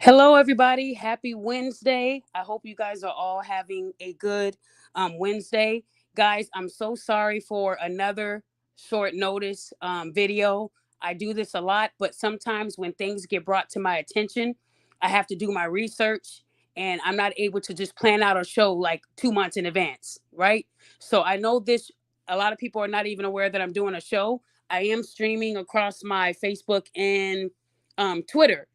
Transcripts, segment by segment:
Hello, everybody. Happy Wednesday. I hope you guys are all having a good Wednesday. Guys, I'm so sorry for another short notice video. I do this a lot, but sometimes when things get brought to my attention, I have to do my research and I'm not able to just plan out a show like 2 months in advance, right? So I know this, a lot of people are not even aware that I'm doing a show. I am streaming across my Facebook and Twitter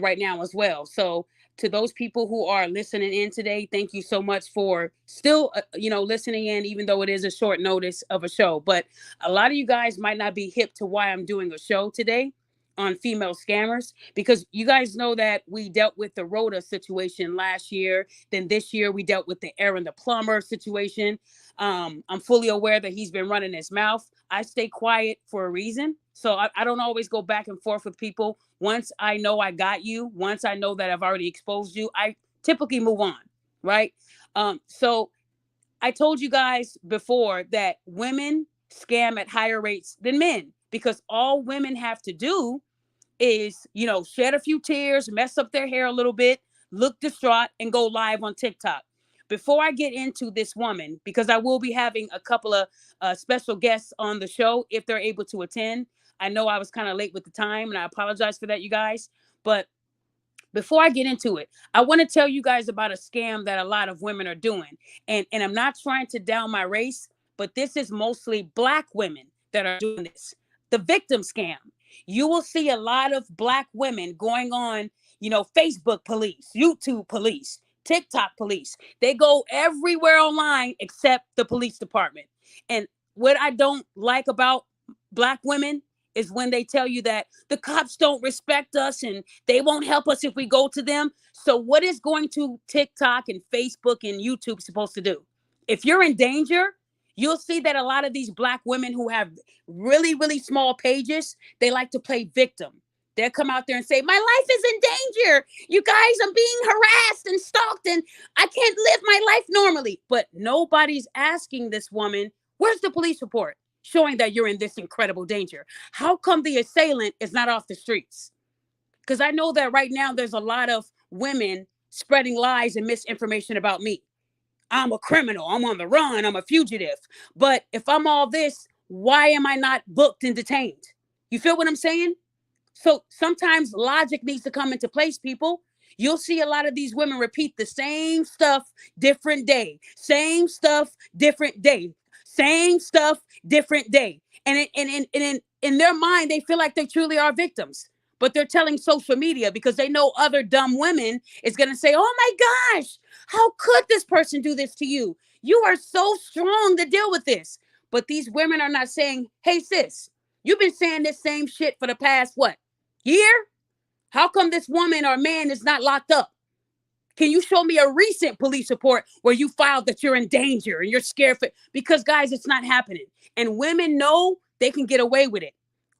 right now as well. So to those people who are listening in today, thank you so much for still, listening in, even though it is a short notice of a show. But a lot of you guys might not be hip to why I'm doing a show today on female scammers, because you guys know that we dealt with the Rhoda situation last year. Then this year we dealt with the Aaron the plumber situation. I'm fully aware that he's been running his mouth. I stay quiet for a reason. So I don't always go back and forth with people. Once I know I got you, once I know that I've already exposed you, I typically move on, right? So I told you guys before that women scam at higher rates than men, because all women have to do is, shed a few tears, mess up their hair a little bit, look distraught, and go live on TikTok. Before I get into this woman, because I will be having a couple of special guests on the show if they're able to attend. I know I was kind of late with the time, and I apologize for that, you guys. But before I get into it, I want to tell you guys about a scam that a lot of women are doing. And I'm not trying to down my race, but this is mostly Black women that are doing this. The victim scam. You will see a lot of Black women going on, Facebook police, YouTube police, TikTok police. They go everywhere online except the police department. And what I don't like about Black women is when they tell you that the cops don't respect us and they won't help us if we go to them. So what is going to TikTok and Facebook and YouTube supposed to do? If you're in danger, you'll see that a lot of these Black women who have really, really small pages, they like to play victim. They'll come out there and say, my life is in danger. You guys, I'm being harassed and stalked and I can't live my life normally. But nobody's asking this woman, where's the police report showing that you're in this incredible danger? How come the assailant is not off the streets? Because I know that right now there's a lot of women spreading lies and misinformation about me. I'm a criminal. I'm on the run. I'm a fugitive. But if I'm all this, why am I not booked and detained? You feel what I'm saying? So sometimes logic needs to come into place, people. You'll see a lot of these women repeat the same stuff, different day. Same stuff, different day. Same stuff, different day. And in their mind, they feel like they truly are victims. But they're telling social media because they know other dumb women is going to say, oh my gosh, how could this person do this to you? You are so strong to deal with this. But these women are not saying, hey, sis, you've been saying this same shit for the past, what, year? How come this woman or man is not locked up? Can you show me a recent police report where you filed that you're in danger and you're scared for? Because, guys, it's not happening. And women know they can get away with it.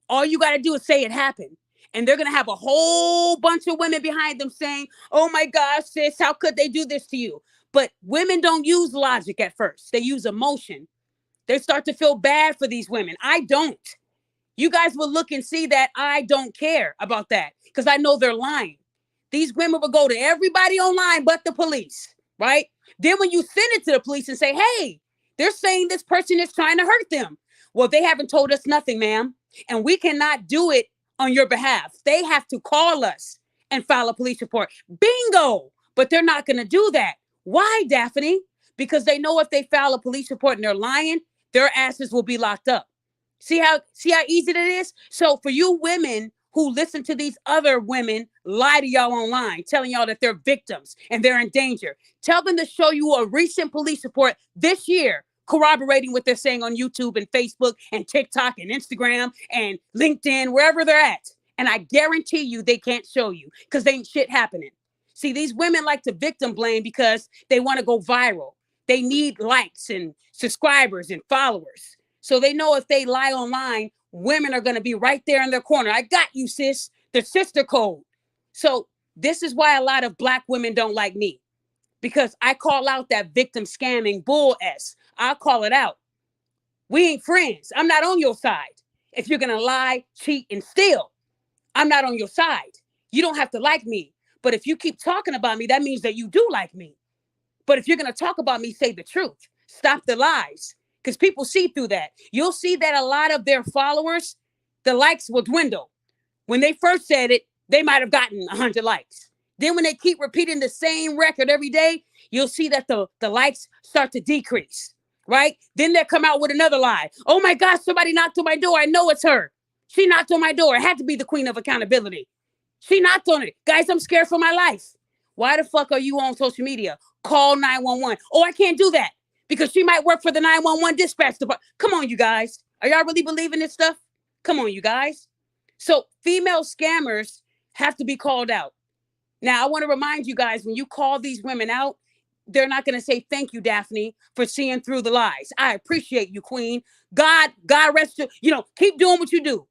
All you got to do is say it happened. And they're going to have a whole bunch of women behind them saying, oh, my gosh, sis, how could they do this to you? But women don't use logic at first. They use emotion. They start to feel bad for these women. I don't. You guys will look and see that I don't care about that because I know they're lying. These women will go to everybody online but the police, right? Then when you send it to the police and say, hey, they're saying this person is trying to hurt them. Well, they haven't told us nothing, ma'am. And we cannot do it on your behalf. They have to call us and file a police report. Bingo! But they're not going to do that. Why, Daphne? Because they know if they file a police report and they're lying, their asses will be locked up. See how easy that is? So for you women who listen to these other women lie to y'all online, telling y'all that they're victims and they're in danger, tell them to show you a recent police report this year corroborating what they're saying on YouTube and Facebook and TikTok and Instagram and LinkedIn, wherever they're at. And I guarantee you they can't show you because there ain't shit happening. See, these women like to victim blame because they want to go viral. They need likes and subscribers and followers. So they know if they lie online, women are going to be right there in their corner. I got you, sis. The sister code. So this is why a lot of Black women don't like me, because I call out that victim scamming bull S. I'll call it out. We ain't friends. I'm not on your side. If you're going to lie, cheat, and steal, I'm not on your side. You don't have to like me. But if you keep talking about me, that means that you do like me. But if you're going to talk about me, say the truth. Stop the lies. Because people see through that. You'll see that a lot of their followers, the likes will dwindle. When they first said it, they might have gotten 100 likes. Then when they keep repeating the same record every day, you'll see that the likes start to decrease, right? Then they come out with another lie. Oh my gosh, somebody knocked on my door. I know it's her. She knocked on my door. It had to be the queen of accountability. She knocked on it. Guys, I'm scared for my life. Why the fuck are you on social media? Call 911. Oh, I can't do that because she might work for the 911 dispatch department. Come on, you guys. Are y'all really believing this stuff? Come on, you guys. So female scammers have to be called out. Now, I want to remind you guys, when you call these women out, they're not going to say, thank you, Daphne, for seeing through the lies. I appreciate you, queen. God rest you. Keep doing what you do.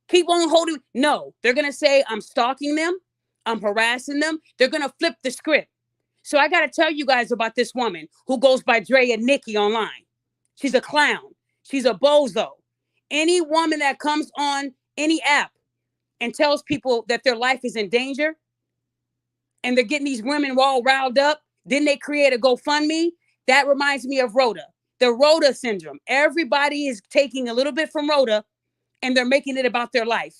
Keep on holding. No, they're going to say, I'm stalking them. I'm harassing them. They're going to flip the script. So I got to tell you guys about this woman who goes by Drea Nikki online. She's a clown. She's a bozo. Any woman that comes on any app and tells people that their life is in danger and they're getting these women all riled up, then they create a GoFundMe. That reminds me of Rhoda, the Rhoda syndrome. Everybody is taking a little bit from Rhoda and they're making it about their life.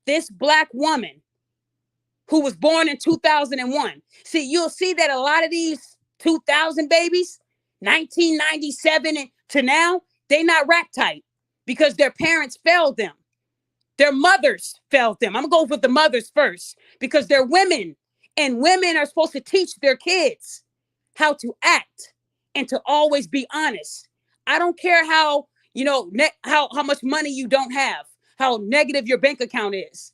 This Black woman who was born in 2001. See, you'll see that a lot of these 2000 babies, 1997 to now, they not rack tight because their parents failed them. Their mothers failed them. I'm going to go with the mothers first because they're women, and women are supposed to teach their kids how to act and to always be honest. I don't care how, how much money you don't have, how negative your bank account is.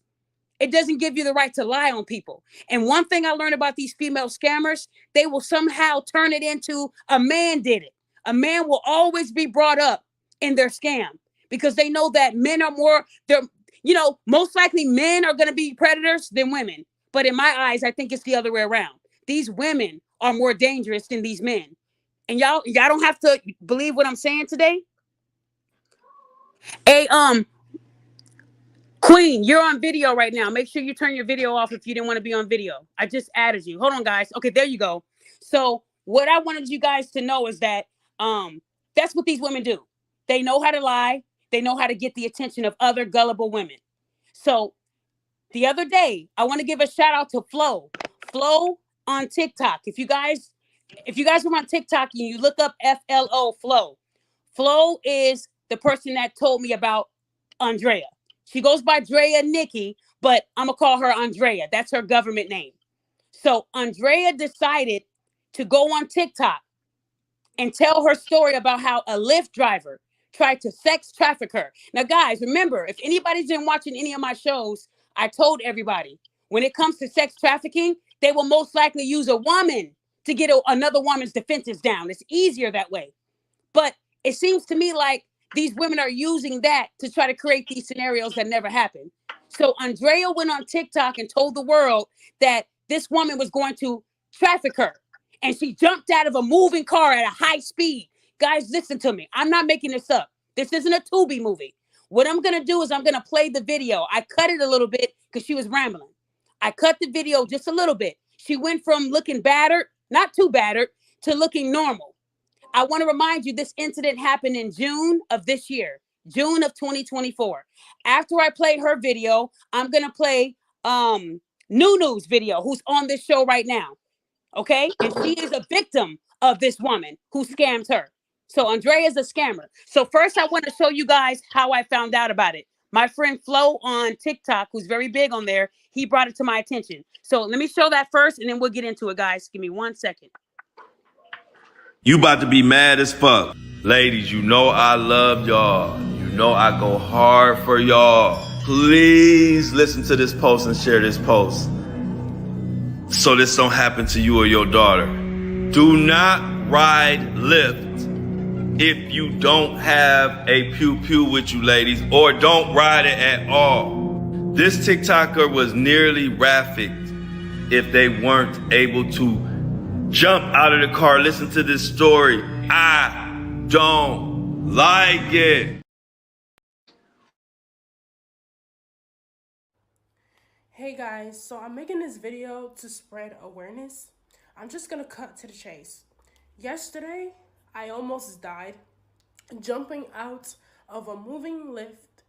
It doesn't give you the right to lie on people. And one thing I learned about these female scammers, they will somehow turn it into a man did it. A man will always be brought up in their scam because they know that men are most likely men are going to be predators than women. But in my eyes, I think it's the other way around. These women are more dangerous than these men. And y'all don't have to believe what I'm saying today. Queen, you're on video right now. Make sure you turn your video off if you didn't want to be on video. I just added you. Hold on, guys. Okay, there you go. So what I wanted you guys to know is that that's what these women do. They know how to lie. They know how to get the attention of other gullible women. So the other day, I want to give a shout out to Flo. Flo on TikTok. If you guys are on TikTok and you look up FLO, Flo. Flo is the person that told me about Andrea. She goes by Drea Nikki, but I'm going to call her Andrea. That's her government name. So Andrea decided to go on TikTok and tell her story about how a Lyft driver tried to sex traffic her. Now, guys, remember, if anybody's been watching any of my shows, I told everybody, when it comes to sex trafficking, they will most likely use a woman to get another woman's defenses down. It's easier that way. But it seems to me like these women are using that to try to create these scenarios that never happen. So Andrea went on TikTok and told the world that this woman was going to traffic her. And she jumped out of a moving car at a high speed. Guys, listen to me. I'm not making this up. This isn't a Tubi movie. What I'm going to do is I'm going to play the video. I cut it a little bit because she was rambling. I cut the video just a little bit. She went from looking battered, not too battered, to looking normal. I want to remind you, this incident happened in June of this year, June of 2024. After I play her video, I'm going to play Nunu's video, who's on this show right now. Okay? And she is a victim of this woman who scammed her. So Andrea is a scammer. So first, I want to show you guys how I found out about it. My friend Flo on TikTok, who's very big on there, he brought it to my attention. So let me show that first, and then we'll get into it, guys. Give me 1 second. You about to be mad as fuck. Ladies, you know I love y'all. You know I go hard for y'all. Please listen to this post and share this post so this don't happen to you or your daughter. Do not ride Lyft if you don't have a pew-pew with you, ladies, or don't ride it at all. This TikToker was nearly trafficked if they weren't able to jump out of the car. Listen to this story. I don't like it. Hey guys, so I'm making this video to spread awareness. I'm just gonna cut to the chase. Yesterday, I almost died jumping out of a moving lift.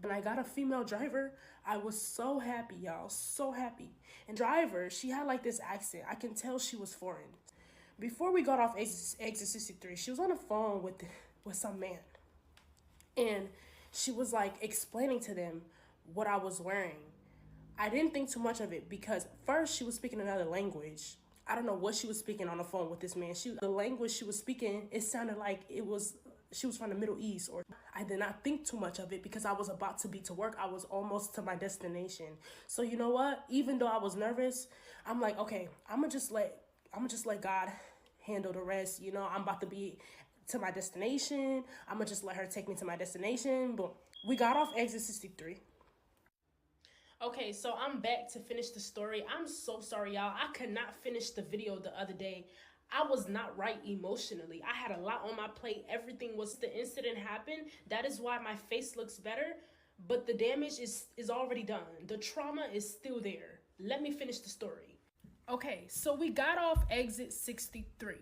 When I got a female driver, I was so happy, y'all, so happy. And driver, she had like this accent. I can tell she was foreign. Before we got off exit 63, she was on the phone with some man. And she was like explaining to them what I was wearing. I didn't think too much of it because first she was speaking another language. I don't know what she was speaking on the phone with this man. The language she was speaking, it sounded like she was from the Middle East. Or I did not think too much of it because I was about to be to work. I was almost to my destination. So you know what? Even though I was nervous, I'm like, okay, I'm gonna just let God handle the rest. You know, I'm about to be to my destination. I'm gonna just let her take me to my destination. But we got off exit 63. Okay, so I'm back to finish the story. I'm so sorry, y'all. I could not finish the video the other day. I was not right emotionally. I had a lot on my plate. Everything was the incident happened. That is why my face looks better, but the damage is already done. The trauma is still there. Let me finish the story. Okay, so we got off exit 63.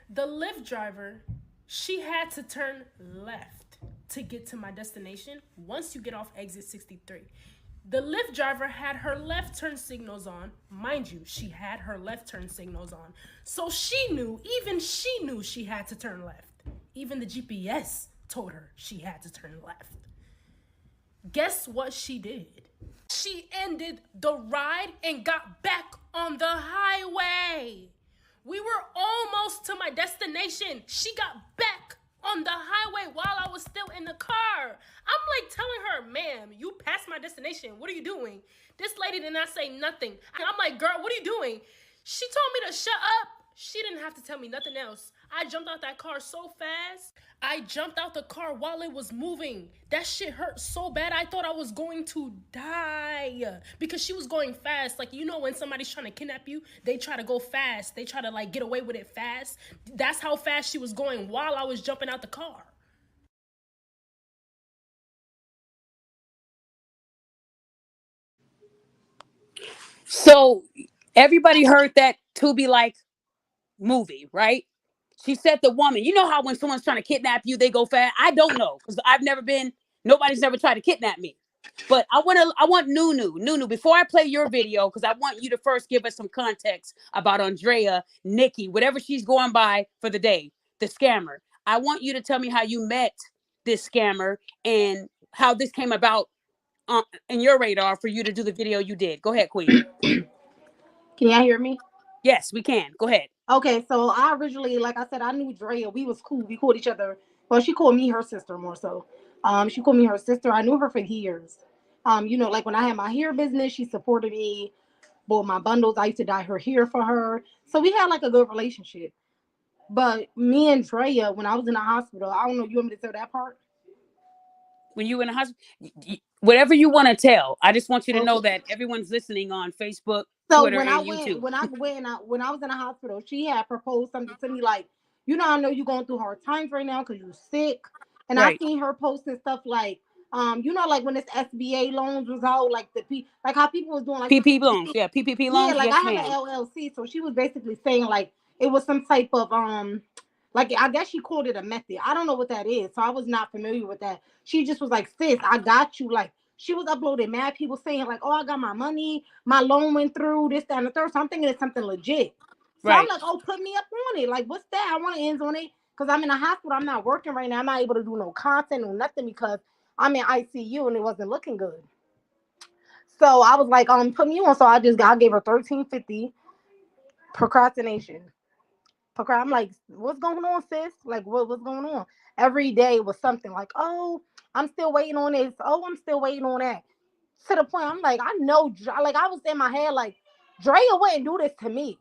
The Lyft driver, she had to turn left to get to my destination once you get off exit 63. The Lyft driver had her left turn signals on. Mind you, she had her left turn signals on. So even she knew she had to turn left. Even the GPS told her she had to turn left. Guess what she did? She ended the ride and got back on the highway. We were almost to my destination. She got back on the highway while I was still in the car. I'm like telling her, ma'am, you passed my destination. What are you doing? This lady did not say nothing. I'm like, girl, what are you doing? She told me to shut up. She didn't have to tell me nothing else. I jumped out that car so fast. I jumped out the car while it was moving. That shit hurt so bad. I thought I was going to die because she was going fast. Like, you know, when somebody's trying to kidnap you, they try to go fast. They try to like get away with it fast. That's how fast she was going while I was jumping out the car. So everybody heard that to be like movie, right? She said the woman, you know how when someone's trying to kidnap you, they go fast. I don't know because nobody's never tried to kidnap me. But I want Nunu. Before I play your video, because I want you to first give us some context about Andrea, Nikki, whatever she's going by for the day, the scammer. I want you to tell me how you met this scammer and how this came about in your radar for you to do the video you did. Go ahead, Queen. Can y'all hear me? Yes, we can. Go ahead. Okay, so I originally, like I said, I knew Drea. We was cool. We called each other. Well, she called me her sister more so. She called me her sister. I knew her for years. Like when I had my hair business, she supported me, bought my bundles. I used to dye her hair for her. So we had like a good relationship. But me and Drea, when I was in the hospital, I don't know, you want me to tell that part? When you in a hospital, whatever you want to tell. I just want you to know Okay. that everyone's listening on Facebook, So Twitter, when I and went, YouTube. when I was in the hospital, she had proposed something to me like, I know you're going through hard times right now because you're sick, and I Right. seen her posting stuff like, like when this SBA loans was out, like like how people was doing like, PP loans. Yeah, PPP yeah, loans. like I Yes, have an ma'am. LLC, so she was basically saying like it was some type of like I guess she called it a method. I don't know what that is, so I was not familiar with that. She just was like, "Sis, I got you." Like she was uploading mad people saying like, "Oh, I got my money, my loan went through this, that, and the third." So I'm thinking it's something legit. So I'm Right. like, "Oh, put me up on it. Like, what's that? I want to ends on it because I'm in a hospital. I'm not working right now. I'm not able to do no content or nothing because I'm in ICU and it wasn't looking good." So I was like, put me on. So I gave her 1350 procrastination. I'm like, what's going on, sis? Like, what's going on? Every day was something like, oh, I'm still waiting on this. Oh, I'm still waiting on that. To the point, I'm like, I know, like, I was in my head, like, Drea wouldn't do this to me.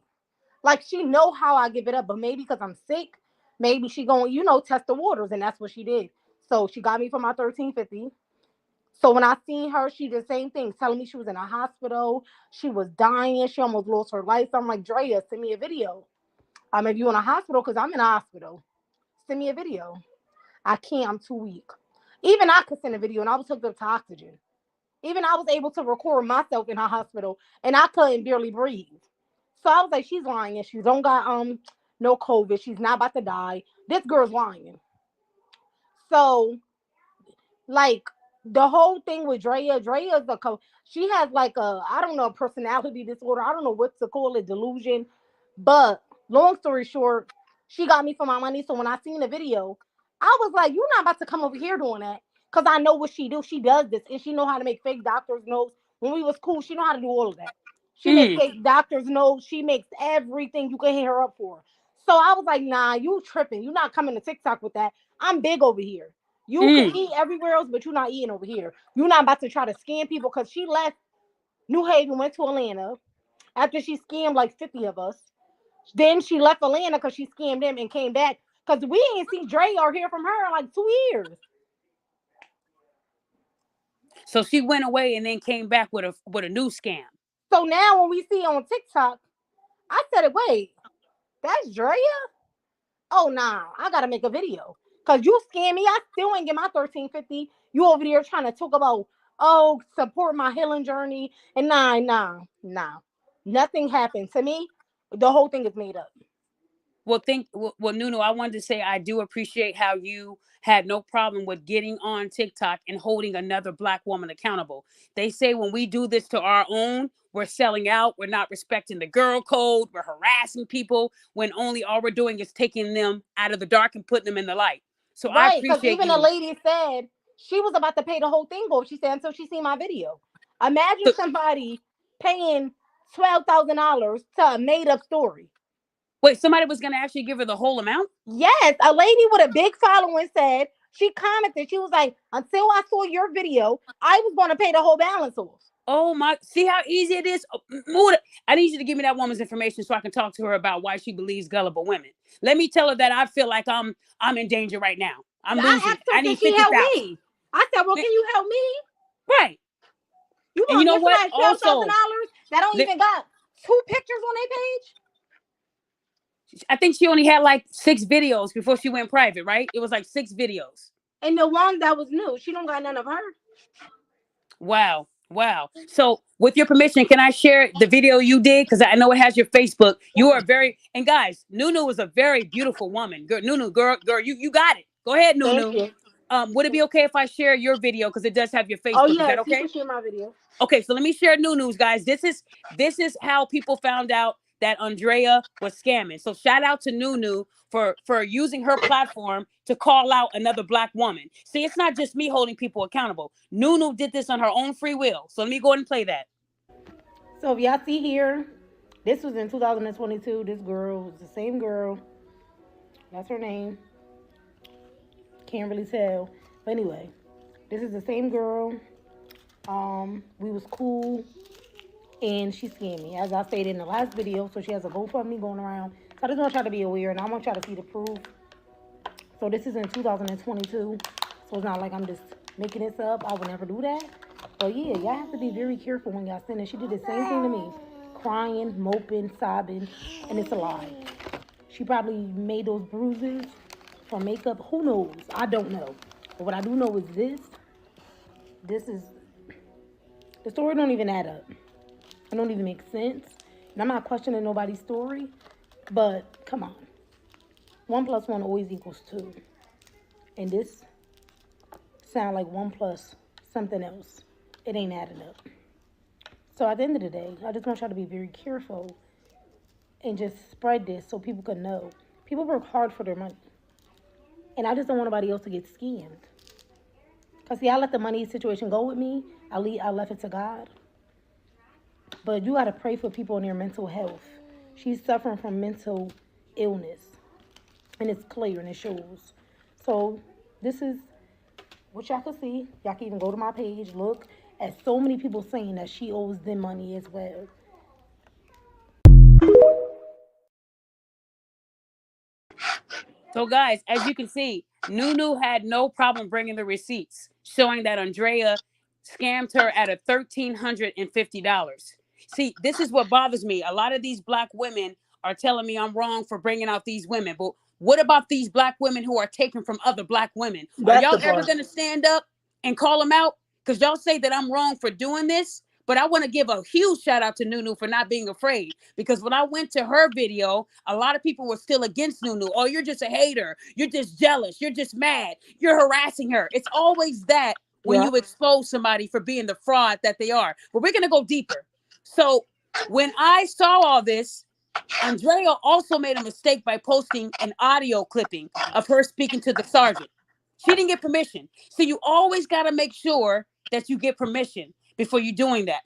Like, she know how I give it up, but maybe because I'm sick, maybe she going, test the waters, and that's what she did. So she got me for my 1350. So when I seen her, she did the same thing, telling me she was in a hospital, she was dying, she almost lost her life. So I'm like, Drea, send me a video. If you in a hospital, because I'm in a hospital, send me a video. I can't. I'm too weak. Even I could send a video, and I was hooked up to oxygen. Even I was able to record myself in her hospital, and I couldn't barely breathe. So I was like, she's lying, and she don't got no COVID. She's not about to die. This girl's lying. So like the whole thing with Drea is she has like a, I don't know, personality disorder. I don't know what to call it, delusion. But long story short, she got me for my money. So when I seen the video, I was like, "You're not about to come over here doing that," because I know what she do. She does this, and she know how to make fake doctors' notes. When we was cool, she know how to do all of that. She make Mm, fake doctors' notes. She makes everything you can hit her up for. So I was like, "Nah, you tripping. You not coming to TikTok with that. I'm big over here. You could mm. eat everywhere else, but you're not eating over here. You're not about to try to scam people." Because she left New Haven, went to Atlanta after she scammed like 50 of us. Then she left Atlanta because she scammed them and came back because we ain't see Dre or hear from her in like 2 years. So she went away and then came back with a new scam. So now when we see on TikTok, I said, "Wait, that's Drea? Oh nah, I gotta make a video. Cause you scam me, I still ain't get my 1350. You over there trying to talk about, oh, support my healing journey. And nah. Nothing happened to me. The whole thing is made up. Well, Nunu, I wanted to say I do appreciate how you had no problem with getting on TikTok and holding another black woman accountable. They say when we do this to our own, we're selling out, we're not respecting the girl code, we're harassing people when only all we're doing is taking them out of the dark and putting them in the light. So I Right. Cause appreciate even a you. lady said she was about to pay the whole thing off. She said until she seen my video. Imagine So, somebody paying $12,000 to a made up story. wait, somebody was going to actually give her the whole amount? Yes, a lady with a big following said, she commented, she was like, until I saw your video, I was going to pay the whole balance off. Oh my, see how easy it is? Oh, I need you to give me that woman's information so I can talk to her about why she believes gullible women. Let me tell her that I feel like I'm in danger right now. I'm I losing it. asked her, I can need she help 50,000. me? I said, well, can you help me? Right. You And you going to know give what? somebody Also, $12,000 that don't let- even got two pictures on their page? I think she only had like 6 videos before she went private, right? It was like 6 videos. And the one that was new, she don't got none of her. Wow. Wow. So, with your permission, can I share the video you did? Because I know it has your Facebook. You are very, and guys, Nunu is a very beautiful woman. Girl, Nunu, girl, you got it. Go ahead, Thank Nunu. you. Would it be okay if I share your video? Because it does have your Oh, Facebook. Is that yes, you okay? can share my video. Okay, so let me share new news, guys. This is how people found out that Andrea was scamming. So shout out to Nunu for using her platform to call out another black woman. See, it's not just me holding people accountable. Nunu did this on her own free will. So let me go ahead and play that. So if y'all see here, this was in 2022. This girl was the same girl. That's her name. Can't really tell. But anyway, this is the same girl. We was cool, and she scammed me, as I stated in the last video. So she has a GoFundMe going around. So I just want y'all to be aware, and I want y'all to see the proof. So this is in 2022. So it's not like I'm just making this up. I would never do that. But yeah, y'all have to be very careful when y'all send it. She did the same thing to me, crying, moping, sobbing, and it's a lie. She probably made those bruises from makeup. Who knows? I don't know. But what I do know is this. This is, the story don't even add up. It don't even make sense. And I'm not questioning nobody's story, but come on. 1 plus 1 always equals 2. And this sound like 1 plus something else. It ain't adding up. So at the end of the day, I just want y'all to be very careful and just spread this so people can know. People work hard for their money. And I just don't want nobody else to get scammed. Because see, I let the money situation go with me. I left it to God. But you got to pray for people in their mental health. She's suffering from mental illness. And it's clear and it shows. So this is what y'all can see. Y'all can even go to my page, look at so many people saying that she owes them money as well. So, guys, as you can see, Nunu had no problem bringing the receipts showing that Andrea scammed her at a $1,350. See, this is what bothers me. A lot of these black women are telling me I'm wrong for bringing out these women. But what about these black women who are taken from other black women? Are That's y'all the ever part. going to stand up and call them out? because y'all say that I'm wrong for doing this. But I want to give a huge shout out to Nunu for not being afraid. Because when I went to her video, a lot of people were still against Nunu. Oh, you're just a hater. You're just jealous. You're just mad. You're harassing her. It's always that when Yeah. you expose somebody for being the fraud that they are. But we're going to go deeper. So when I saw all this, Andrea also made a mistake by posting an audio clipping of her speaking to the sergeant. She didn't get permission. So you always got to make sure that you get permission before you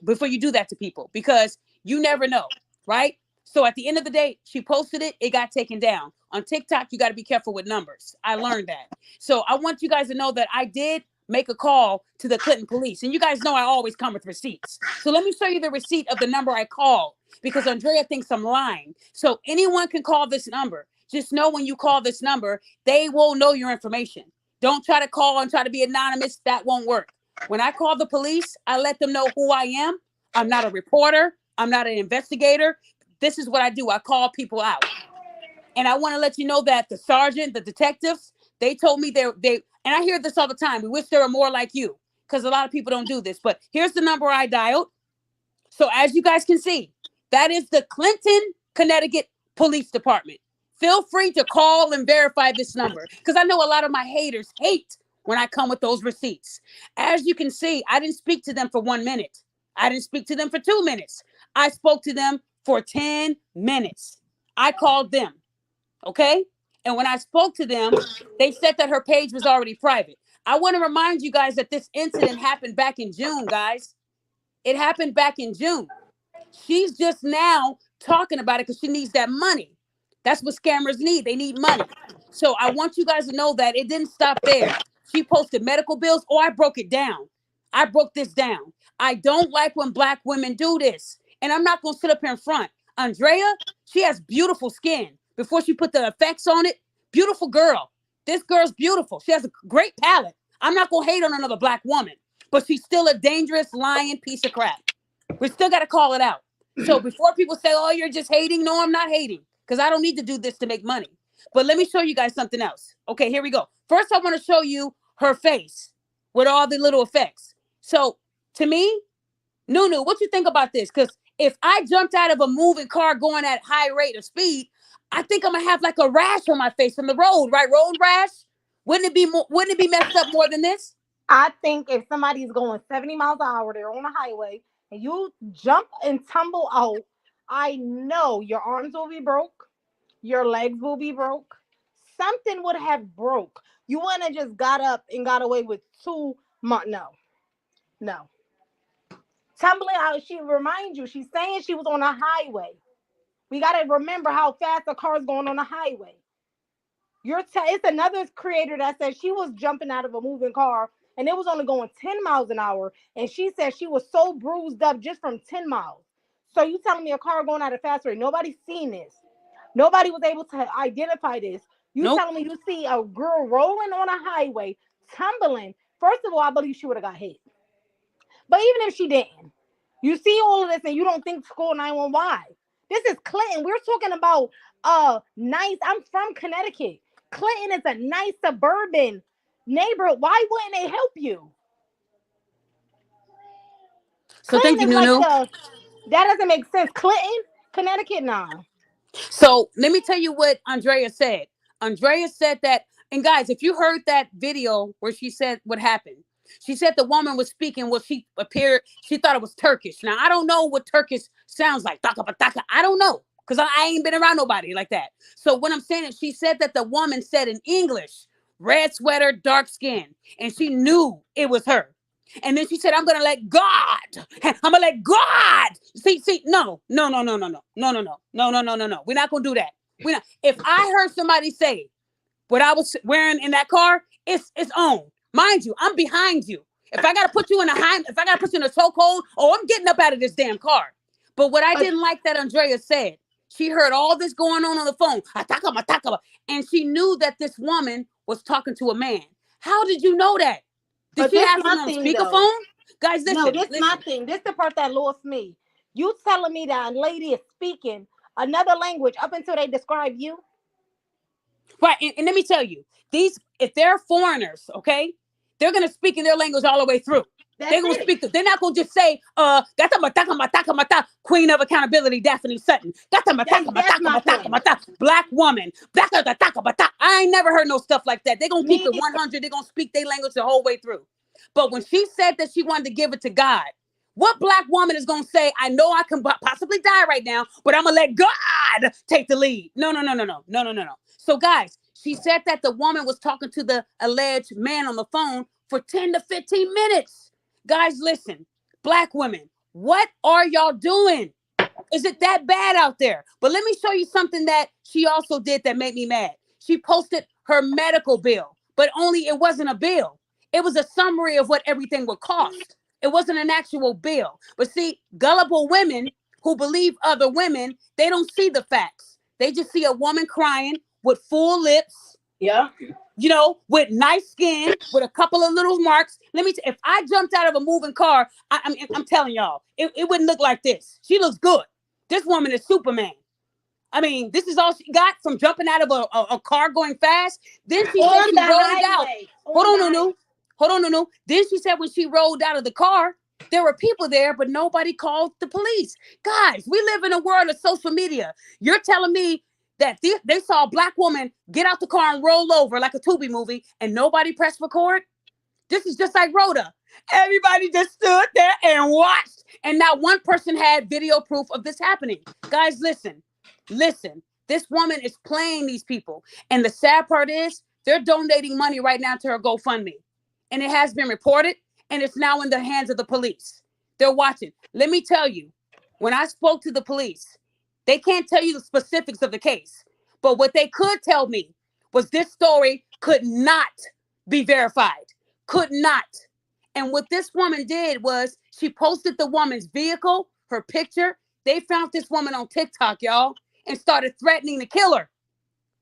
before you do that to people, because you never know, right? So at the end of the day, she posted it, it got taken down. On TikTok, you got to be careful with numbers. I learned that. So I want you guys to know that I did make a call to the Clinton police. And you guys know I always come with receipts. So let me show you the receipt of the number I called, because Andrea thinks I'm lying. So anyone can call this number. Just know when you call this number, they will know your information. Don't try to call and try to be anonymous. That won't work. When I call the police, I let them know who I am. I'm not a reporter. I'm not an investigator. This is what I do. I call people out. And I want to let you know that the sergeant, the detectives, they told me and I hear this all the time. We wish there were more like you, because a lot of people don't do this. But here's the number I dialed. So as you guys can see, that is the Clinton, Connecticut Police Department. Feel free to call and verify this number, because I know a lot of my haters hate when I come with those receipts. As you can see, I didn't speak to them for 1 minute. I didn't speak to them for 2 minutes. I spoke to them for 10 minutes. I called them. Okay. And when I spoke to them, they said that her page was already private. I want to remind you guys that this incident happened back in June, guys. It happened back in June. She's just now talking about it because she needs that money. That's what scammers need. They need money. So I want you guys to know that it didn't stop there. She posted medical bills. Oh, I broke it down. I broke this down. I don't like when Black women do this. And I'm not going to sit up here in front. Andrea, she has beautiful skin. Before she put the effects on it, beautiful girl. This girl's beautiful. She has a great palate. I'm not going to hate on another Black woman, but she's still a dangerous, lying piece of crap. We still got to call it out. So before people say, oh, you're just hating. No, I'm not hating, because I don't need to do this to make money. But let me show you guys something else. Okay, here we go. First, I want to show you her face with all the little effects. So to me, Nunu, what you think about this? Because if I jumped out of a moving car going at high rate of speed, I think I'm gonna have like a rash on my face from the road, right? Road rash. Wouldn't it be messed up more than this? I think if somebody's going 70 miles an hour, they're on a highway, and you jump and tumble out, I know your arms will be broke, your legs will be broke, something would have broke. You wouldn't have just got up and got away with 2 months. No, no. Tumbling out, she reminds you, she's saying she was on a highway. We got to remember how fast a car is going on a highway. It's another creator that said she was jumping out of a moving car and it was only going 10 miles an hour. And she said she was so bruised up just from 10 miles. So you telling me a car going at a fast rate? Nobody's seen this. Nobody was able to identify this. You Nope. telling me you see a girl rolling on a highway, tumbling. First of all, I believe she would have got hit. But even if she didn't, you see all of this and you don't think school 911. Why? This is Clinton. We're talking about nice. I'm from Connecticut. Clinton is a nice suburban neighborhood. Why wouldn't they help you? So thank Clinton you, is like Nunu. that doesn't make sense. Clinton, Connecticut, nah. So let me tell you what Andrea said. Andrea said that, and guys, if you heard that video where she said what happened, she said the woman was speaking what she thought it was Turkish. Now, I don't know what Turkish sounds like. Taka pataka. I don't know, because I ain't been around nobody like that. So what I'm saying is she said that the woman said in English, red sweater, dark skin, and she knew it was her. And then she said, I'm gonna let God. I'm gonna let God. See, no. We're not gonna do that. We not. If I heard somebody say what I was wearing in that car, it's on. Mind you, I'm behind you. If I gotta put you in a chokehold, oh, I'm getting up out of this damn car. But what I didn't like that Andrea said, she heard all this going on the phone, and she knew that this woman was talking to a man. How did you know that? Did But she this have him my on thing though. speakerphone? Guys, No, listen, this my listen. thing. This the part that lost me. You telling me that a lady is speaking another language up until they describe you? Right, and let me tell you, if they're foreigners, okay, they're gonna speak in their language all the way through. They're That's gonna it. speak. They're not gonna just say, "Gata mataka mataka mata," Queen of Accountability, Daphne Sutton. Gata mataka That's mataka my mataka point. mata, Black woman. Baka mataka mata. I ain't never heard no stuff like that. They're gonna keep Me it 100. They're gonna speak their language the whole way through. But when she said that she wanted to give it to God, what Black woman is gonna say, "I know I can possibly die right now, but I'm gonna let God take the lead"? No, no, no, no, no, no, no, no, no. So, guys, she said that the woman was talking to the alleged man on the phone for 10 to 15 minutes. Guys, listen, Black women, what are y'all doing? Is it that bad out there? But let me show you something that she also did that made me mad. She posted her medical bill, but only it wasn't a bill. It was a summary of what everything would cost. It wasn't an actual bill. But see, gullible women who believe other women, they don't see the facts. They just see a woman crying with full lips, Yeah. with nice skin, with a couple of little marks. Let me if I jumped out of a moving car, I'm telling y'all, it wouldn't look like this. She looks good. This woman is Superman. I mean, this is all she got from jumping out of a car going fast. Then she said On she the rolled out. highway. Hold On the on, highway. Nunu. Hold on, Nunu. Then she said when she rolled out of the car, there were people there, but nobody called the police. Guys, we live in a world of social media. You're telling me that they saw a Black woman get out the car and roll over like a Tubi movie and nobody pressed record? This is just like Rhoda. Everybody just stood there and watched. And not one person had video proof of this happening. Guys, listen, listen. This woman is playing these people. And the sad part is they're donating money right now to her GoFundMe. And it has been reported and it's now in the hands of the police. They're watching. Let me tell you, when I spoke to the police, they can't tell you the specifics of the case. But what they could tell me was this story could not be verified. Could not. And what this woman did was she posted the woman's vehicle, her picture. They found this woman on TikTok, y'all, and started threatening to kill her.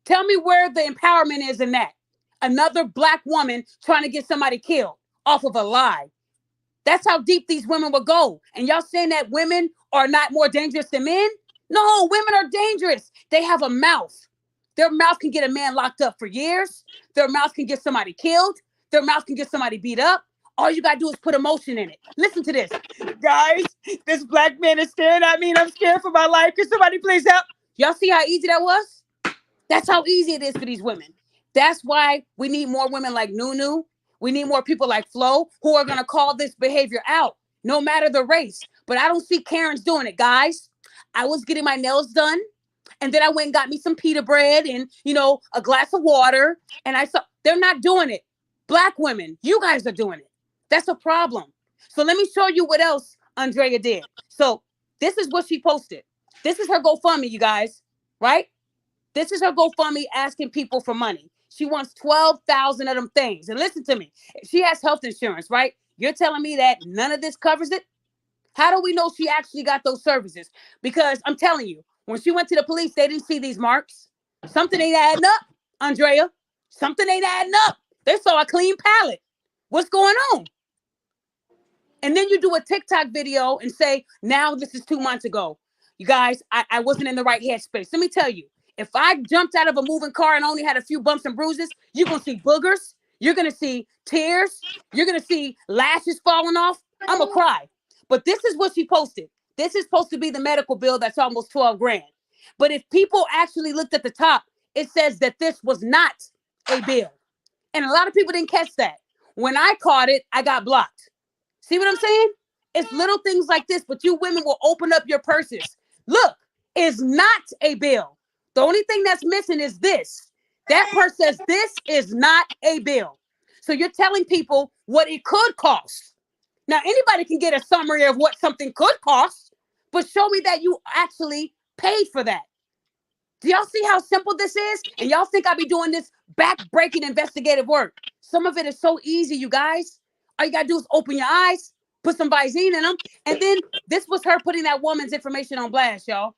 Tell me where the empowerment is in that. Another Black woman trying to get somebody killed off of a lie. That's how deep these women will go. And y'all saying that women are not more dangerous than men? No, women are dangerous. They have a mouth. Their mouth can get a man locked up for years. Their mouth can get somebody killed. Their mouth can get somebody beat up. All you got to do is put emotion in it. Listen to this. Guys, this Black man is staring at me and I'm scared for my life. Can somebody please help? Y'all see how easy that was? That's how easy it is for these women. That's why we need more women like Nunu. We need more people like Flo who are going to call this behavior out, no matter the race. But I don't see Karens doing it, guys. I was getting my nails done. And then I went and got me some pita bread and, a glass of water. And I saw they're not doing it. Black women, you guys are doing it. That's a problem. So let me show you what else Andrea did. So this is what she posted. This is her GoFundMe, you guys, right? This is her GoFundMe asking people for money. She wants 12,000 of them things. And listen to me. She has health insurance, right? You're telling me that none of this covers it? How do we know she actually got those services? Because I'm telling you, when she went to the police, they didn't see these marks. Something ain't adding up, Andrea. Something ain't adding up. They saw a clean palate. What's going on? And then you do a TikTok video and say, now this is 2 months ago. You guys, I wasn't in the right headspace. Let me tell you, if I jumped out of a moving car and only had a few bumps and bruises, you're going to see boogers. You're going to see tears. You're going to see lashes falling off. I'm going to cry. But this is what she posted. This is supposed to be the medical bill that's almost 12 grand. But if people actually looked at the top, it says that this was not a bill. And a lot of people didn't catch that. When I caught it, I got blocked. See what I'm saying? It's little things like this, but you women will open up your purses. Look, it's not a bill. The only thing that's missing is this. That purse says this is not a bill. So you're telling people what it could cost. Now, anybody can get a summary of what something could cost, but show me that you actually paid for that. Do y'all see how simple this is? And y'all think I be doing this back-breaking investigative work. Some of it is so easy, you guys. All you got to do is open your eyes, put some Visine in them. And then this was her putting that woman's information on blast, y'all.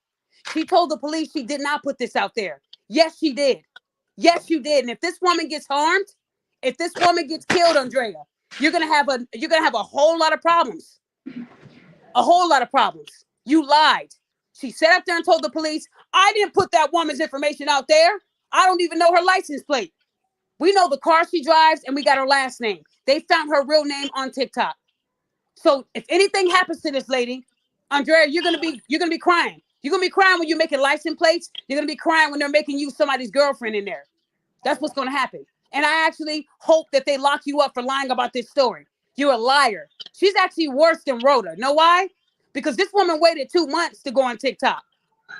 She told the police she did not put this out there. Yes, she did. Yes, you did. And if this woman gets harmed, if this woman gets killed, Andrea, you're gonna have a whole lot of problems. A whole lot of problems. You lied. She sat up there and told the police, I didn't put that woman's information out there. I don't even know her license plate. We know the car she drives and we got her last name. They found her real name on TikTok. So if anything happens to this lady, Andrea, you're gonna be crying. You're gonna be crying when you're making license plates. You're gonna be crying when they're making you somebody's girlfriend in there. That's what's gonna happen. And I actually hope that they lock you up for lying about this story. You're a liar. She's actually worse than Rhoda. Know why? Because this woman waited 2 months to go on TikTok.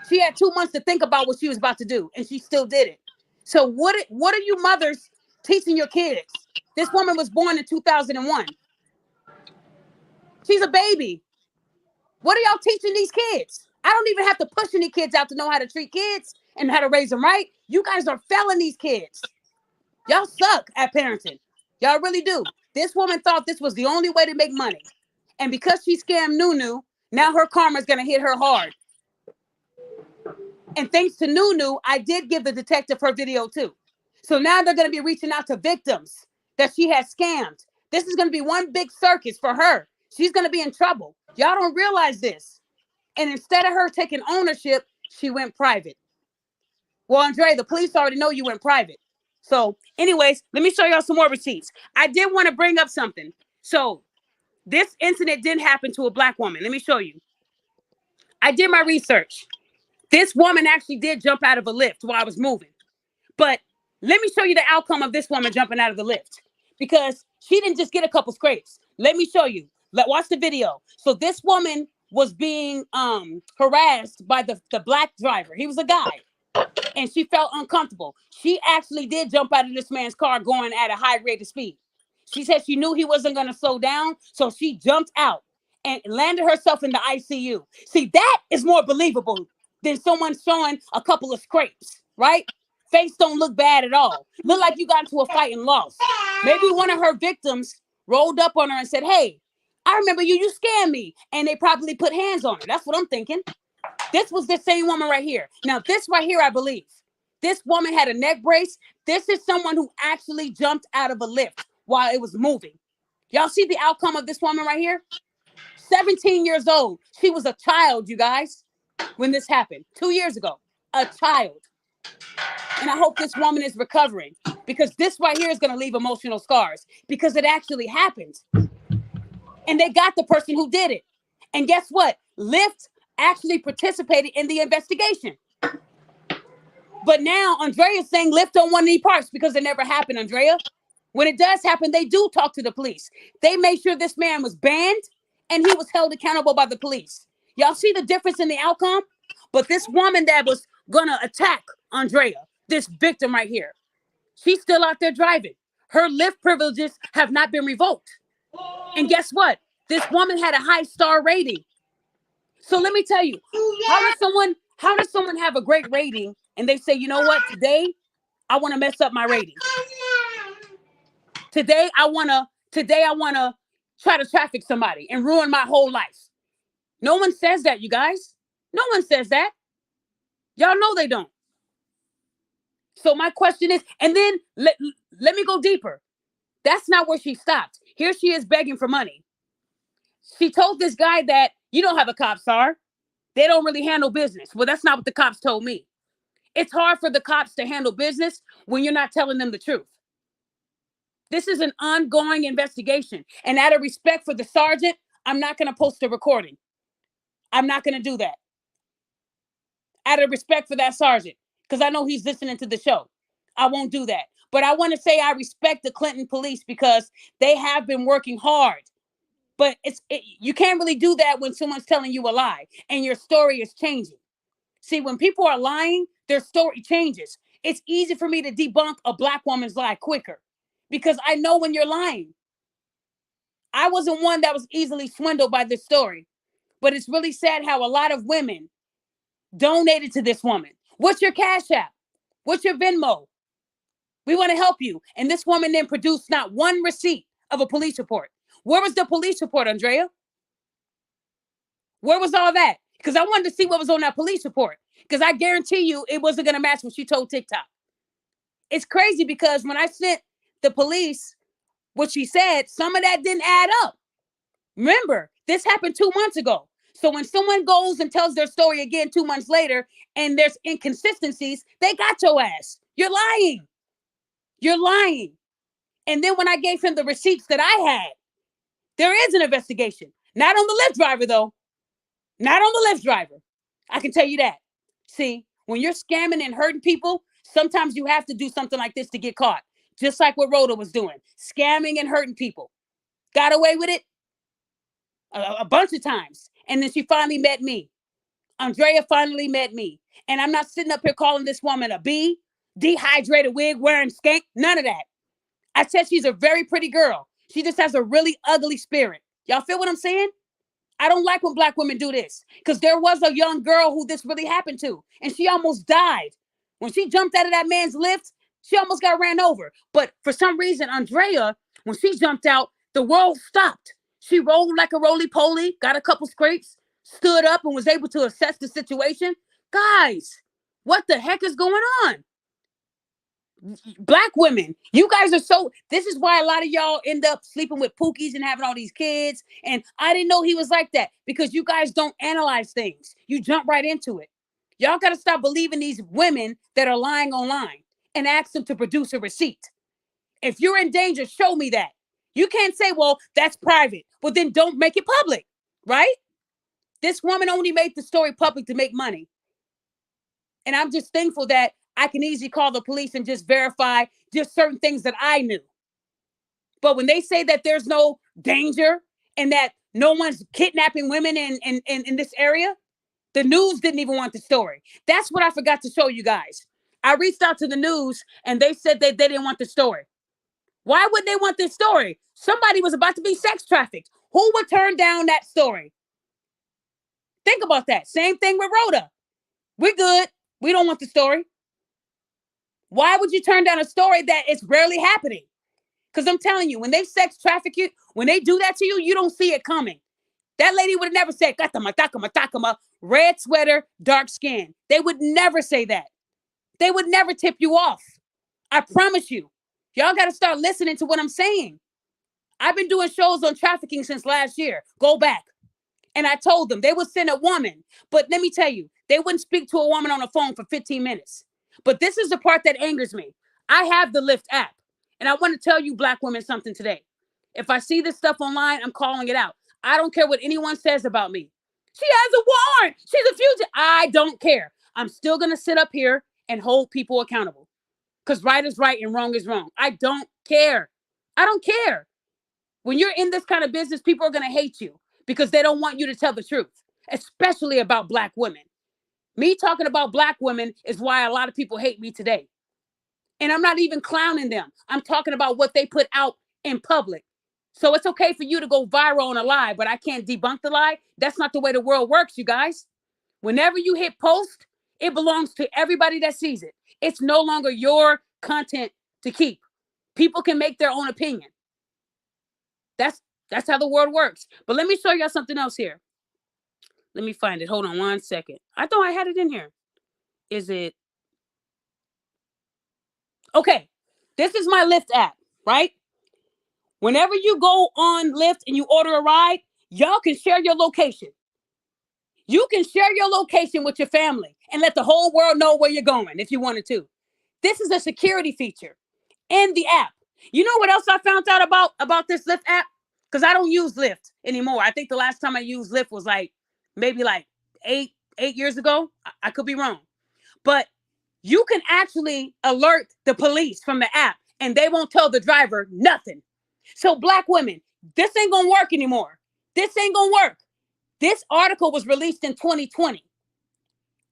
She had 2 months to think about what she was about to do, and she still did it. So what are you mothers teaching your kids? This woman was born in 2001. She's a baby. What are y'all teaching these kids? I don't even have to push any kids out to know how to treat kids and how to raise them right. You guys are failing these kids. Y'all suck at parenting. Y'all really do. This woman thought this was the only way to make money. And because she scammed Nunu, now her karma is going to hit her hard. And thanks to Nunu, I did give the detective her video too. So now they're going to be reaching out to victims that she has scammed. This is going to be one big circus for her. She's going to be in trouble. Y'all don't realize this. And instead of her taking ownership, she went private. Well, Andre, the police already know you went private. So anyways, let me show y'all some more receipts. I did want to bring up something. So this incident didn't happen to a black woman. Let me show you. I did my research. This woman actually did jump out of a lift while I was moving. But let me show you the outcome of this woman jumping out of the lift. Because she didn't just get a couple scrapes. Let me show you. Watch the video. So this woman was being harassed by the black driver. He was a guy. And she felt uncomfortable. She actually did jump out of this man's car going at a high rate of speed. She said she knew he wasn't going to slow down, so she jumped out and landed herself in the ICU. See, that is more believable than someone showing a couple of scrapes, right? Face don't look bad at all. Look like you got into a fight and lost. Maybe one of her victims rolled up on her and said, hey, I remember you, you scammed me. And they probably put hands on her. That's what I'm thinking. This was the same woman right here. Now, this right here, I believe. This woman had a neck brace. This is someone who actually jumped out of a lift while it was moving. Y'all see the outcome of this woman right here? 17 years old. She was a child, you guys, when this happened 2 years ago. A child. And I hope this woman is recovering because this right here is going to leave emotional scars because it actually happened. And they got the person who did it. And guess what? Lyft actually participated in the investigation. But now Andrea's saying Lyft don't want any parts because it never happened, Andrea. When it does happen, they do talk to the police. They made sure this man was banned and he was held accountable by the police. Y'all see the difference in the outcome? But this woman that was gonna attack Andrea, this victim right here, she's still out there driving. Her Lyft privileges have not been revoked. And guess what? This woman had a high star rating. So let me tell you, how does someone have a great rating and they say, you know what, today I want to mess up my rating. Today I wanna try to traffic somebody and ruin my whole life. No one says that, you guys. No one says that. Y'all know they don't. So my question is, and then let me go deeper. That's not where she stopped. Here she is begging for money. She told this guy that you know how the cops are. They don't really handle business. Well, that's not what the cops told me. It's hard for the cops to handle business when you're not telling them the truth. This is an ongoing investigation. And out of respect for the sergeant, I'm not going to post a recording. I'm not going to do that. Out of respect for that sergeant, because I know he's listening to the show. I won't do that. But I want to say I respect the Clinton police because they have been working hard. But you can't really do that when someone's telling you a lie and your story is changing. See, when people are lying, their story changes. It's easy for me to debunk a black woman's lie quicker because I know when you're lying. I wasn't one that was easily swindled by this story, but it's really sad how a lot of women donated to this woman. What's your Cash App? What's your Venmo? We want to help you. And this woman then produced not one receipt of a police report. Where was the police report, Andrea? Where was all that? Because I wanted to see what was on that police report. Because I guarantee you it wasn't going to match what she told TikTok. It's crazy because when I sent the police what she said, some of that didn't add up. Remember, this happened 2 months ago. So when someone goes and tells their story again 2 months later and there's inconsistencies, they got your ass. You're lying. You're lying. And then when I gave him the receipts that I had, There is an investigation. Not on the Lyft driver, though. Not on the Lyft driver. I can tell you that. See, when you're scamming and hurting people, sometimes you have to do something like this to get caught. Just like what Rhoda was doing, scamming and hurting people. Got away with it a bunch of times. And then she finally met me. Andrea finally met me. And I'm not sitting up here calling this woman a B, dehydrated wig wearing skank. None of that. I said she's a very pretty girl. She just has a really ugly spirit. Y'all feel what I'm saying? I don't like when black women do this, because there was a young girl who this really happened to, and she almost died. When she jumped out of that man's lift, she almost got ran over. But for some reason, Andrea, when she jumped out, the world stopped. She rolled like a roly-poly, got a couple scrapes, stood up, and was able to assess the situation. Guys, what the heck is going on? Black women, you guys are so, this is why a lot of y'all end up sleeping with pookies and having all these kids. And I didn't know he was like that, because you guys don't analyze things. You jump right into it. Y'all got to stop believing these women that are lying online and ask them to produce a receipt. If you're in danger, show me that. You can't say, well, that's private. Well, then don't make it public, right? This woman only made the story public to make money. And I'm just thankful that I can easily call the police and just verify just certain things that I knew. But when they say that there's no danger and that no one's kidnapping women in this area, the news didn't even want the story. That's what I forgot to show you guys. I reached out to the news and they said that they didn't want the story. Why would they want this story? Somebody was about to be sex trafficked. Who would turn down that story? Think about that. Same thing with Rhoda. We're good. We don't want the story. Why would you turn down a story that is rarely happening? Because I'm telling you, when they sex traffic you, when they do that to you, you don't see it coming. That lady would have never said, "Takama, takama, takama," red sweater, dark skin. They would never say that. They would never tip you off. I promise you. Y'all got to start listening to what I'm saying. I've been doing shows on trafficking since last year. Go back. And I told them they would send a woman. But let me tell you, they wouldn't speak to a woman on the phone for 15 minutes. But this is the part that angers me. I have the Lyft app. And I want to tell you, black women, something today. If I see this stuff online, I'm calling it out. I don't care what anyone says about me. She has a warrant. She's a fugitive. I don't care. I'm still going to sit up here and hold people accountable. Because right is right and wrong is wrong. I don't care. I don't care. When you're in this kind of business, people are going to hate you because they don't want you to tell the truth, especially about black women. Me talking about black women is why a lot of people hate me today. And I'm not even clowning them. I'm talking about what they put out in public. So it's okay for you to go viral on a lie, but I can't debunk the lie. That's not the way the world works, you guys. Whenever you hit post, it belongs to everybody that sees it. It's no longer your content to keep. People can make their own opinion. That's how the world works. But let me show y'all something else here. Let me find it. Hold on 1 second. I thought I had it in here. Is it? Okay. This is my Lyft app, right? Whenever you go on Lyft and you order a ride, y'all can share your location. You can share your location with your family and let the whole world know where you're going if you wanted to. This is a security feature in the app. You know what else I found out about this Lyft app? Because I don't use Lyft anymore. I think the last time I used Lyft was maybe 8 years ago. I could be wrong. But you can actually alert the police from the app and they won't tell the driver nothing. So black women, this ain't going to work anymore. This ain't going to work. This article was released in 2020.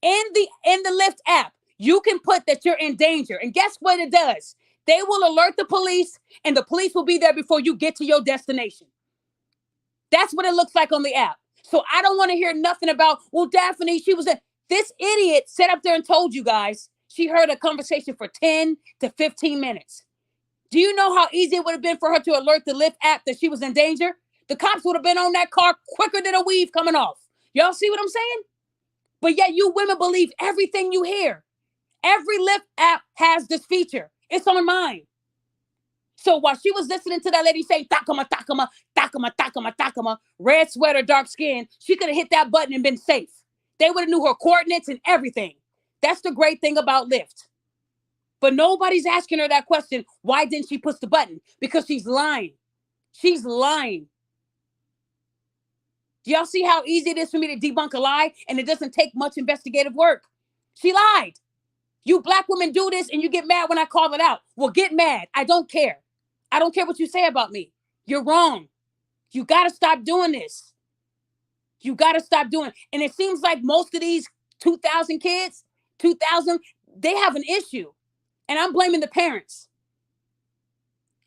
In the Lyft app, you can put that you're in danger. And guess what it does? They will alert the police and the police will be there before you get to your destination. That's what it looks like on the app. So I don't want to hear nothing about, well, Daphne, this idiot sat up there and told you guys she heard a conversation for 10 to 15 minutes. Do you know how easy it would have been for her to alert the Lyft app that she was in danger? The cops would have been on that car quicker than a weave coming off. Y'all see what I'm saying? But yet you women believe everything you hear. Every Lyft app has this feature. It's on mine. So while she was listening to that lady say, "Takama, takama, takama, takama, takama," red sweater, dark skin, she could have hit that button and been safe. They would have knew her coordinates and everything. That's the great thing about Lyft. But nobody's asking her that question. Why didn't she push the button? Because she's lying. She's lying. Do y'all see how easy it is for me to debunk a lie and it doesn't take much investigative work? She lied. You black women do this and you get mad when I call it out. Well, get mad. I don't care. I don't care what you say about me. You're wrong. You got to stop doing this. You got to stop doing it. And it seems like most of these 2,000 kids, 2,000, they have an issue. And I'm blaming the parents.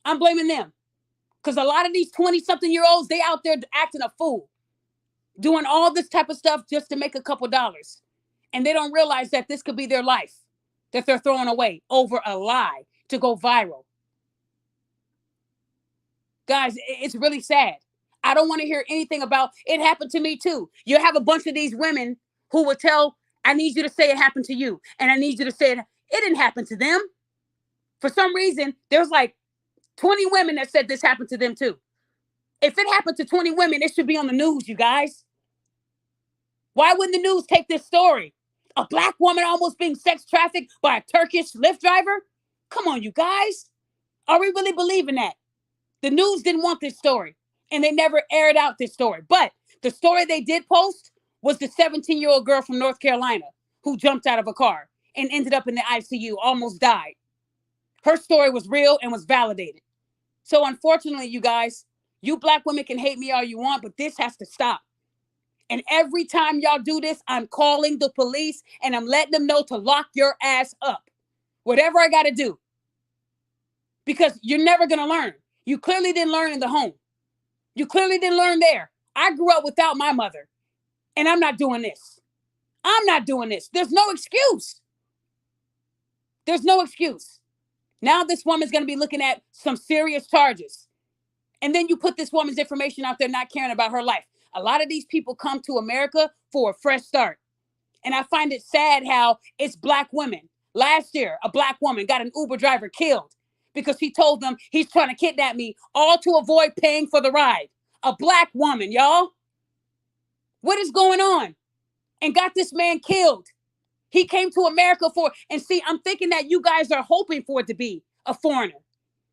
I'm blaming them. Because a lot of these 20-something-year-olds, they out there acting a fool, doing all this type of stuff just to make a couple dollars. And they don't realize that this could be their life that they're throwing away over a lie to go viral. Guys, it's really sad. I don't want to hear anything about it happened to me too. You have a bunch of these women who will tell, I need you to say it happened to you. And I need you to say it didn't happen to them. For some reason, there's like 20 women that said this happened to them too. If it happened to 20 women, it should be on the news, you guys. Why wouldn't the news take this story? A black woman almost being sex trafficked by a Turkish Lyft driver? Come on, you guys. Are we really believing that? The news didn't want this story, and they never aired out this story. But the story they did post was the 17-year-old girl from North Carolina who jumped out of a car and ended up in the ICU, almost died. Her story was real and was validated. So unfortunately, you guys, you black women can hate me all you want, but this has to stop. And every time y'all do this, I'm calling the police and I'm letting them know to lock your ass up. Whatever I got to do. Because you're never going to learn. You clearly didn't learn in the home. You clearly didn't learn there. I grew up without my mother. And I'm not doing this. I'm not doing this. There's no excuse. There's no excuse. Now this woman's going to be looking at some serious charges. And then you put this woman's information out there not caring about her life. A lot of these people come to America for a fresh start. And I find it sad how it's black women. Last year, a black woman got an Uber driver killed because he told them he's trying to kidnap me, all to avoid paying for the ride. A black woman, y'all. What is going on? And got this man killed. He came to America for, and see, I'm thinking that you guys are hoping for it to be a foreigner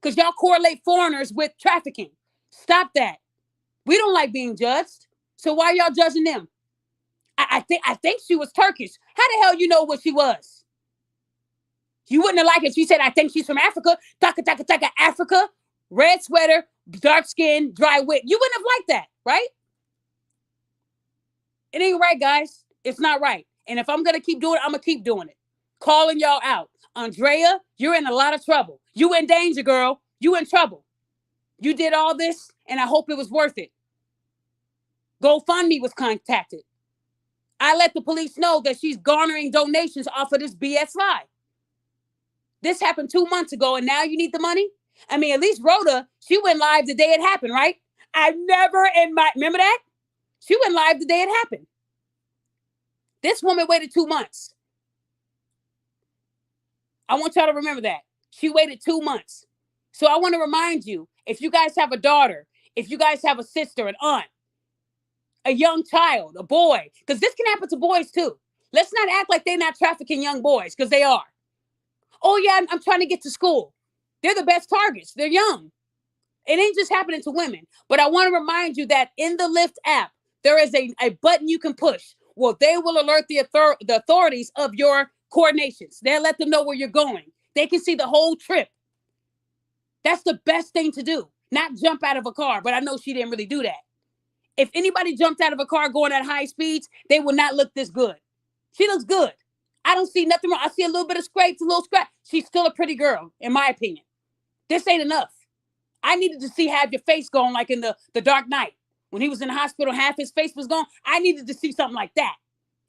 because y'all correlate foreigners with trafficking. Stop that. We don't like being judged. So why are y'all judging them? I think she was Turkish. How the hell you know what she was? You wouldn't have liked it if she said, I think she's from Africa. Taka, taka, taka, Africa. Red sweater, dark skin, dry wit. You wouldn't have liked that, right? It ain't right, guys. It's not right. And if I'm going to keep doing it, I'm going to keep doing it. Calling y'all out. Andrea, you're in a lot of trouble. You in danger, girl. You in trouble. You did all this, and I hope it was worth it. Gofundme was contacted. I let the police know that she's garnering donations off of this BS lie. This happened 2 months ago, and now you need the money? I mean, at least Rhoda, she went live the day it happened, right? Remember that? She went live the day it happened. This woman waited 2 months. I want y'all to remember that. She waited 2 months. So I want to remind you, if you guys have a daughter, if you guys have a sister, an aunt, a young child, a boy, because this can happen to boys too. Let's not act like they're not trafficking young boys, because they are. Oh yeah, I'm trying to get to school. They're the best targets. They're young. It ain't just happening to women. But I want to remind you that in the Lyft app, there is a button you can push. Well, they will alert the authorities of your coordinations. They'll let them know where you're going. They can see the whole trip. That's the best thing to do. Not jump out of a car, but I know she didn't really do that. If anybody jumped out of a car going at high speeds, they will not look this good. She looks good. I don't see nothing wrong. I see a little bit of scrapes, a little scratch. She's still a pretty girl, in my opinion. This ain't enough. I needed to see have your face going like in the Dark Knight. When he was in the hospital, half his face was gone. I needed to see something like that.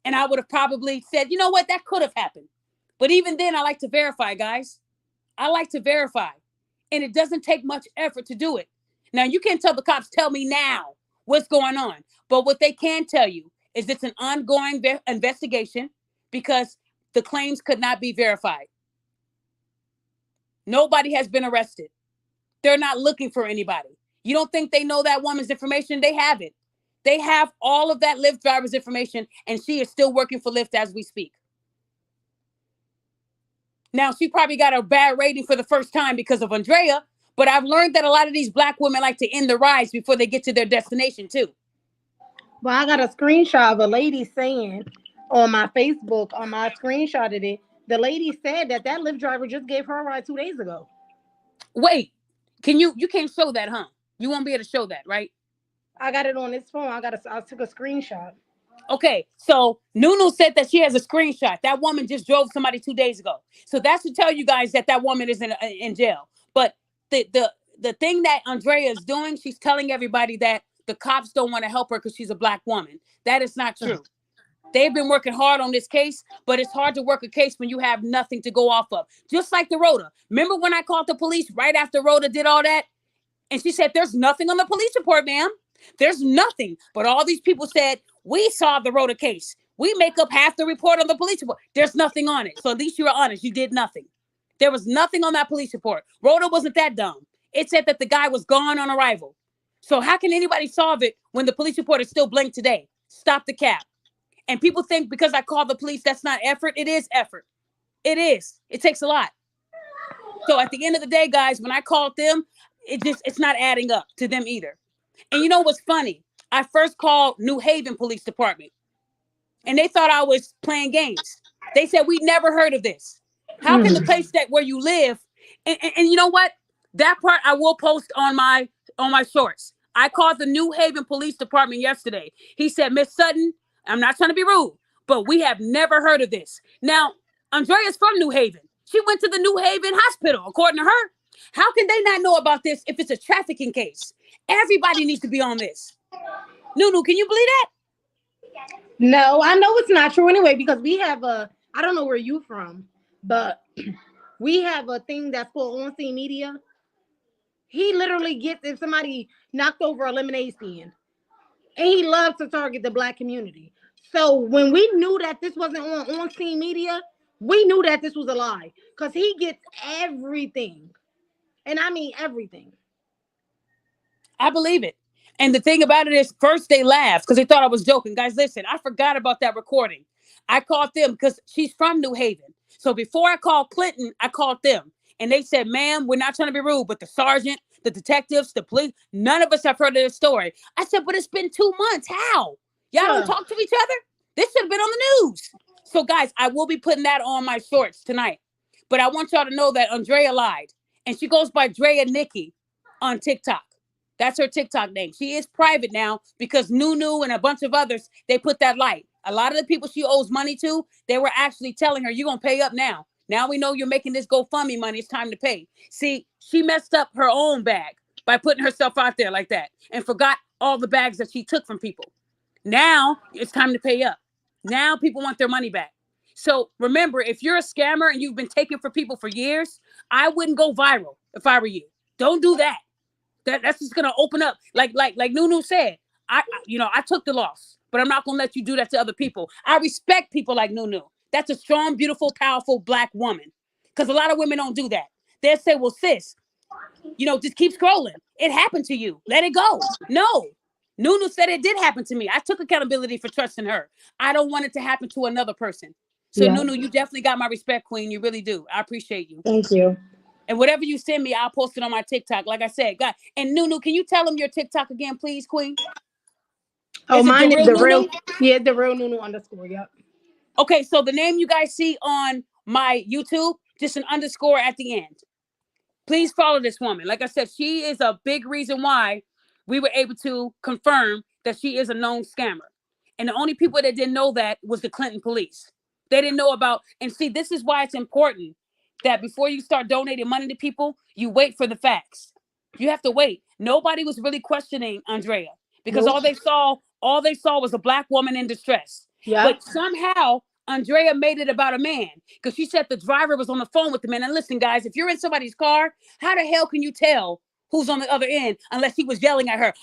And I would have probably said, you know what? That could have happened. But even then, I like to verify, guys. I like to verify. And it doesn't take much effort to do it. Now, you can't tell the cops, tell me now what's going on. But what they can tell you is it's an ongoing investigation because the claims could not be verified. Nobody has been arrested. They're not looking for anybody. You don't think they know that woman's information? They have it. They have all of that Lyft driver's information, and she is still working for Lyft as we speak. Now, she probably got a bad rating for the first time because of Andrea, but I've learned that a lot of these black women like to end the rides before they get to their destination, too. Well, I got a screenshot of a lady saying on my Facebook, on my screenshot of it, the lady said that that Lyft driver just gave her a ride 2 days ago. Wait, you can't show that, huh? You won't be able to show that, right? I got it on this phone. I took a screenshot. Okay, so Nunu said that she has a screenshot. That woman just drove somebody 2 days ago. So that's to tell you guys that that woman is in jail. But the thing that Andrea is doing, she's telling everybody that the cops don't want to help her because she's a black woman. That is not true. They've been working hard on this case, but it's hard to work a case when you have nothing to go off of. Just like the Rhoda. Remember when I called the police right after Rhoda did all that? And she said, there's nothing on the police report, ma'am. There's nothing. But all these people said, we solved the Rhoda case. We make up half the report on the police report. There's nothing on it. So at least you were honest. You did nothing. There was nothing on that police report. Rhoda wasn't that dumb. It said that the guy was gone on arrival. So how can anybody solve it when the police report is still blank today? Stop the cap. And people think because I called the police, that's not effort. It is effort. It is. It takes a lot. So at the end of the day, guys, when I called them, it's not adding up to them either. And you know what's funny? I first called New Haven Police Department, and they thought I was playing games. They said, we never heard of this. How can the place that where you live, and you know what? That part I will post on my shorts. I called the New Haven Police Department yesterday. He said, Miss Sutton, I'm not trying to be rude, but we have never heard of this. Now, Andrea's from New Haven. She went to the New Haven hospital, according to her. How can they not know about this if it's a trafficking case? Everybody needs to be on this. Nunu, can you believe that? No, I know it's not true anyway because we have I don't know where you from, but we have a thing that's called on scene media. He literally gets if somebody knocked over a lemonade stand, and he loves to target the black community. So when we knew that this wasn't on scene media, we knew that this was a lie because he gets everything, and I mean everything. I believe it. And the thing about it is, first they laughed because they thought I was joking. Guys, listen, I forgot about that recording. I called them because she's from New Haven. So before I called Clinton, I called them. And they said, ma'am, we're not trying to be rude, but the sergeant, the detectives, the police, none of us have heard of this story. I said, but it's been 2 months. How? Y'all don't talk to each other? This should have been on the news. So, guys, I will be putting that on my shorts tonight. But I want y'all to know that Andrea lied. And she goes by Drea Nikki on TikTok. That's her TikTok name. She is private now because Nunu and a bunch of others, they put that light. A lot of the people she owes money to, they were actually telling her, you're going to pay up now. Now we know you're making this GoFundMe money. It's time to pay. See, she messed up her own bag by putting herself out there like that and forgot all the bags that she took from people. Now it's time to pay up. Now people want their money back. So remember, if you're a scammer and you've been taking for people for years, I wouldn't go viral if I were you. Don't do that. That's just gonna open up, like Nunu said. I took the loss, but I'm not gonna let you do that to other people. I respect people like Nunu. That's a strong, beautiful, powerful black woman. Because a lot of women don't do that. They'll say, "Well, sis, just keep scrolling. It happened to you. Let it go." No, Nunu said it did happen to me. I took accountability for trusting her. I don't want it to happen to another person. So Yeah. Nunu, you definitely got my respect, Queen. You really do. I appreciate you. Thank you. And whatever you send me, I'll post it on my TikTok. Like I said, God. And Nunu, can you tell them your TikTok again, please, Queen? Oh, Is it the mine is real the Nunu? real. Yeah, the real Nunu underscore. Yep. Okay, so the name you guys see on my YouTube, just an underscore at the end. Please follow this woman. Like I said, she is a big reason why we were able to confirm that she is a known scammer. And the only people that didn't know that was the Clinton police. They didn't know about, and see, this is why it's important that before you start donating money to people, you wait for the facts. You have to wait. Nobody was really questioning Andrea because Nope. all they saw was a black woman in distress. Yep. But somehow Andrea made it about a man because she said the driver was on the phone with the man. And listen, guys, if you're in somebody's car, how the hell can you tell who's on the other end unless he was yelling at her?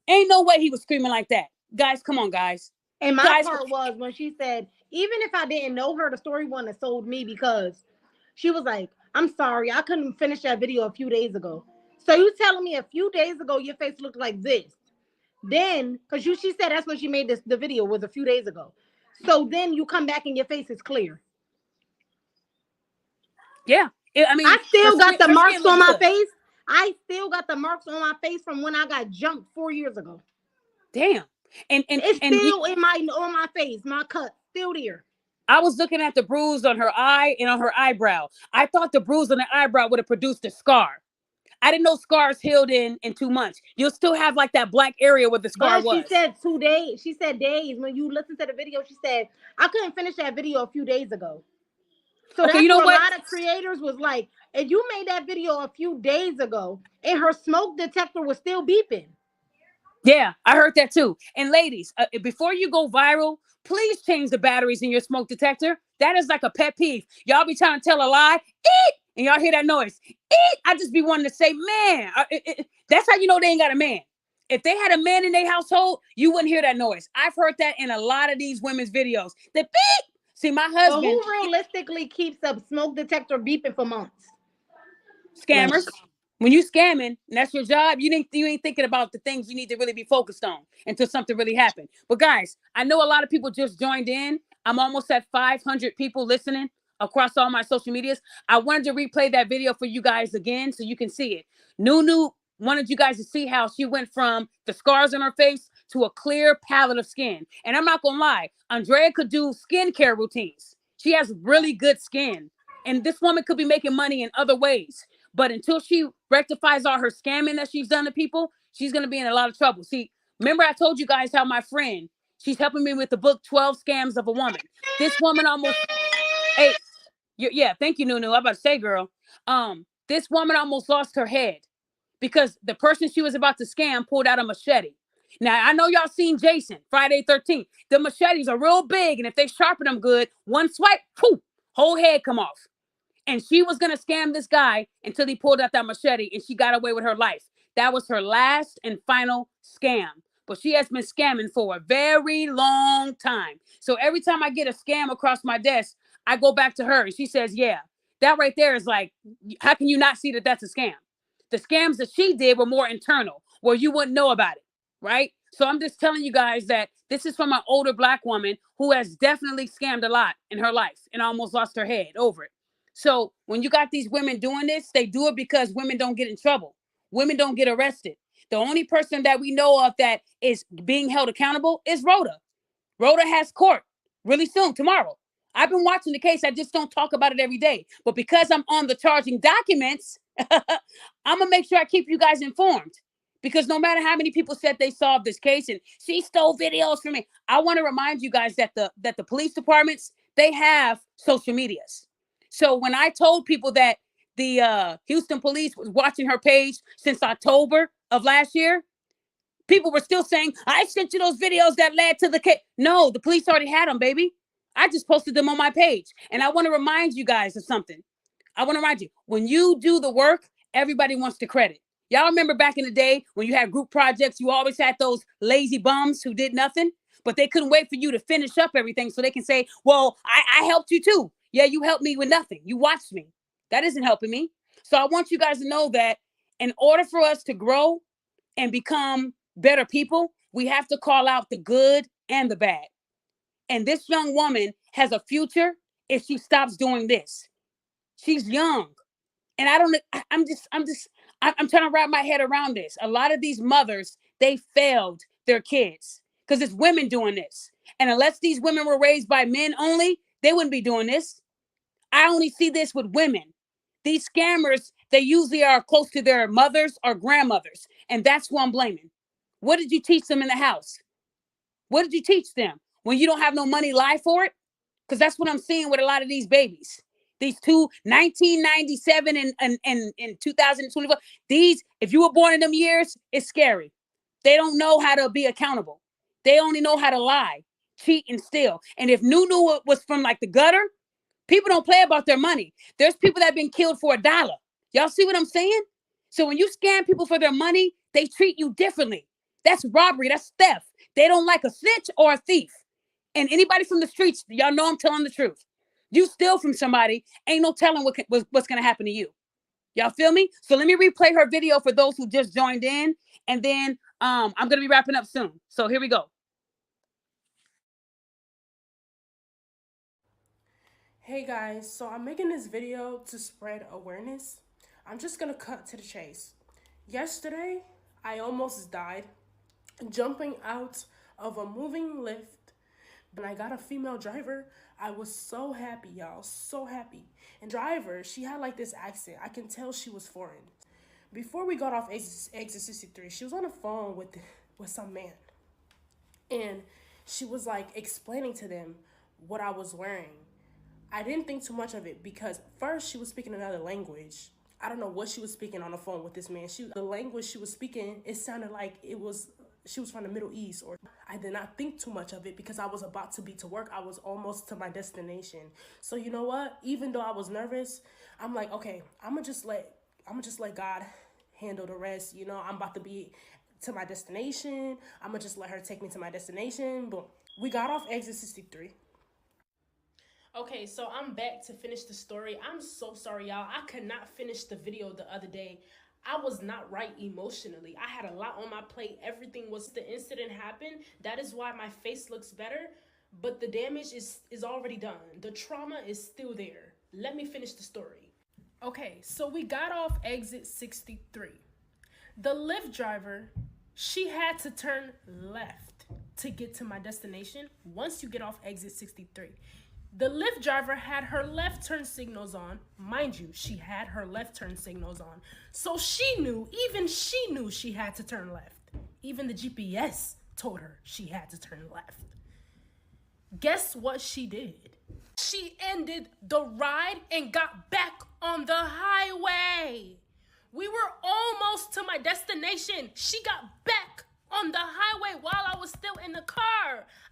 Ain't no way he was screaming like that. Guys, come on, guys. And my Guys, part was when she said, even if I didn't know her, the story one that sold me because she was like, I'm sorry, I couldn't finish that video a few days ago. So you telling me a few days ago your face looked like this? Then, because she said that's when she made the video was a few days ago. So then you come back and your face is clear. yeah. I mean, I still got the her marks skin looks on my good. face. I still got the marks on my face from when I got jumped 4 years ago. Damn. It's And still in my on my face. My cut still there. I was looking at the bruise on her eye and on her eyebrow. I thought the bruise on the eyebrow would have produced a scar. I didn't know scars healed in 2 months. You'll still have like that black area where the scar But she was. said 2 days. She said days. When you listen to the video, she said I couldn't finish that video a few days ago. So Okay, you that's know where a what? lot of creators was like, if you made that video a few days ago and her smoke detector was still beeping. Yeah, I heard that too. And ladies, before you go viral, please change the batteries in your smoke detector. That is like a pet peeve. Y'all be trying to tell a lie, eat, and y'all hear that noise, eat. I just be wanting to say, man, that's how you know they ain't got a man. If they had a man in their household, you wouldn't hear that noise. I've heard that in a lot of these women's videos. The beep. See, my But husband, who realistically keeps a smoke detector beeping for months? Like, scammers. When you scamming, and that's your job, you ain't thinking about the things you need to really be focused on until something really happened. But guys, I know a lot of people just joined in. I'm almost at 500 people listening across all my social medias. I wanted to replay that video for you guys again so you can see it. Nunu wanted you guys to see how she went from the scars on her face to a clear palette of skin. And I'm not gonna lie, Andrea could do skincare routines. She has really good skin. And this woman could be making money in other ways. But until she rectifies all her scamming that she's done to people, she's going to be in a lot of trouble. See, remember I told you guys how my friend, she's helping me with the book 12 Scams of a Woman. This woman almost, hey, yeah, thank you, Nunu. I'm about to say, girl, this woman almost lost her head because the person she was about to scam pulled out a machete. Now, I know y'all seen Jason, Friday 13th. The machetes are real big, and if they sharpen them good, one swipe, poof, whole head come off. And she was gonna scam this guy until he pulled out that machete and she got away with her life. That was her last and final scam. But she has been scamming for a very long time. So every time I get a scam across my desk, I go back to her and she says, yeah, that right there is like, how can you not see that that's a scam? The scams that she did were more internal, where you wouldn't know about it, right? So I'm just telling you guys that this is from an older black woman who has definitely scammed a lot in her life and almost lost her head over it. So when you got these women doing this, they do it because women don't get in trouble. Women don't get arrested. The only person that we know of that is being held accountable is Rhoda. Rhoda has court really soon, tomorrow. I've been watching the case. I just don't talk about it every day. But because I'm on the charging documents, I'm going to make sure I keep you guys informed. Because no matter how many people said they solved this case and she stole videos from me, I want to remind you guys that the police departments, they have social medias. So when I told people that the Houston police was watching her page since October of last year, people were still saying, I sent you those videos that led to the case. No, the police already had them, baby. I just posted them on my page. And I want to remind you guys of something. I want to remind you, when you do the work, everybody wants the credit. Y'all remember back in the day when you had group projects, you always had those lazy bums who did nothing, but they couldn't wait for you to finish up everything so they can say, well, I helped you too. Yeah, you helped me with nothing. You watched me. That isn't helping me. So I want you guys to know that in order for us to grow and become better people, we have to call out the good and the bad. And this young woman has a future if she stops doing this. She's young. And I don't, I'm trying to wrap my head around this. A lot of these mothers, they failed their kids because it's women doing this. And unless these women were raised by men only, they wouldn't be doing this. I only see this with women. These scammers, they usually are close to their mothers or grandmothers. And that's who I'm blaming. What did you teach them in the house? What did you teach them? When you don't have no money, lie for it? Because that's what I'm seeing with a lot of these babies. These two, 1997 and 2024. These, if you were born in them years, it's scary. They don't know how to be accountable. They only know how to lie, cheat, and steal. And if Nunu was from like the gutter, people don't play about their money. There's people that have been killed for $1. Y'all see what I'm saying? So when you scam people for their money, they treat you differently. That's robbery. That's theft. They don't like a snitch or a thief. And anybody from the streets, y'all know I'm telling the truth. You steal from somebody, ain't no telling what's going to happen to you. Y'all feel me? So let me replay her video for those who just joined in. And then I'm going to be wrapping up soon. So here we go. Hey guys, so I'm making this video to spread awareness. I'm just gonna cut to the chase. Yesterday, I almost died jumping out of a moving lift. When I got a female driver, I was so happy, y'all, so happy. And driver, she had like this accent. I can tell she was foreign. Before we got off exit 63, she was on the phone with some man, and she was like explaining to them what I was wearing. I didn't think too much of it because first she was speaking another language. I don't know what she was speaking on the phone with this man. The language she was speaking, it sounded like she was from the Middle East. Or I did not think too much of it because I was about to be to work. I was almost to my destination. So you know what? Even though I was nervous, I'm like, okay, I'm gonna just let God handle the rest. You know, I'm about to be to my destination. I'm gonna just let her take me to my destination. Boom. We got off exit 63. Okay, so I'm back to finish the story. I'm so sorry, y'all. I could not finish the video the other day. I was not right emotionally. I had a lot on my plate. Everything was the incident happened. That is why my face looks better, but the damage is already done. The trauma is still there. Let me finish the story. Okay, so we got off exit 63. The Lyft driver, she had to turn left to get to my destination once you get off exit 63. The Lyft driver had her left turn signals on. Mind you, she had her left turn signals on. So even she knew she had to turn left. Even the GPS told her she had to turn left. Guess what she did? She ended the ride and got back on the highway. We were almost to my destination. She got back on the highway while I was still in the car.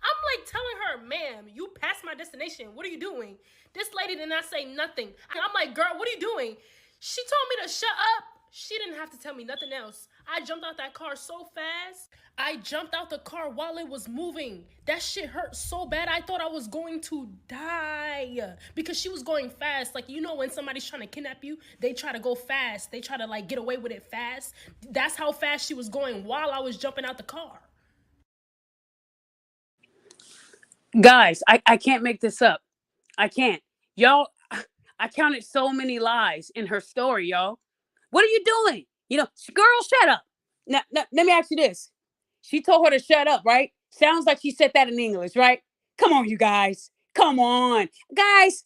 I'm like telling her, ma'am, you passed my destination. What are you doing? This lady did not say nothing. I'm like, girl, what are you doing? She told me to shut up. She didn't have to tell me nothing else. I jumped out that car so fast. I jumped out the car while it was moving. That shit hurt so bad. I thought I was going to die because she was going fast. Like, you know, when somebody's trying to kidnap you, they try to go fast. They try to like get away with it fast. That's how fast she was going while I was jumping out the car. Guys, I can't make this up. I can't. Y'all, I counted so many lies in her story, y'all. What are you doing? You know, girl, shut up. Now, let me ask you this. She told her to shut up, right? Sounds like she said that in English, right? Come on, you guys. Come on. Guys,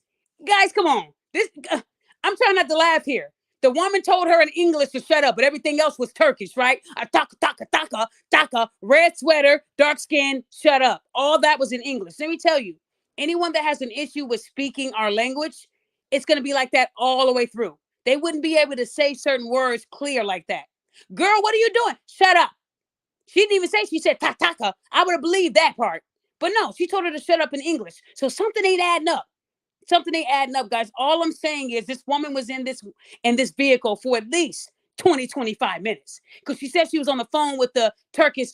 come on. I'm trying not to laugh here. The woman told her in English to shut up, but everything else was Turkish, right? Taka, red sweater, dark skin, shut up. All that was in English. Let me tell you, anyone that has an issue with speaking our language, it's going to be like that all the way through. They wouldn't be able to say certain words clear like that. Girl, what are you doing? Shut up. She didn't even say, she said taka. I would have believed that part. But no, she told her to shut up in English. So something ain't adding up. Something ain't adding up, guys. All I'm saying is this woman was in this vehicle for at least 20, 25 minutes. Because she said she was on the phone with the Turkish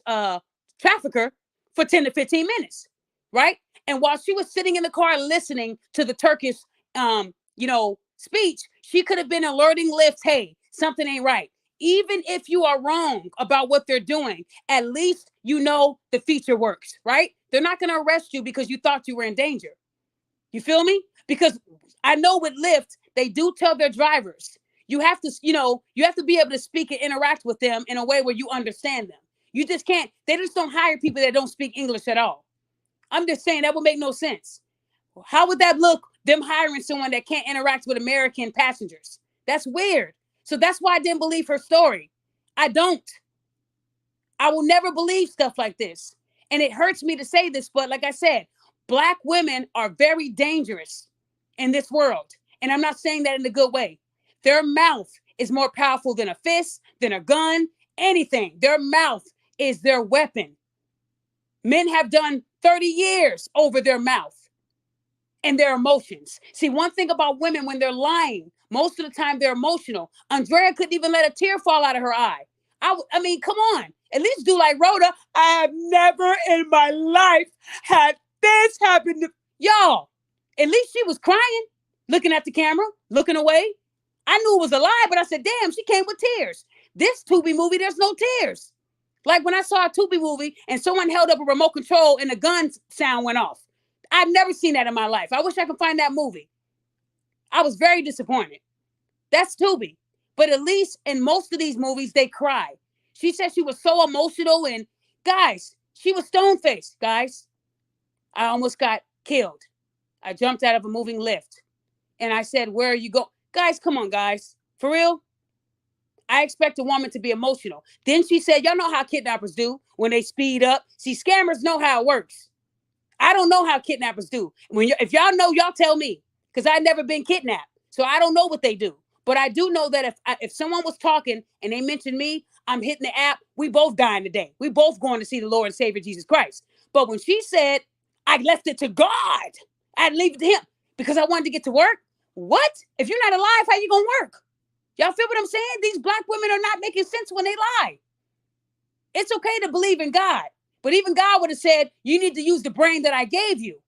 trafficker for 10 to 15 minutes. Right? And while she was sitting in the car listening to the Turkish speech, she could have been alerting Lyft, hey, something ain't right. Even if you are wrong about what they're doing, at least you know the feature works, right? They're not going to arrest you because you thought you were in danger. You feel me? Because I know with Lyft, they do tell their drivers, you have to be able to speak and interact with them in a way where you understand them. You just can't, they just don't hire people that don't speak English at all. I'm just saying that would make no sense. How would that look, them hiring someone that can't interact with American passengers? That's weird. So that's why I didn't believe her story. I don't. I will never believe stuff like this. And it hurts me to say this, but like I said, Black women are very dangerous in this world. And I'm not saying that in a good way. Their mouth is more powerful than a fist, than a gun, anything. Their mouth is their weapon. Men have done 30 years over their mouth and their emotions. See, one thing about women, when they're lying, most of the time they're emotional. Andrea couldn't even let a tear fall out of her eye. I mean, come on. At least do like Rhoda. I have never in my life had this happen to y'all. At least she was crying, looking at the camera, looking away. I knew it was a lie, but I said, damn, she came with tears. This Tubi movie, there's no tears. Like when I saw a Tubi movie and someone held up a remote control and the gun sound went off. I've never seen that in my life. I wish I could find that movie. I was very disappointed. That's Tubi. But at least in most of these movies, they cry. She said she was so emotional and Guys, she was stone faced. Guys, I almost got killed. I jumped out of a moving lift and I said, "Where are you going?" Guys, come on, guys. For real? I expect a woman to be emotional. Then she said, "Y'all know how kidnappers do when they speed up. See, scammers know how it works. I don't know how kidnappers do. If y'all know, y'all tell me, because I've never been kidnapped, so I don't know what they do. But I do know that if someone was talking and they mentioned me, I'm hitting the app. We both dying today. We both going to see the Lord and Savior Jesus Christ. But when she said, I left it to God, I'd leave it to Him because I wanted to get to work. What? If you're not alive, how you gonna work? Y'all feel what I'm saying? These black women are not making sense when they lie. It's okay to believe in God. But even God would have said, you need to use the brain that I gave you.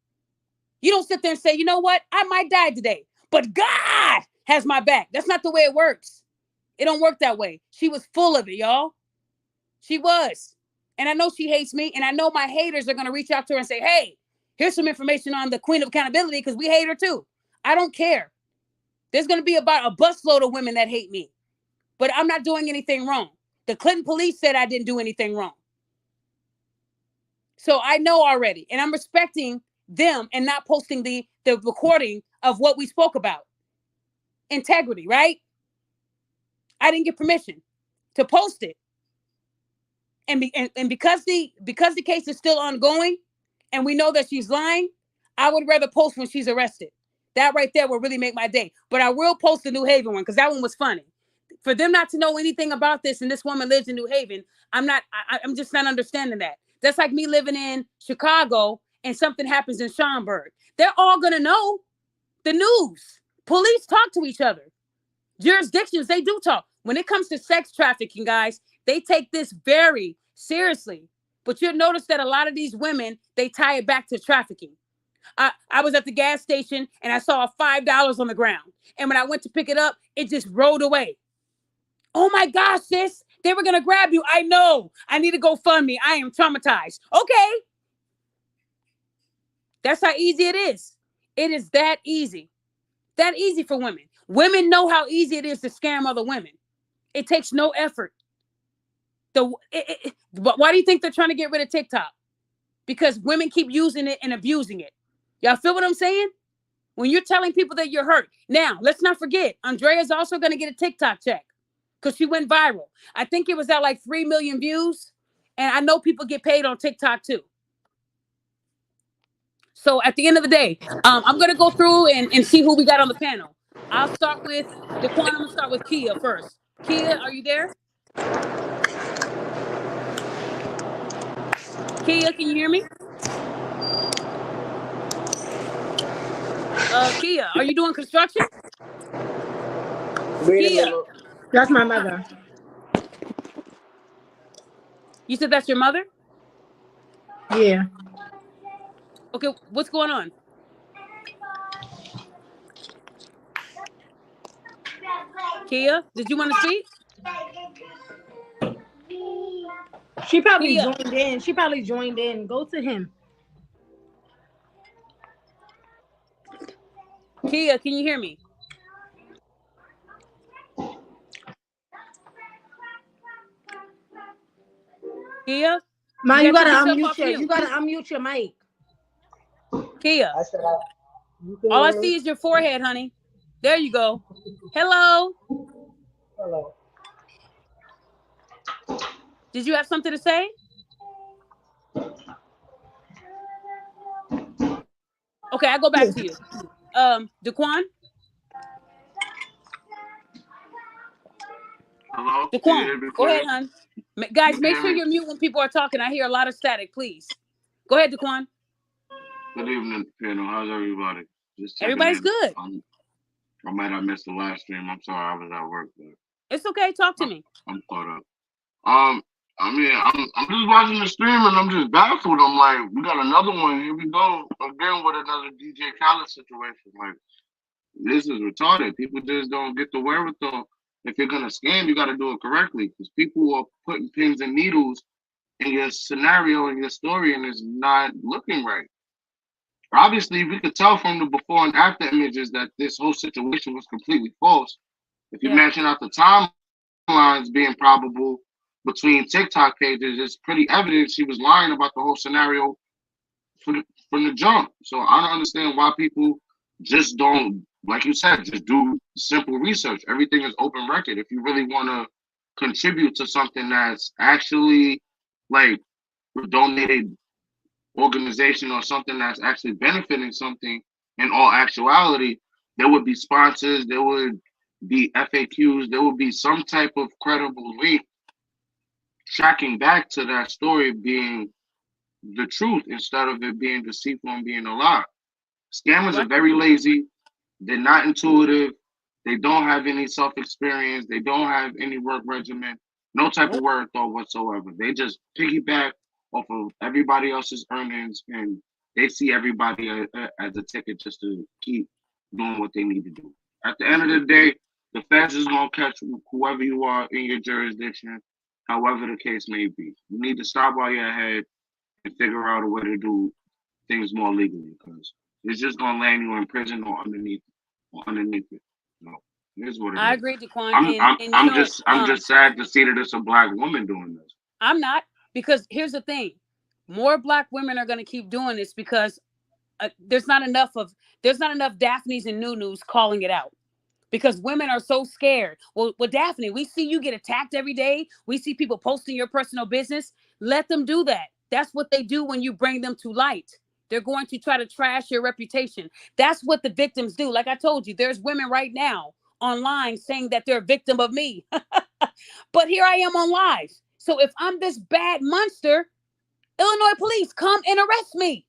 You don't sit there and say, you know what? I might die today, but God has my back. That's not the way it works. It don't work that way. She was full of it, y'all. She was. And I know she hates me. And I know my haters are going to reach out to her and say, hey, here's some information on the Queen of Accountability because we hate her too. I don't care. There's going to be about a busload of women that hate me. But I'm not doing anything wrong. The Clinton police said I didn't do anything wrong. So I know already. And I'm respecting them and not posting the recording of what we spoke about. Integrity, right? I didn't get permission to post it. And because the case is still ongoing and we know that she's lying, I would rather post when she's arrested. That right there will really make my day. But I will post the New Haven one because that one was funny. For them not to know anything about this and this woman lives in New Haven, I'm just not understanding that. That's like me living in Chicago and something happens in Schaumburg. They're all going to know the news. Police talk to each other. Jurisdictions, they do talk. When it comes to sex trafficking, guys, they take this very seriously. But you'll notice that a lot of these women, they tie it back to trafficking. I was at the gas station and I saw $5 on the ground. And when I went to pick it up, it just rolled away. Oh my gosh, sis, they were going to grab you. I know. I need to GoFundMe. I am traumatized. Okay. That's how easy it is. It is that easy. That easy for women. Women know how easy it is to scam other women. It takes no effort. Why do you think they're trying to get rid of TikTok? Because women keep using it and abusing it. Y'all feel what I'm saying? When you're telling people that you're hurt. Now, let's not forget, Andrea's also going to get a TikTok check because she went viral. I think it was at like 3 million views. And I know people get paid on TikTok too. So at the end of the day, I'm going to go through and see who we got on the panel. I'll start with Daquan. I'm going to start with Kia first. Kia, are you there? Kia, can you hear me? Kia, are you doing construction? Kia. That's my mother. You said that's your mother? Yeah. Okay, what's going on? Kia, did you want to speak? She probably Kia. joined in. Go to him. Kia, can you hear me? Kia? Man, you gotta yourself unmute off your mute. you gotta unmute your mic. Kia. All I see is your forehead, honey. There you go. Hello. Hello. Did you have something to say? Okay, I go back to you. Daquan? Hello? Daquan, go ahead, hon. Guys, make sure you're mute when people are talking. I hear a lot of static, please. Go ahead, Daquan. Good evening, panel. How's everybody? Just Everybody's good. I might have missed the last stream. I'm sorry, I was at work, but it's okay. Talk to me. I'm caught up. I'm just watching the stream and I'm just baffled. I'm like, we got another one. Here we go again with another DJ Khaled situation. Like, this is retarded. People just don't get the wherewithal. If you're gonna scam, you got to do it correctly because people are putting pins and needles in your scenario and your story, and it's not looking right. Obviously, we could tell from the before and after images that this whole situation was completely false. If you mention out the timelines being probable, between TikTok pages, it's pretty evident she was lying about the whole scenario from the jump. So I don't understand why people just don't, like you said, just do simple research. Everything is open record. If you really want to contribute to something that's actually like a donated organization or something that's actually benefiting something in all actuality, there would be sponsors, there would be FAQs, there would be some type of credible link tracking back to that story being the truth instead of it being deceitful and being a lie. Scammers are Right. very lazy. They're not intuitive. They don't have any self experience. They don't have any work regimen, no type of Nope. work thought whatsoever. They just piggyback off of everybody else's earnings and they see everybody as a ticket just to keep doing what they need to do. At the end of the day, the feds is going to catch whoever you are in your jurisdiction, however the case may be. You need to stop while you're ahead and figure out a way to do things more legally because it's just gonna land you in prison or underneath it. So it is what it I is. agree, Daquan. I'm And I'm and you I'm know, just I'm just sad to see that it's a black woman doing this. I'm not, because here's the thing: more black women are going to keep doing this because there's not enough Daphnes and Nunus calling it out. Because women are so scared. Well, Daphne, we see you get attacked every day. We see people posting your personal business. Let them do that. That's what they do when you bring them to light. They're going to try to trash your reputation. That's what the victims do. Like I told you, there's women right now online saying that they're a victim of me. But here I am on live. So if I'm this bad monster, Illinois police, come and arrest me.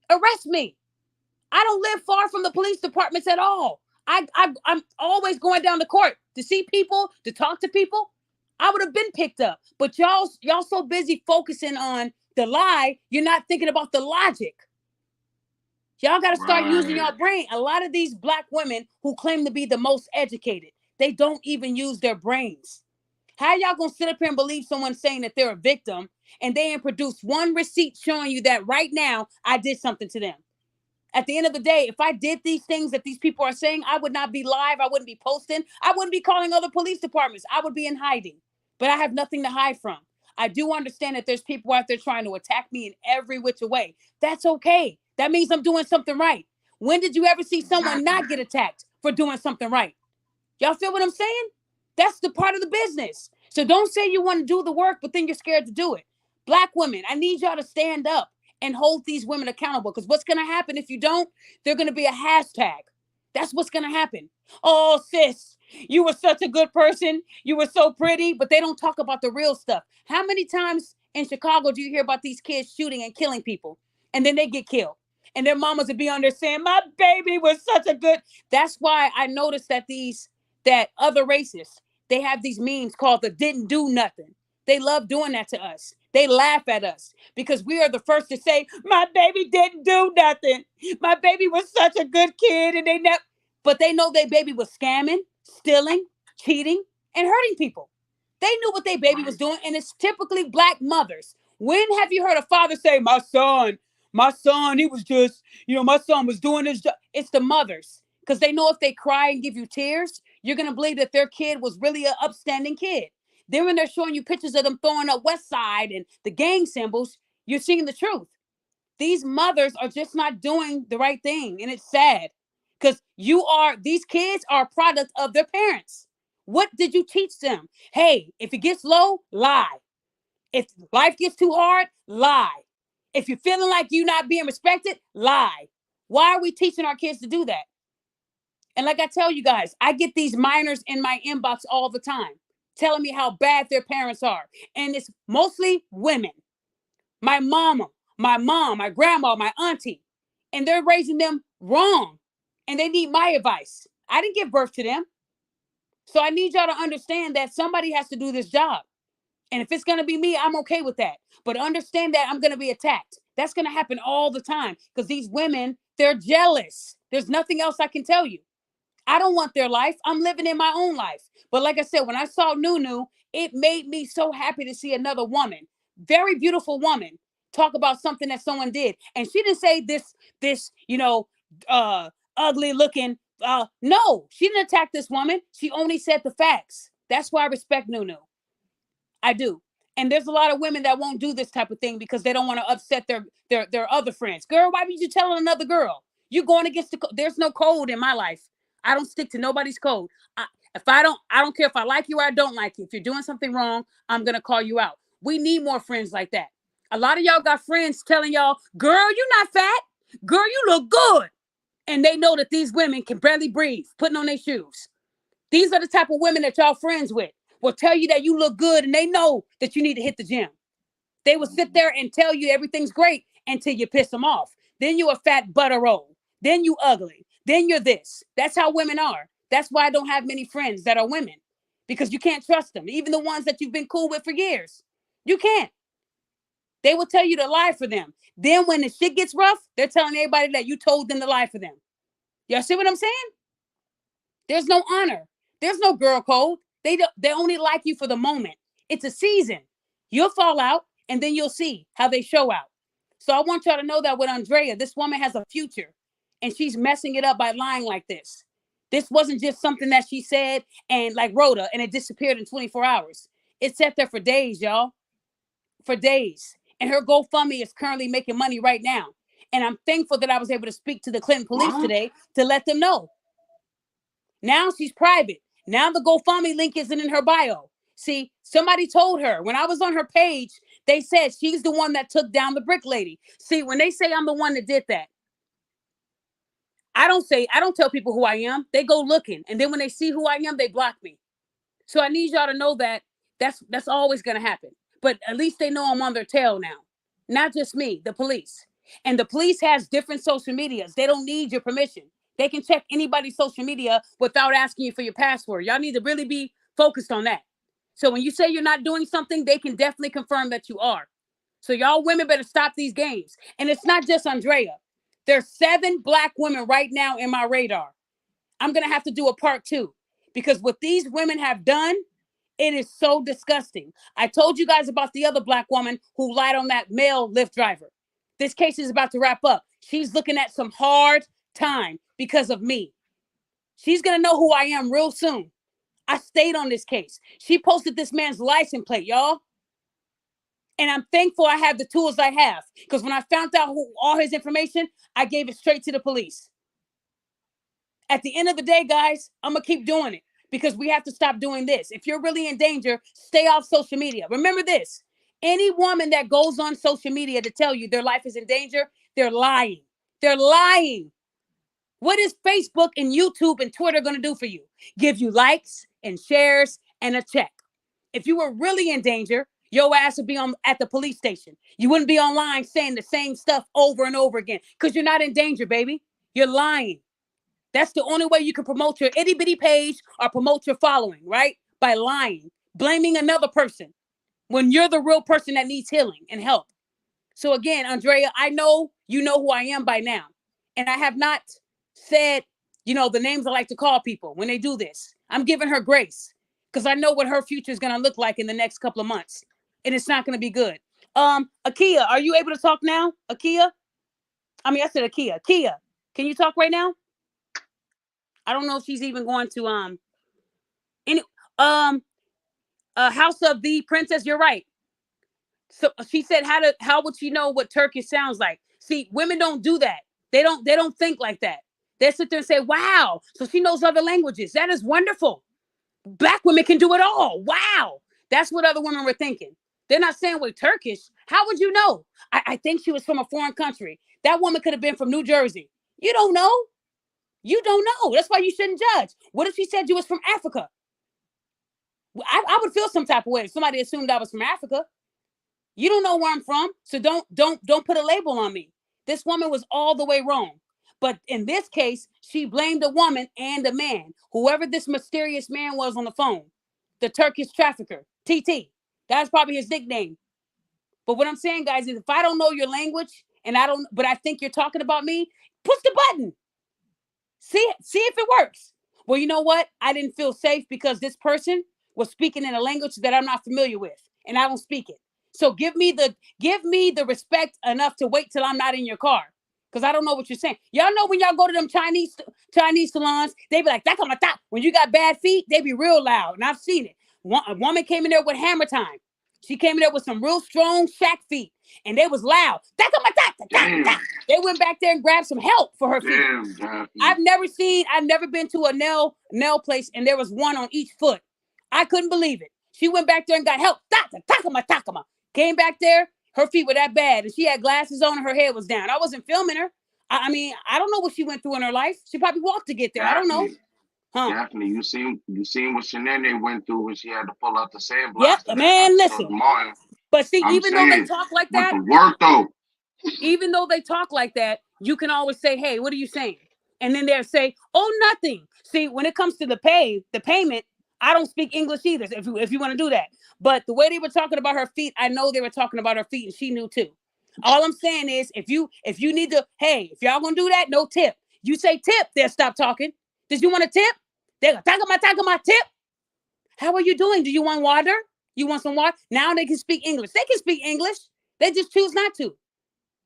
Arrest me. I don't live far from the police departments at all. I'm always going down to court to see people, to talk to people. I would have been picked up, but y'all so busy focusing on the lie, you're not thinking about the logic. Y'all got to start using Right. your brain. A lot of these black women who claim to be the most educated, they don't even use their brains. How y'all gonna sit up here and believe someone saying that they're a victim and they ain't produce one receipt showing you that right now I did something to them? At the end of the day, if I did these things that these people are saying, I would not be live. I wouldn't be posting. I wouldn't be calling other police departments. I would be in hiding. But I have nothing to hide from. I do understand that there's people out there trying to attack me in every which way. That's okay. That means I'm doing something right. When did you ever see someone Exactly. not get attacked for doing something right? Y'all feel what I'm saying? That's the part of the business. So don't say you want to do the work, but then you're scared to do it. Black women, I need y'all to stand up and hold these women accountable, because what's going to happen if you don't? They're going to be a hashtag. That's what's going to happen. Oh, sis, you were such a good person. You were so pretty, but they don't talk about the real stuff. How many times in Chicago do you hear about these kids shooting and killing people? And then they get killed. And their mamas would be on there saying, my baby was such a good. That's why I noticed that other racists, they have these memes called the didn't do nothing. They love doing that to us. They laugh at us because we are the first to say, my baby didn't do nothing. My baby was such a good kid. And they never, but they know their baby was scamming, stealing, cheating, and hurting people. They knew what their baby was Right. doing. And it's typically black mothers. When have you heard a father say, my son, he was just, my son was doing his job? It's the mothers, because they know if they cry and give you tears, you're going to believe that their kid was really an upstanding kid. Then when they're showing you pictures of them throwing up West Side and the gang symbols, you're seeing the truth. These mothers are just not doing the right thing. And it's sad because these kids are a product of their parents. What did you teach them? Hey, if it gets low, lie. If life gets too hard, lie. If you're feeling like you're not being respected, lie. Why are we teaching our kids to do that? And like I tell you guys, I get these minors in my inbox all the time telling me how bad their parents are. And it's mostly women. My mama, my mom, my grandma, my auntie. And they're raising them wrong. And they need my advice. I didn't give birth to them. So I need y'all to understand that somebody has to do this job. And if it's going to be me, I'm okay with that. But understand that I'm going to be attacked. That's going to happen all the time because these women, they're jealous. There's nothing else I can tell you. I don't want their life. I'm living in my own life. But like I said, when I saw Nunu, it made me so happy to see another woman, very beautiful woman, talk about something that someone did. And she didn't say this, ugly looking. No, she didn't attack this woman. She only said the facts. That's why I respect Nunu. I do. And there's a lot of women that won't do this type of thing because they don't want to upset their other friends. Girl, why would you tell another girl? You going against there's no code in my life. I don't stick to nobody's code. If I don't care if I like you or I don't like you. If you're doing something wrong, I'm gonna call you out. We need more friends like that. A lot of y'all got friends telling y'all, girl, you not fat. Girl, you look good. And they know that these women can barely breathe, putting on their shoes. These are the type of women that y'all friends with. Will tell you that you look good and they know that you need to hit the gym. They will sit there and tell you everything's great until you piss them off. Then you a fat butter roll. Then you ugly. Then you're this. That's how women are. That's why I don't have many friends that are women, because you can't trust them. Even the ones that you've been cool with for years. You can't. They will tell you to lie for them. Then when the shit gets rough, they're telling everybody that you told them to lie for them. Y'all see what I'm saying? There's no honor. There's no girl code. They only like you for the moment. It's a season. You'll fall out and then you'll see how they show out. So I want y'all to know that with Andrea, this woman has a future and she's messing it up by lying like this. This wasn't just something that she said and like Rhoda and it disappeared in 24 hours. It sat there for days, y'all. For days. And her GoFundMe is currently making money right now. And I'm thankful that I was able to speak to the Clinton police today to let them know. Now she's private. Now the GoFundMe link isn't in her bio. See, somebody told her when I was on her page, they said she's the one that took down the brick lady. See, when they say I'm the one that did that, I don't tell people who I am. They go looking. And then when they see who I am, they block me. So I need y'all to know that that's always going to happen. But at least they know I'm on their tail now. Not just me, the police. And the police has different social medias. They don't need your permission. They can check anybody's social media without asking you for your password. Y'all need to really be focused on that. So when you say you're not doing something, they can definitely confirm that you are. So y'all women better stop these games. And it's not just Andrea. There's 7 black women right now in my radar. I'm going to have to do a part 2 because what these women have done, it is so disgusting. I told you guys about the other black woman who lied on that male Lyft driver. This case is about to wrap up. She's looking at some hard time because of me. She's going to know who I am real soon. I stayed on this case. She posted this man's license plate, y'all. And I'm thankful I have the tools I have. Because when I found out all his information, I gave it straight to the police. At the end of the day, guys, I'm going to keep doing it. Because we have to stop doing this. If you're really in danger, stay off social media. Remember this. Any woman that goes on social media to tell you their life is in danger, they're lying. They're lying. What is Facebook and YouTube and Twitter going to do for you? Give you likes and shares and a check. If you were really in danger, your ass would be at the police station. You wouldn't be online saying the same stuff over and over again because you're not in danger, baby. You're lying. That's the only way you can promote your itty bitty page or promote your following, right? By lying, blaming another person when you're the real person that needs healing and help. So again, Andrea, I know you know who I am by now. And I have not said, the names I like to call people when they do this. I'm giving her grace because I know what her future is going to look like in the next couple of months. And it's not going to be good. Akia, are you able to talk now? Akia? I said Akia. Kia, can you talk right now? I don't know if she's even going to House of the Princess. You're right. So she said, how would she know what Turkish sounds like? See, women don't do that. They don't think like that. They sit there and say, wow, so she knows other languages. That is wonderful. Black women can do it all. Wow. That's what other women were thinking. They're not saying, well, Turkish. How would you know? I think she was from a foreign country. That woman could have been from New Jersey. You don't know. You don't know. That's why you shouldn't judge. What if she said you was from Africa? I would feel some type of way if somebody assumed I was from Africa. You don't know where I'm from, so don't put a label on me. This woman was all the way wrong. But in this case, she blamed a woman and a man, whoever this mysterious man was on the phone, the Turkish trafficker, TT. That's probably his nickname. But what I'm saying, guys, is if I don't know your language but I think you're talking about me, push the button. See if it works. Well, you know what? I didn't feel safe because this person was speaking in a language that I'm not familiar with, and I don't speak it. So give me the respect enough to wait till I'm not in your car. Because I don't know what you're saying. Y'all know when y'all go to them Chinese salons, they be like, that come when you got bad feet, they be real loud. And I've seen it. A woman came in there with hammer time. She came in there with some real strong shack feet, and they was loud. Damn. They went back there and grabbed some help for her feet. Damn, Daphne. I've never been to a nail place, and there was one on each foot. I couldn't believe it. She went back there and got help. Takama. Came back there, her feet were that bad, and she had glasses on and her head was down. I wasn't filming her. I mean, I don't know what she went through in her life. She probably walked to get there. I don't know. Daphne. Huh. Daphne, you seen what Shanae went through when she had to pull out the Yep, sandblaster that man, got listen. Martin. But see, I'm even though they saying, talk like but that, the work though. even though they talk like that, you can always say, hey, what are you saying? And then they'll say, oh, nothing. See, when it comes to the payment, I don't speak English either, if you want to do that. But the way they were talking about her feet, I know they were talking about her feet, and she knew too. All I'm saying is, if you need to, hey, if y'all gonna do that, no tip. You say tip, they'll stop talking. Did you want a tip? They go, talk my tip. How are you doing? Do you want water? You want some water? Now they can speak English. They can speak English. They just choose not to.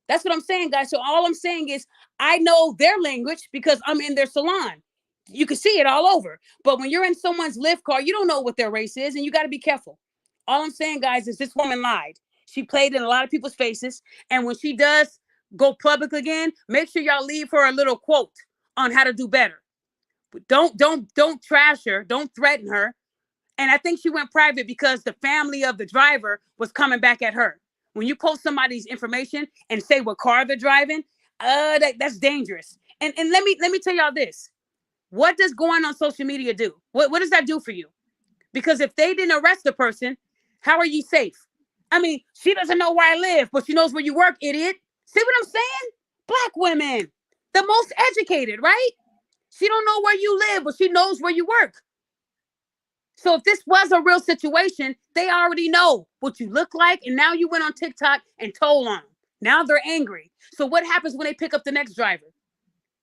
That's what I'm saying, guys. So all I'm saying is I know their language because I'm in their salon. You can see it all over. But when you're in someone's lift car, you don't know what their race is, and you got to be careful. All I'm saying, guys, is this woman lied. She played in a lot of people's faces. And when she does go public again, make sure y'all leave her a little quote on how to do better. Don't trash her. Don't threaten her. And I think she went private because the family of the driver was coming back at her. When you post somebody's information and say what car they're driving, that's dangerous. And let me tell y'all this. What does going on social media do? What does that do for you? Because if they didn't arrest the person, how are you safe? I mean, she doesn't know where I live, but she knows where you work, idiot. See what I'm saying? Black women, the most educated, right? She don't know where you live, but she knows where you work. So if this was a real situation, they already know what you look like. And now you went on TikTok and told on them. Now they're angry. So what happens when they pick up the next driver?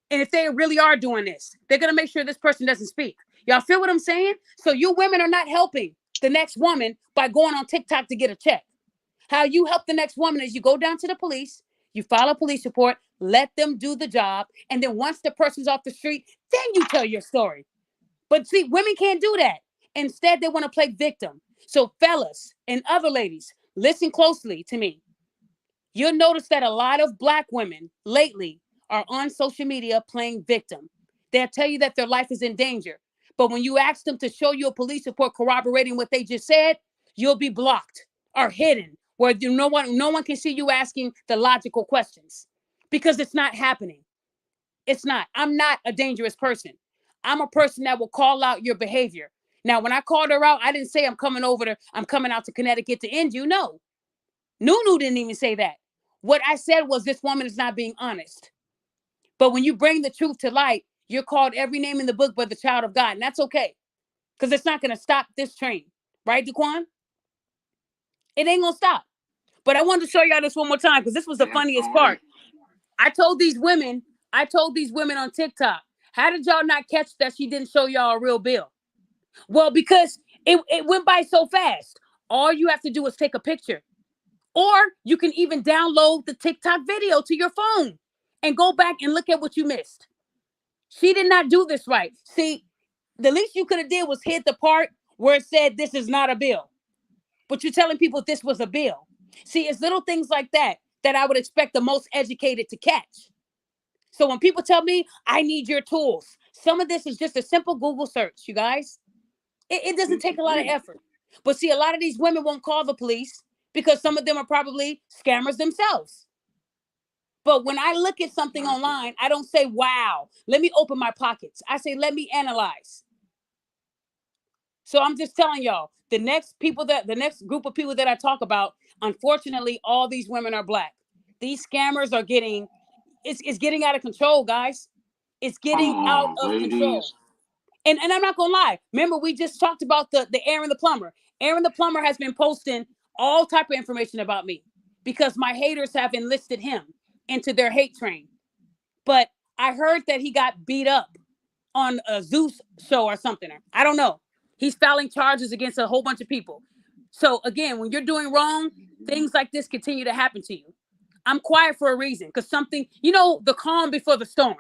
And if they really are doing this, they're going to make sure this person doesn't speak. Y'all feel what I'm saying? So you women are not helping the next woman by going on TikTok to get a check. How you help the next woman is you go down to the police, you file a police report, let them do the job. And then once the person's off the street, then you tell your story. But see, women can't do that. Instead, they want to play victim. So fellas and other ladies, listen closely to me. You'll notice that a lot of Black women lately are on social media playing victim. They'll tell you that their life is in danger. But when you ask them to show you a police report corroborating what they just said, you'll be blocked or hidden where no one can see you asking the logical questions because it's not happening. It's not. I'm not a dangerous person. I'm a person that will call out your behavior. Now, when I called her out, I didn't say I'm coming out to Connecticut to end you. No. Nunu didn't even say that. What I said was this woman is not being honest. But when you bring the truth to light, you're called every name in the book but the child of God. And that's okay. Because it's not going to stop this train. Right, Daquan? It ain't going to stop. But I wanted to show y'all this one more time because this was the funniest part. I told these women on TikTok, how did y'all not catch that she didn't show y'all a real bill? Well, because it went by so fast. All you have to do is take a picture. Or you can even download the TikTok video to your phone and go back and look at what you missed. She did not do this right. See, the least you could have did was hit the part where it said this is not a bill. But you're telling people this was a bill. See, it's little things like that that I would expect the most educated to catch. So when people tell me, I need your tools, some of this is just a simple Google search, you guys. It doesn't take a lot of effort. But see, a lot of these women won't call the police because some of them are probably scammers themselves. But when I look at something online, I don't say, wow, let me open my pockets. I say, let me analyze. So I'm just telling y'all, the next group of people that I talk about, unfortunately, all these women are Black. These scammers are it's getting out of control, guys. It's getting out of control. And I'm not gonna lie. Remember, we just talked about the Aaron the plumber. Aaron the plumber has been posting all type of information about me because my haters have enlisted him into their hate train. But I heard that he got beat up on a Zeus show or something. I don't know. He's filing charges against a whole bunch of people. So again, when you're doing wrong, things like this continue to happen to you. I'm quiet for a reason because the calm before the storm.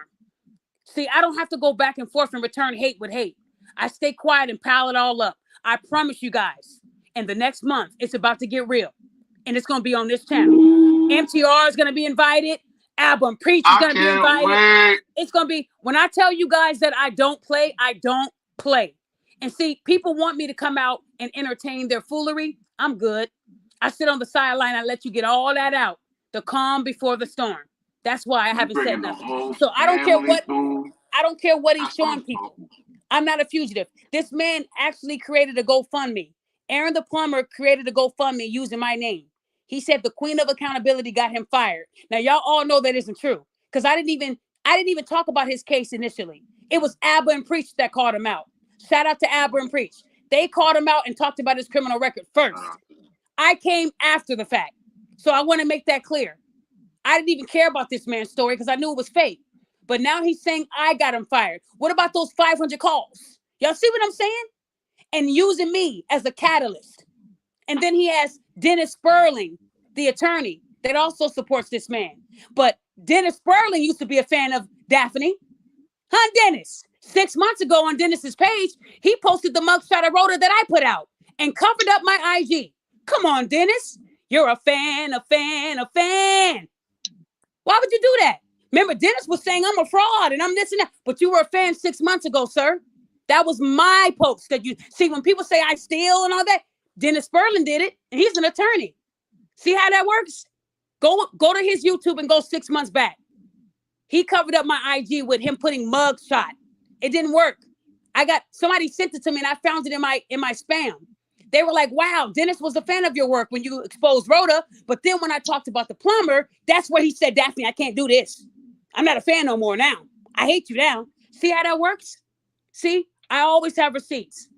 See, I don't have to go back and forth and return hate with hate. I stay quiet and pile it all up. I promise you guys. And the next month, it's about to get real. And it's going to be on this channel. MTR is going to be invited. Album Preach is I going to be can't invited. wait. It's going to be, when I tell you guys that I don't play, I don't play. And see, people want me to come out and entertain their foolery. I'm good. I sit on the sideline. I let you get all that out. The calm before the storm. That's why I You haven't said bringing the nothing. whole So family through. I don't care what he's That's what showing I'm people. talking. I'm not a fugitive. This man actually created a GoFundMe. Aaron the plumber created a GoFundMe using my name. He said the queen of accountability got him fired. Now y'all all know that isn't true because I didn't even talk about his case initially. It was Abba and Preach that called him out. Shout out to Abba and Preach. They called him out and talked about his criminal record first. I came after the fact. So I want to make that clear. I didn't even care about this man's story because I knew it was fake. But now he's saying I got him fired. What about those 500 calls? Y'all see what I'm saying? And using me as a catalyst. And then he has Dennis Sperling, the attorney, that also supports this man. But Dennis Sperling used to be a fan of Daphne. Huh, Dennis? 6 months ago on Dennis's page, he posted the mugshot of Rhoda that I put out and covered up my IG. Come on, Dennis. You're a fan, a fan, a fan. Why would you do that? Remember, Dennis was saying I'm a fraud and I'm this and that, but you were a fan 6 months ago, sir. That was my post that you see when people say I steal and all that. Dennis Sperling did it, and he's an attorney. See how that works? Go to his YouTube and go 6 months back. He covered up my IG with him putting mugshot. It didn't work. Somebody sent it to me and I found it in my spam. They were like, wow, Dennis was a fan of your work when you exposed Rhoda. But then when I talked about the plumber, that's where he said, Daphne, I can't do this. I'm not a fan no more now. I hate you now. See how that works? See, I always have receipts.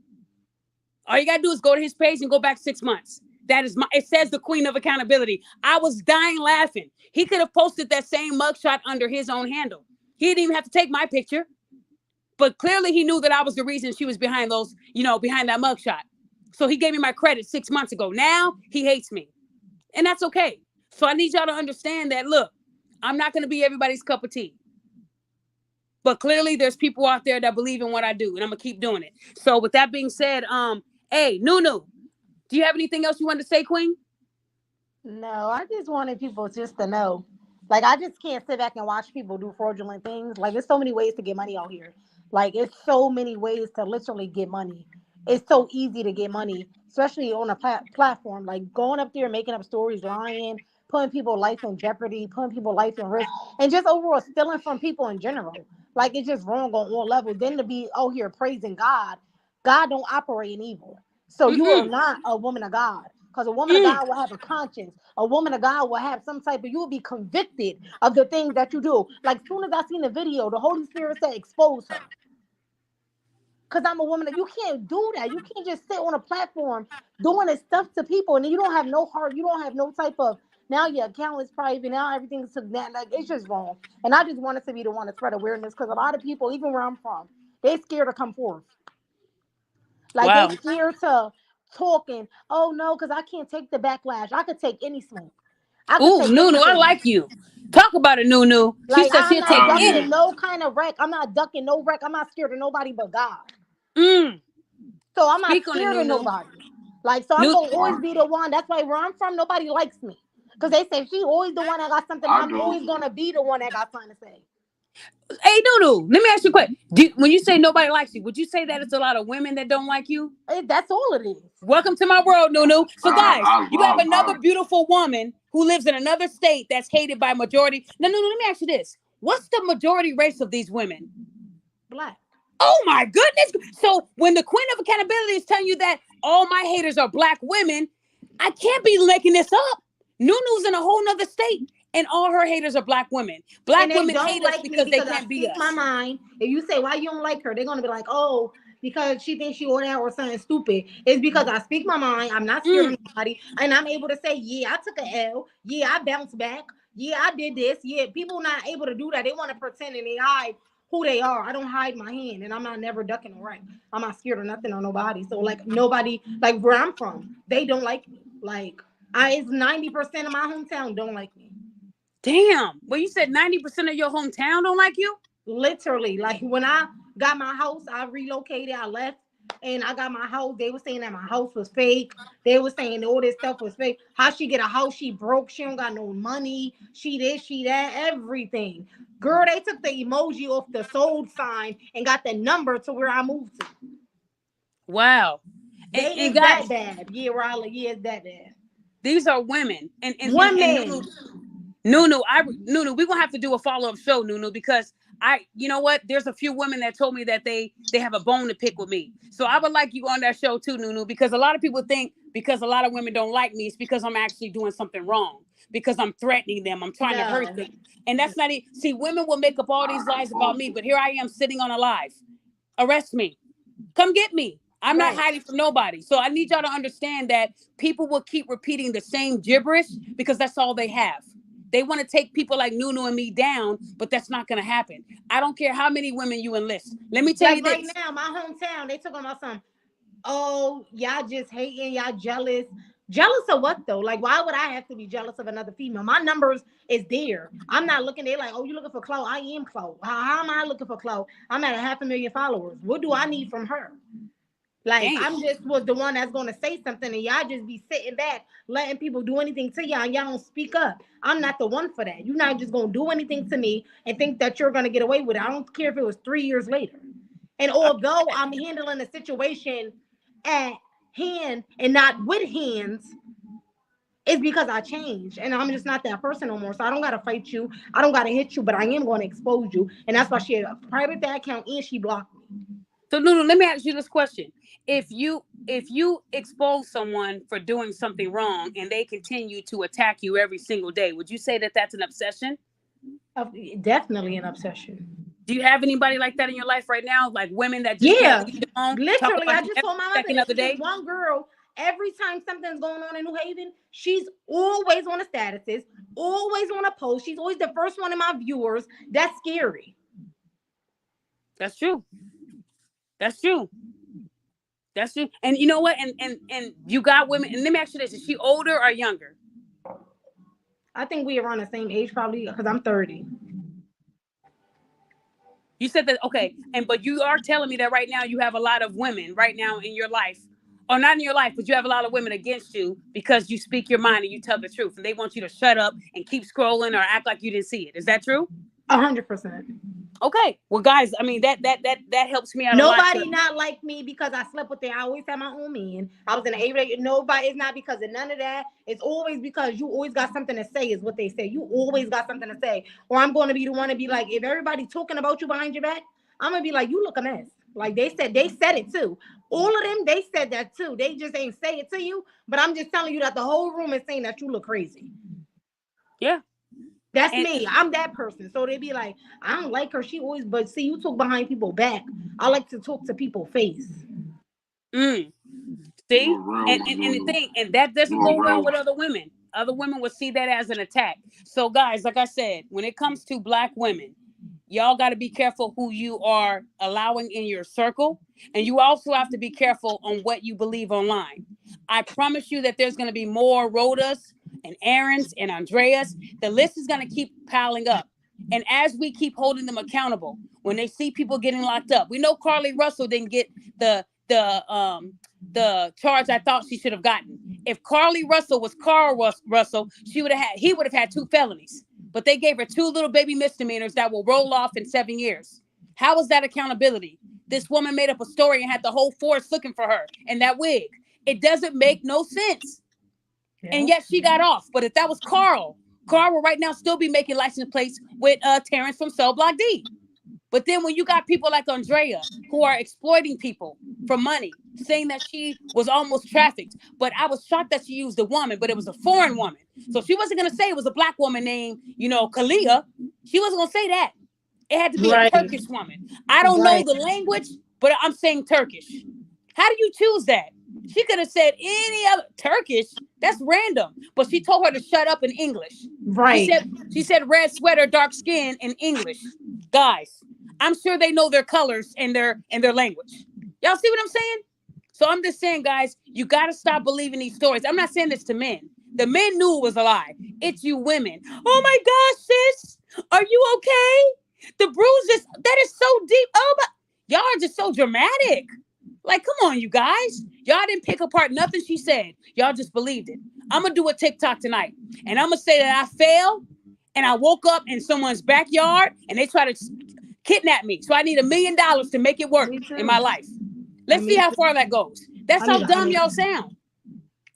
All you got to do is go to his page and go back 6 months. It says the queen of accountability. I was dying laughing. He could have posted that same mugshot under his own handle. He didn't even have to take my picture. But clearly he knew that I was the reason she was behind behind that mugshot. So he gave me my credit 6 months ago. Now he hates me. And that's okay. So I need y'all to understand that, look, I'm not going to be everybody's cup of tea. But clearly there's people out there that believe in what I do, and I'm going to keep doing it. So with that being said, hey, Nunu, do you have anything else you want to say, Queen? No, I just wanted people just to know. Like, I just can't sit back and watch people do fraudulent things. Like, there's so many ways to get money out here. Like, it's so many ways to literally get money. It's so easy to get money, especially on a platform. Like, going up there, making up stories, lying, putting people's life in jeopardy, putting people's life in risk, and just overall stealing from people in general. Like, it's just wrong on all levels. Then to be out here praising God. God don't operate in evil. So you are not a woman of God. Because a woman of God will have a conscience. A woman of God will have some type of, you will be convicted of the things that you do. Like, as soon as I seen the video, the Holy Spirit said, expose her. Because I'm a woman that you can't do that. You can't just sit on a platform doing this stuff to people and then you don't have no heart. You don't have no type of, now your account is private. Now everything's to that. Like, it's just wrong. And I just wanted to be the one to spread awareness because a lot of people, even where I'm from, they're scared to come forth. Like, Wow. they scared to talking. Oh no, because I can't take the backlash. I could take any smoke. I could Ooh, take Nunu, I anything. like you. Talk about it, Nunu. She Like, says I'm she'll not take Oh any. ducking yeah. no kind of wreck. I'm not ducking no wreck. I'm not scared of nobody but God. Mm. So I'm not Speak on it, scared of Nunu. nobody. Like, so I'm gonna always be the one. That's why where I'm from, nobody likes me. Because they say she always the one that got something. I I'm do. always gonna be the one that got something to say. Hey, Nunu, let me ask you a question. When you say nobody likes you, would you say that it's a lot of women that don't like you? That's all it is. Welcome to my world, Nunu. So, guys, I you have love another her. beautiful woman who lives in another state that's hated by majority. Now, Nunu, let me ask you this. What's the majority race of these women? Black. Oh, my goodness. So, when the queen of accountability is telling you that all my haters are black women, I can't be making this up. Nunu's in a whole nother state. And all her haters are black women. Black And they women don't hate us like me because they because I can't be speak my us. mind. If you say why you don't like her, they're gonna be like, oh, because she thinks she or that or something stupid. It's because I speak my mind. I'm not scared of nobody, and I'm able to say, yeah, I took a L. Yeah, I bounced back. Yeah, I did this. Yeah, people not able to do that. They want to pretend and they hide who they are. I don't hide my hand, and I'm not never ducking or right. I'm not scared of nothing or nobody. So like nobody, like where I'm from, they don't like me. Like it's 90% of my hometown don't like me. Damn. Well, you said 90% of your hometown don't like you? Literally, like when I got my house, I relocated, I left. and I got my house. They were saying that my house was fake. They were saying all this stuff was fake. How she get a house? She broke. She don't got no money. She this, she that, everything. Girl, they took the emoji off the sold sign and got the number to where I moved to. Wow. They And is that guys, bad. Yeah, Riley, yeah, it's that bad. these are women. And Nunu, Women. Nunu, we're gonna have to do a follow-up show, Nunu, because you know what? There's a few women that told me that they have a bone to pick with me. So I would like you on that show too, Nunu, because a lot of people think because a lot of women don't like me, it's because I'm actually doing something wrong. Because I'm threatening them, I'm trying to hurt No. them. And that's not it. See, women will make up all these lies about me, but here I am sitting on a live. Arrest me. Come get me. I'm not Right. hiding from nobody. So I need y'all to understand that people will keep repeating the same gibberish because that's all they have. They want to take people like Nunu and me down, but that's not going to happen. I don't care how many women you enlist. Let me tell Like you right this. now, my hometown, they took on my son. Oh, y'all just hating, y'all jealous. Jealous of what though? Like, why would I have to be jealous of another female? My numbers is there. I'm not looking there like, oh, you looking for clout? I am clout. How am I looking for clout? I'm at 500,000 followers. What do I need from her? Like, Damn. I'm just was the one that's gonna say something, and y'all just be sitting back, letting people do anything to y'all, and y'all don't speak up. I'm not the one for that. You're not just gonna do anything to me and think that you're gonna get away with it. I don't care if it was 3 years later. And although I'm handling the situation at hand and not with hands, it's because I changed and I'm just not that person no more. So I don't gotta fight you. I don't gotta hit you, but I am gonna expose you. And that's why she had a private that account and she blocked me. So Nunu, let me ask you this question. If you expose someone for doing something wrong and they continue to attack you every single day, would you say that that's an obsession? Definitely an obsession. Do you have anybody like that in your life right now? Like women that just can't Yeah, leave you alone, talk literally. about I you just every told my mother second of it's the this day? one girl. Every time something's going on in New Haven, she's always on the statuses, always on a post. She's always the first one in my viewers. That's scary. That's true. That's true. That's true. And you know what? And you got women. And let me ask you this: is she older or younger? I think we around the same age, probably because I'm 30. You said that okay, and but you are telling me that right now you have a lot of women right now in your life, or not in your life, but you have a lot of women against you because you speak your mind and you tell the truth, and they want you to shut up and keep scrolling or act like you didn't see it. Is that true? 100%. Okay, well, guys, I mean that helps me out a lot. Nobody not like me because I slept with them. I always had my own man. I was in the A. Nobody. It's not because of none of that. It's always because you always got something to say. Is what they say. You always got something to say. Or I'm going to be the one to be like, if everybody talking about you behind your back, I'm gonna be like, you look a mess. Like they said it too. All of them, they said that too. They just ain't say it to you. But I'm just telling you that the whole room is saying that you look crazy. Yeah, That's and me. I'm that person. So they be like, I don't like her. She always, but see, you talk behind people back. I like to talk to people face. mm, You see, a real and the one, thing, and that you doesn't a go well real with other women. Other women will see that as an attack. So, guys, like I said, when it comes to black women, y'all got to be careful who you are allowing in your circle, and you also have to be careful on what you believe online. I promise you that there's going to be more Rhodas and Aaron's and Andreas. The list is going to keep piling up, and as we keep holding them accountable, when they see people getting locked up, we know Carly Russell didn't get the charge I thought she should have gotten. If Carly Russell was Carl Russell, he would have had 2 felonies. But they gave her 2 little baby misdemeanors that will roll off in 7 years. How is that accountability? This woman made up a story and had the whole force looking for her in that wig. It doesn't make no sense. And Yeah. yet she got off. But if that was Carl will right now still be making license plates with Terrence from Cell Block D. But then when you got people like Andrea who are exploiting people for money, saying that she was almost trafficked, but I was shocked that she used a woman, but it was a foreign woman. So she wasn't going to say it was a black woman named, Kalia. She wasn't going to say that. It had to be a Right. Turkish woman. I don't know Right. the language, but I'm saying Turkish. How do you choose that? She could have said any other Turkish. That's random. But she told her to shut up in English. She Right. said she said red sweater, dark skin in English. Guys, I'm sure they know their colors and their language. Y'all see what I'm saying? So I'm just saying, guys, you got to stop believing these stories. I'm not saying this to men. The men knew it was a lie. It's you women. Oh my gosh, sis, are you okay? The bruises, that is so deep. Oh my, y'all are just so dramatic. Like, come on, you guys. Y'all didn't pick apart nothing she said. Y'all just believed it. I'm going to do a TikTok tonight. And I'm going to say that I failed and I woke up in someone's backyard and they try to kidnap me. So I need $1 million to make it work in my life. Let's see how far that goes. That's how dumb y'all sound.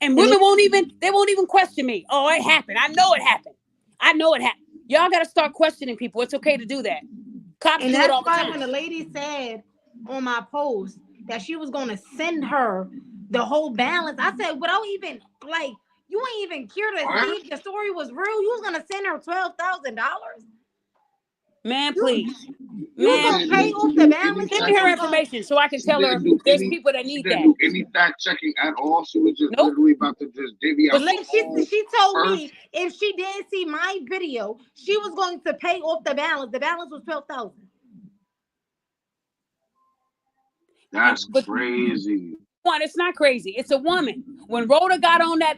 And women won't even question me. Oh, it happened. I know it happened. I know it happened. Y'all got to start questioning people. It's okay to do that. Cops do it all the time. When the lady said on my post that she was going to send her the whole balance, I said, without even, like, you ain't even curious to see if the story was real. You was going to send her $12,000? Man, please. You gonna pay off the balance? Give me her information so I can tell her there's people that need that. She didn't do any fact checking at all. She was just literally about to just divvy out. But she told me if she didn't see my video, she was going to pay off the balance. The balance was $12,000. That's crazy. One, it's not crazy. It's a woman. When Rhoda got on that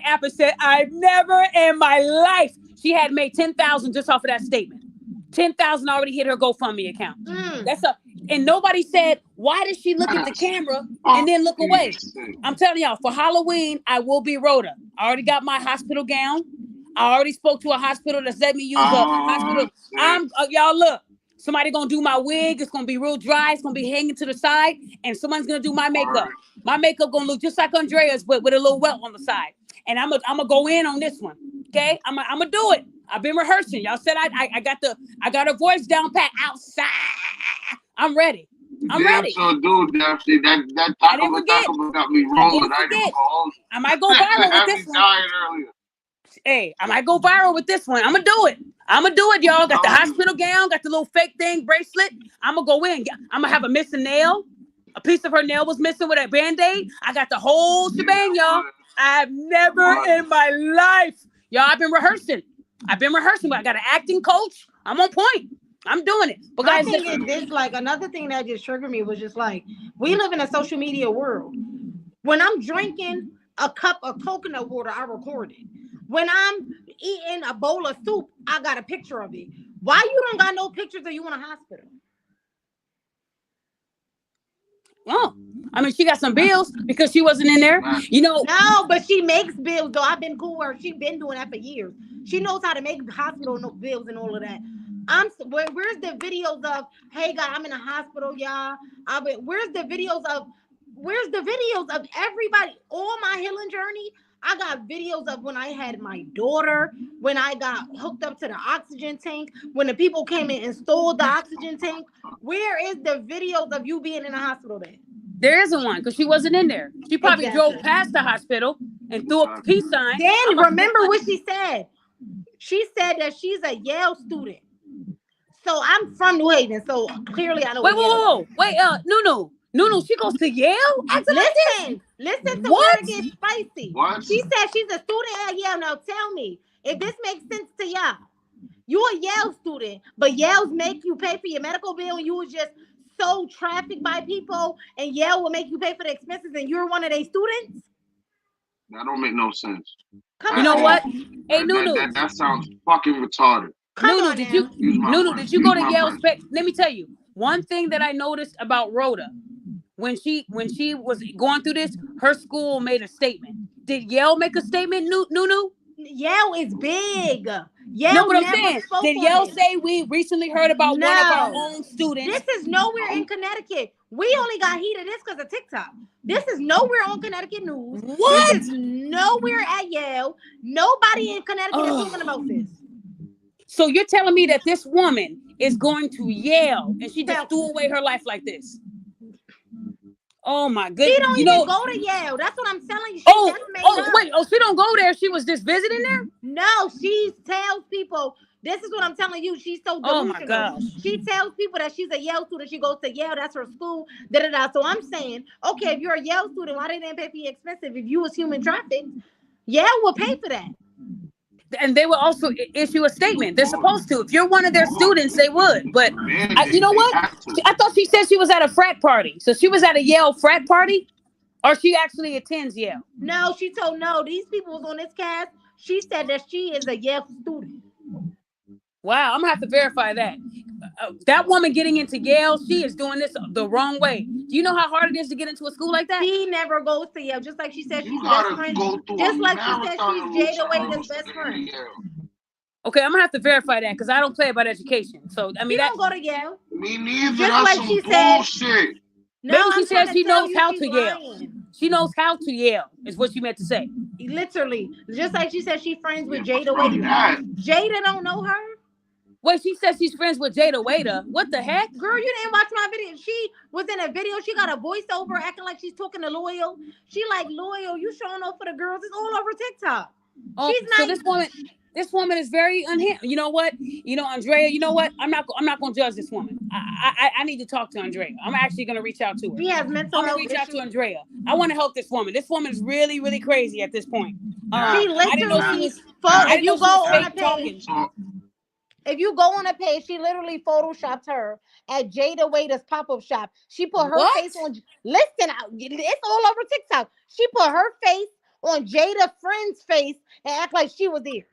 app and said, "I've never in my life," she had made $10,000 just off of that statement. 10,000 already hit her GoFundMe account. And nobody said, why does she look at the camera and then look away? I'm telling y'all, for Halloween, I will be Rhoda. I already got my hospital gown. I already spoke to a hospital that let me use a hospital. Y'all look, somebody gonna do my wig. It's gonna be real dry. It's gonna be hanging to the side, and someone's gonna do my makeup. My makeup gonna look just like Andrea's, but with a little welt on the side. And I'm gonna go in on this one. Okay, I'm gonna do it. I've been rehearsing. Y'all said I got a voice down pat outside. I'm ready. I'm ready. So dude, that taco got me rolling. I might go viral with this one. Hey, I might go viral with this one. I'm gonna do it. Y'all. Got the hospital gown, got the little fake thing bracelet. I'm gonna go in. I'm gonna have a missing nail. A piece of her nail was missing with a band-aid. I got the whole shebang, y'all. I've never in my life. Y'all, I've been rehearsing, but I got an acting coach. I'm on point. I'm doing it. But guys, I think this like another thing that just triggered me was just like, we live in a social media world. When I'm drinking a cup of coconut water, I record it. When I'm eating a bowl of soup, I got a picture of it. Why you don't got no pictures of you in a hospital? Oh, I mean, she got some bills because she wasn't in there. You know. No, but she makes bills, though. I've been cool with her. She's been doing that for years. She knows how to make hospital bills and all of that. Where's the videos of, hey, guys, I'm in a hospital, y'all. Where's the videos of everybody? All my healing journey, I got videos of when I had my daughter, when I got hooked up to the oxygen tank, when the people came and installed the oxygen tank. Where is the videos of you being in a hospital then? There isn't one because she wasn't in there. She probably drove past the hospital and threw up the peace sign. Then remember what she said. She said that she's a Yale student. So I'm from New Haven, so clearly I know. Wait, Nunu, she goes to Yale? Listen to where it gets spicy. What? She said she's a student at Yale. Now tell me if this makes sense to y'all. You a Yale student, but Yale's make you pay for your medical bill, and you was just so trafficked by people, and Yale will make you pay for the expenses, and you're one of their students? That don't make no sense. You know what? Hey, Nunu. That sounds fucking retarded. Nunu, did you go to Yale? Let me tell you one thing that I noticed about Rhoda. When she was going through this, her school made a statement. Did Yale make a statement, Nunu? Yale is big. Yale no, but I'm saying, did Yale say we recently heard about one of our own students? This is nowhere in Connecticut. We only got heat of this because of TikTok. This is nowhere on Connecticut news. What? This is nowhere at Yale. Nobody in Connecticut is talking about this. So you're telling me that this woman is going to Yale and she just threw away her life like this? Oh my goodness! She don't even go to Yale. That's what I'm telling you. She don't go there. She was just visiting there. No, she tells people. This is what I'm telling you. She's so delusional. Oh my gosh. She tells people that she's a Yale student. She goes to Yale. That's her school. So I'm saying, okay, if you're a Yale student, why they didn't pay for your expensive? If you was human trafficked, Yale will pay for that. And they will also issue a statement. They're supposed to. If you're one of their students, they would. But you know what? I thought she said she was at a frat party. So she was at a Yale frat party? Or she actually attends Yale? No, she told these people was on this cast. She said that she is a Yale student. Wow, I'm going to have to verify that. that woman getting into Yale, she is doing this the wrong way. Do you know how hard it is to get into a school like that? She never goes to Yale, just like she said You she's best gotta friend. go through a Just like she said marathon she's Jada Waiter's hurdles to best get into friend. Yale. Okay, I'm gonna have to verify that because I don't play about education. So I She mean that don't go to Yale. Me neither. Just That's like some she said. bullshit. No, maybe she I'm says trying she to tell knows you how she's to Yale. lying. She knows how to Yale is what she meant to say. Literally, just like she said, she's friends with Yeah, Jada fuck Waiter. that. Jada don't know her. Wait, she says she's friends with Jada Waiter. What the heck? Girl, you didn't watch my video. She was in a video. She got a voiceover acting like she's talking to Loyal. She like, Loyal, you showing off for the girls. It's all over TikTok. Oh, She's so not. this woman is very You know what? You know, Andrea. You know what? I'm not gonna judge this woman. I need to talk to Andrea. I'm actually gonna reach out to her. She has mental I'm gonna health reach out to issues. Andrea. I want to help this woman. This woman is really, really crazy at this point. She I didn't know she literally, was. I if didn't know you she go was on a fake page, talking. if you go on a page, she literally photoshopped her at Jada Waiter's pop-up shop. She put her What? face on. Listen, it's all over TikTok. She put her face on Jada friend's face and act like she was there.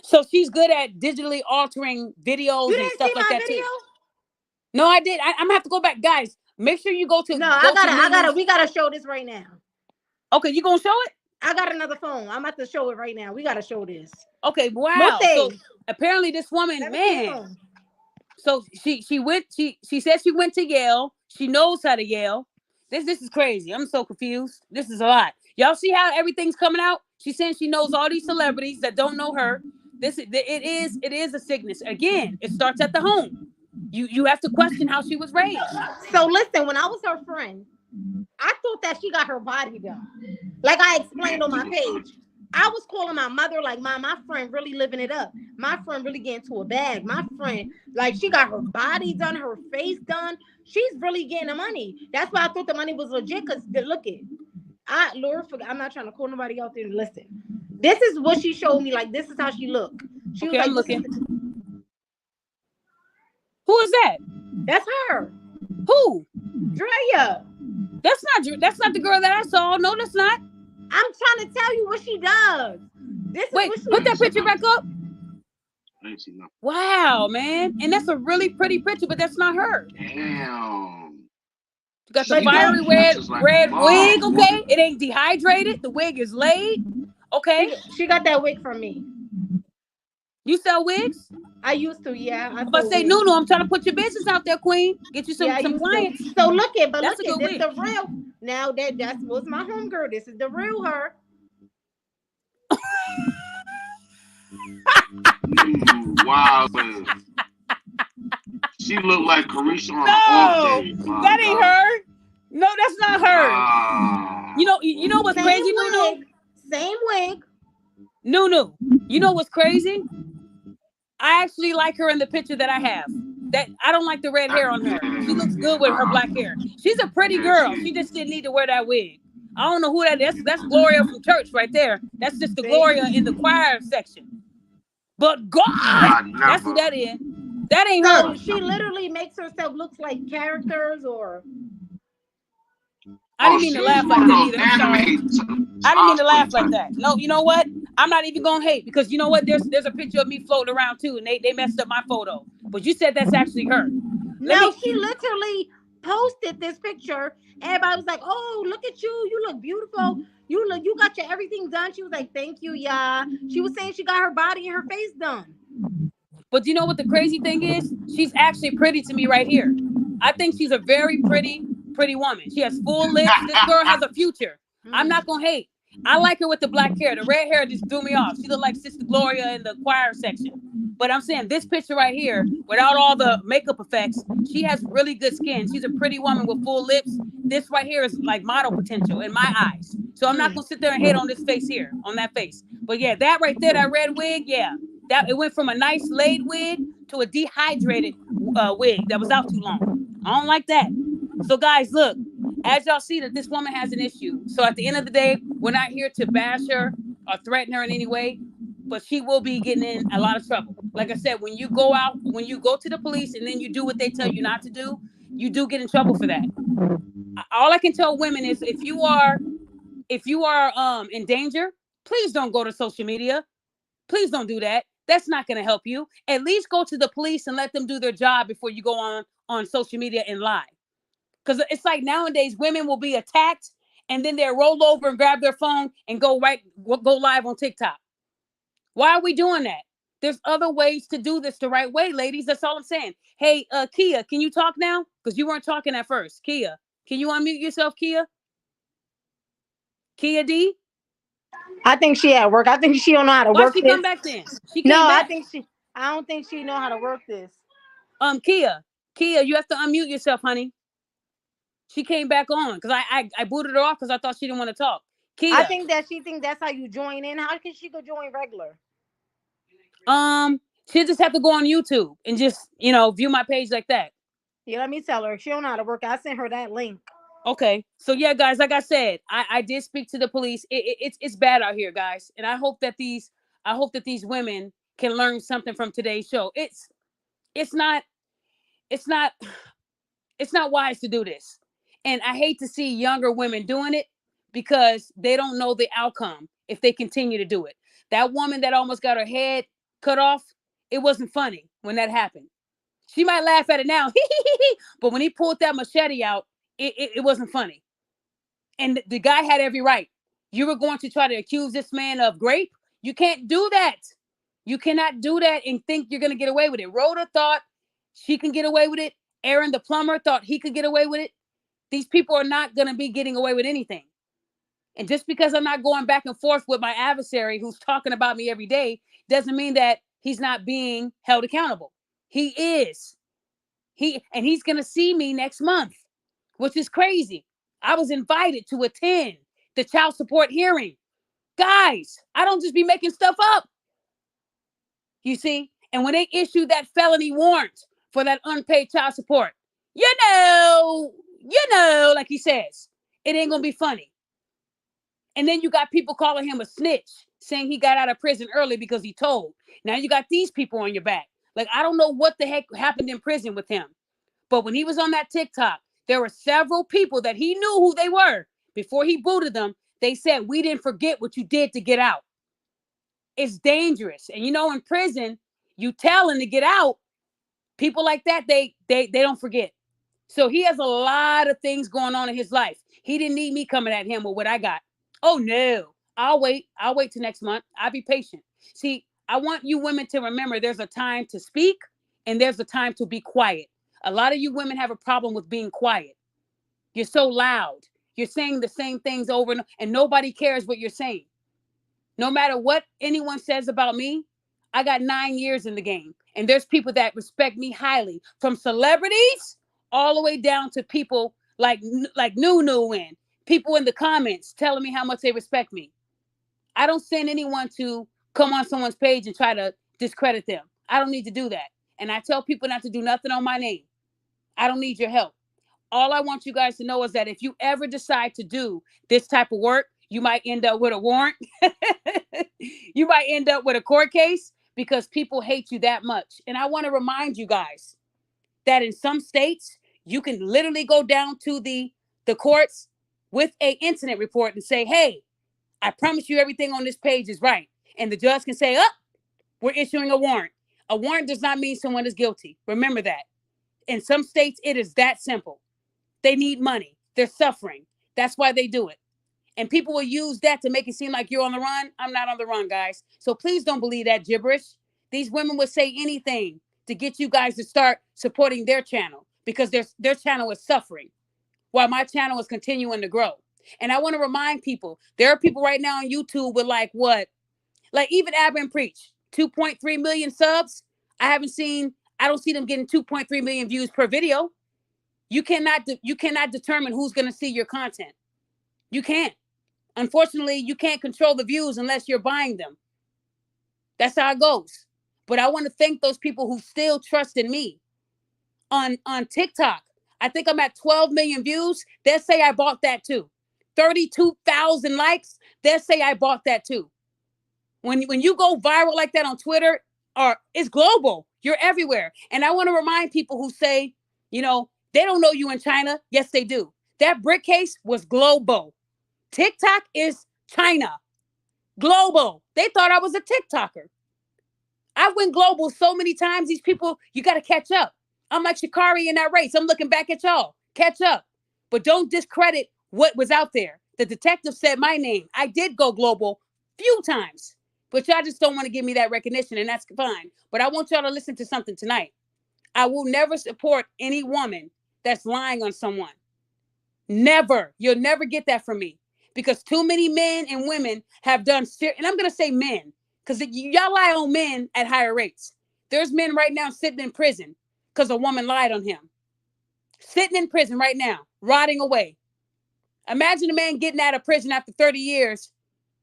So she's good at digitally altering videos You and didn't see stuff like my that video? too. No, I did. I'm gonna have to go back, guys. Make sure you go to. No, I gotta. We gotta show this right now. Okay, you gonna show it? I got another phone. I'm about to show it right now. We gotta show this. Okay, wow. Mute. So apparently this woman, Let me see your man. phone. So she said she went to Yale. She knows how to Yale. This is crazy. I'm so confused. This is a lot. Y'all see how everything's coming out? She's saying she knows all these celebrities that don't know her. It is a sickness. Again, it starts at the home. You have to question how she was raised. So listen, when I was her friend, I thought that she got her body done. Like I explained on my page. I was calling my mother like, my friend really living it up. My friend really getting to a bag. My friend, like, she got her body done, her face done. She's really getting the money. That's why I thought the money was legit. Cause look it, Laura, I'm not trying to call nobody out there to listen. This is what she showed me. Like, this is how she looked. She Okay, was like, I'm looking. Who is that? That's her. Who? Drea. That's not the girl that I saw. No, that's not. I'm trying to tell you what she does. Wait, put that picture back up. I ain't seen nothing. Wow, man. And that's a really pretty picture, but that's not her. Damn. You got the She fiery got red features like wig, a mom. okay? It ain't dehydrated. The wig is laid. Okay. She got that wig from me. You sell wigs? I used to, yeah. I'm about to say, Nunu, I'm trying to put your business out there, Queen. Get you some clients. So look at, That's a good this wig. the real. Now that was my homegirl. This is the real her. Wow. She looked like Carisha on No, off day. that ain't her. No, that's not her. You know what's crazy, Nunu? Same wig. Nunu, you know what's crazy? I actually like her in the picture that I have. That I don't like the red hair on her. She looks good with her black hair. She's a pretty girl. She just didn't need to wear that wig. I don't know who that is. That's Gloria from church right there. That's just the Gloria in the choir section. But God, that's who that is. That ain't her. She literally makes herself look like characters or. I didn't mean to laugh like that either. I'm sorry. I didn't mean to laugh like that. No, you know what? I'm not even gonna hate because you know what? There's a picture of me floating around too, and they messed up my photo. But you said that's actually her. She literally posted this picture. Everybody was like, "Oh, look at you! You look beautiful. You got your everything done." She was like, "Thank you, yeah." She was saying she got her body and her face done. But you know what the crazy thing is? She's actually pretty to me right here. I think she's a very pretty woman. She has full lips. This girl has a future. I'm not gonna hate. I like her with the black hair. The red hair just threw me off. She looked like Sister Gloria in the choir section. But I'm saying this picture right here, without all the makeup effects, she has really good skin. She's a pretty woman with full lips. This right here is like model potential in my eyes. So I'm not gonna sit there and hate on this face here, on that face. But yeah, that right there, that red wig, yeah. That it went from a nice laid wig to a dehydrated wig that was out too long. I don't like that. So guys, look, as y'all see that this woman has an issue. So at the end of the day, we're not here to bash her or threaten her in any way, but she will be getting in a lot of trouble. Like I said, when you go to the police and then you do what they tell you not to do, you do get in trouble for that. All I can tell women is if you are in danger, please don't go to social media. Please don't do that. That's not going to help you. At least go to the police and let them do their job before you go on social media and lie. Because it's like nowadays women will be attacked and then they'll roll over and grab their phone and go live on TikTok. Why are we doing that? There's other ways to do this the right way, ladies. That's all I'm saying. Hey, Kia, can you talk now? Because you weren't talking at first. Kia, can you unmute yourself, Kia? Kia D? I think she at work. I think she don't know how to Why work she this. come back then? She No, came I back. think she. I don't think she know how to work this. Kia, you have to unmute yourself, honey. She came back on because I booted her off because I thought she didn't want to talk. I Kia, think that she think that's how you join in. How can she go join regular? she'll just have to go on YouTube and just view my page like that. Yeah, let me tell her. She don't know how to work. I sent her that link. Okay, so yeah, guys, like I said, I did speak to the police. It's bad out here, guys, and I hope that these women can learn something from today's show. It's not it's not it's not wise to do this, and I hate to see younger women doing it because they don't know the outcome if they continue to do it. That woman that almost got her head cut off, it wasn't funny when that happened. She might laugh at it now, but when he pulled that machete out, it wasn't funny. And the guy had every right. You were going to try to accuse this man of rape. You can't do that. You cannot do that and think you're going to get away with it. Rhoda thought she can get away with it. Aaron, the plumber, thought he could get away with it. These people are not going to be getting away with anything. And just because I'm not going back and forth with my adversary who's talking about me every day doesn't mean that he's not being held accountable. He is. He's going to see me next month, which is crazy. I was invited to attend the child support hearing. Guys, I don't just be making stuff up. You see? And when they issue that felony warrant for that unpaid child support, like he says, it ain't going to be funny. And then you got people calling him a snitch, saying he got out of prison early because he told. Now you got these people on your back. Like, I don't know what the heck happened in prison with him. But when he was on that TikTok, there were several people that he knew who they were. Before he booted them, they said, we didn't forget what you did to get out. It's dangerous. And in prison, you telling to get out, people like that, they don't forget. So he has a lot of things going on in his life. He didn't need me coming at him with what I got. Oh no, I'll wait till next month. I'll be patient. See, I want you women to remember there's a time to speak and there's a time to be quiet. A lot of you women have a problem with being quiet. You're so loud. You're saying the same things over and nobody cares what you're saying. No matter what anyone says about me, I got 9 years in the game. And there's people that respect me highly, from celebrities all the way down to people like Nunu and people in the comments telling me how much they respect me. I don't send anyone to come on someone's page and try to discredit them. I don't need to do that. And I tell people not to do nothing on my name. I don't need your help. All I want you guys to know is that if you ever decide to do this type of work, you might end up with a warrant. You might end up with a court case because people hate you that much. And I want to remind you guys that in some states, you can literally go down to the courts with an incident report and say, hey, I promise you everything on this page is right. And the judge can say, oh, we're issuing a warrant. A warrant does not mean someone is guilty. Remember that. In some states, it is that simple. They need money. They're suffering. That's why they do it. And people will use that to make it seem like you're on the run. I'm not on the run, guys. So please don't believe that gibberish. These women would say anything to get you guys to start supporting their channel because their channel is suffering while my channel is continuing to grow. And I want to remind people, there are people right now on YouTube with like even Ab and Preach, 2.3 million subs. I don't see them getting 2.3 million views per video. You cannot determine who's going to see your content. You can't. Unfortunately, you can't control the views unless you're buying them. That's how it goes. But I want to thank those people who still trust in me. On TikTok, I think I'm at 12 million views. They'll say I bought that too. 32,000 likes. They'll say I bought that too. When you go viral like that on Twitter, or it's global. You're everywhere. And I want to remind people who say, they don't know you in China. Yes, they do. That brick case was global. TikTok is China. Global. They thought I was a TikToker. I went global so many times. These people, you got to catch up. I'm like Shikari in that race. I'm looking back at y'all. Catch up. But don't discredit what was out there. The detective said my name. I did go global few times. But y'all just don't want to give me that recognition, and that's fine. But I want y'all to listen to something tonight. I will never support any woman that's lying on someone. Never. You'll never get that from me because too many men and women have done, and I'm going to say men because y'all lie on men at higher rates. There's men right now sitting in prison because a woman lied on him. Sitting in prison right now, rotting away. Imagine a man getting out of prison after 30 years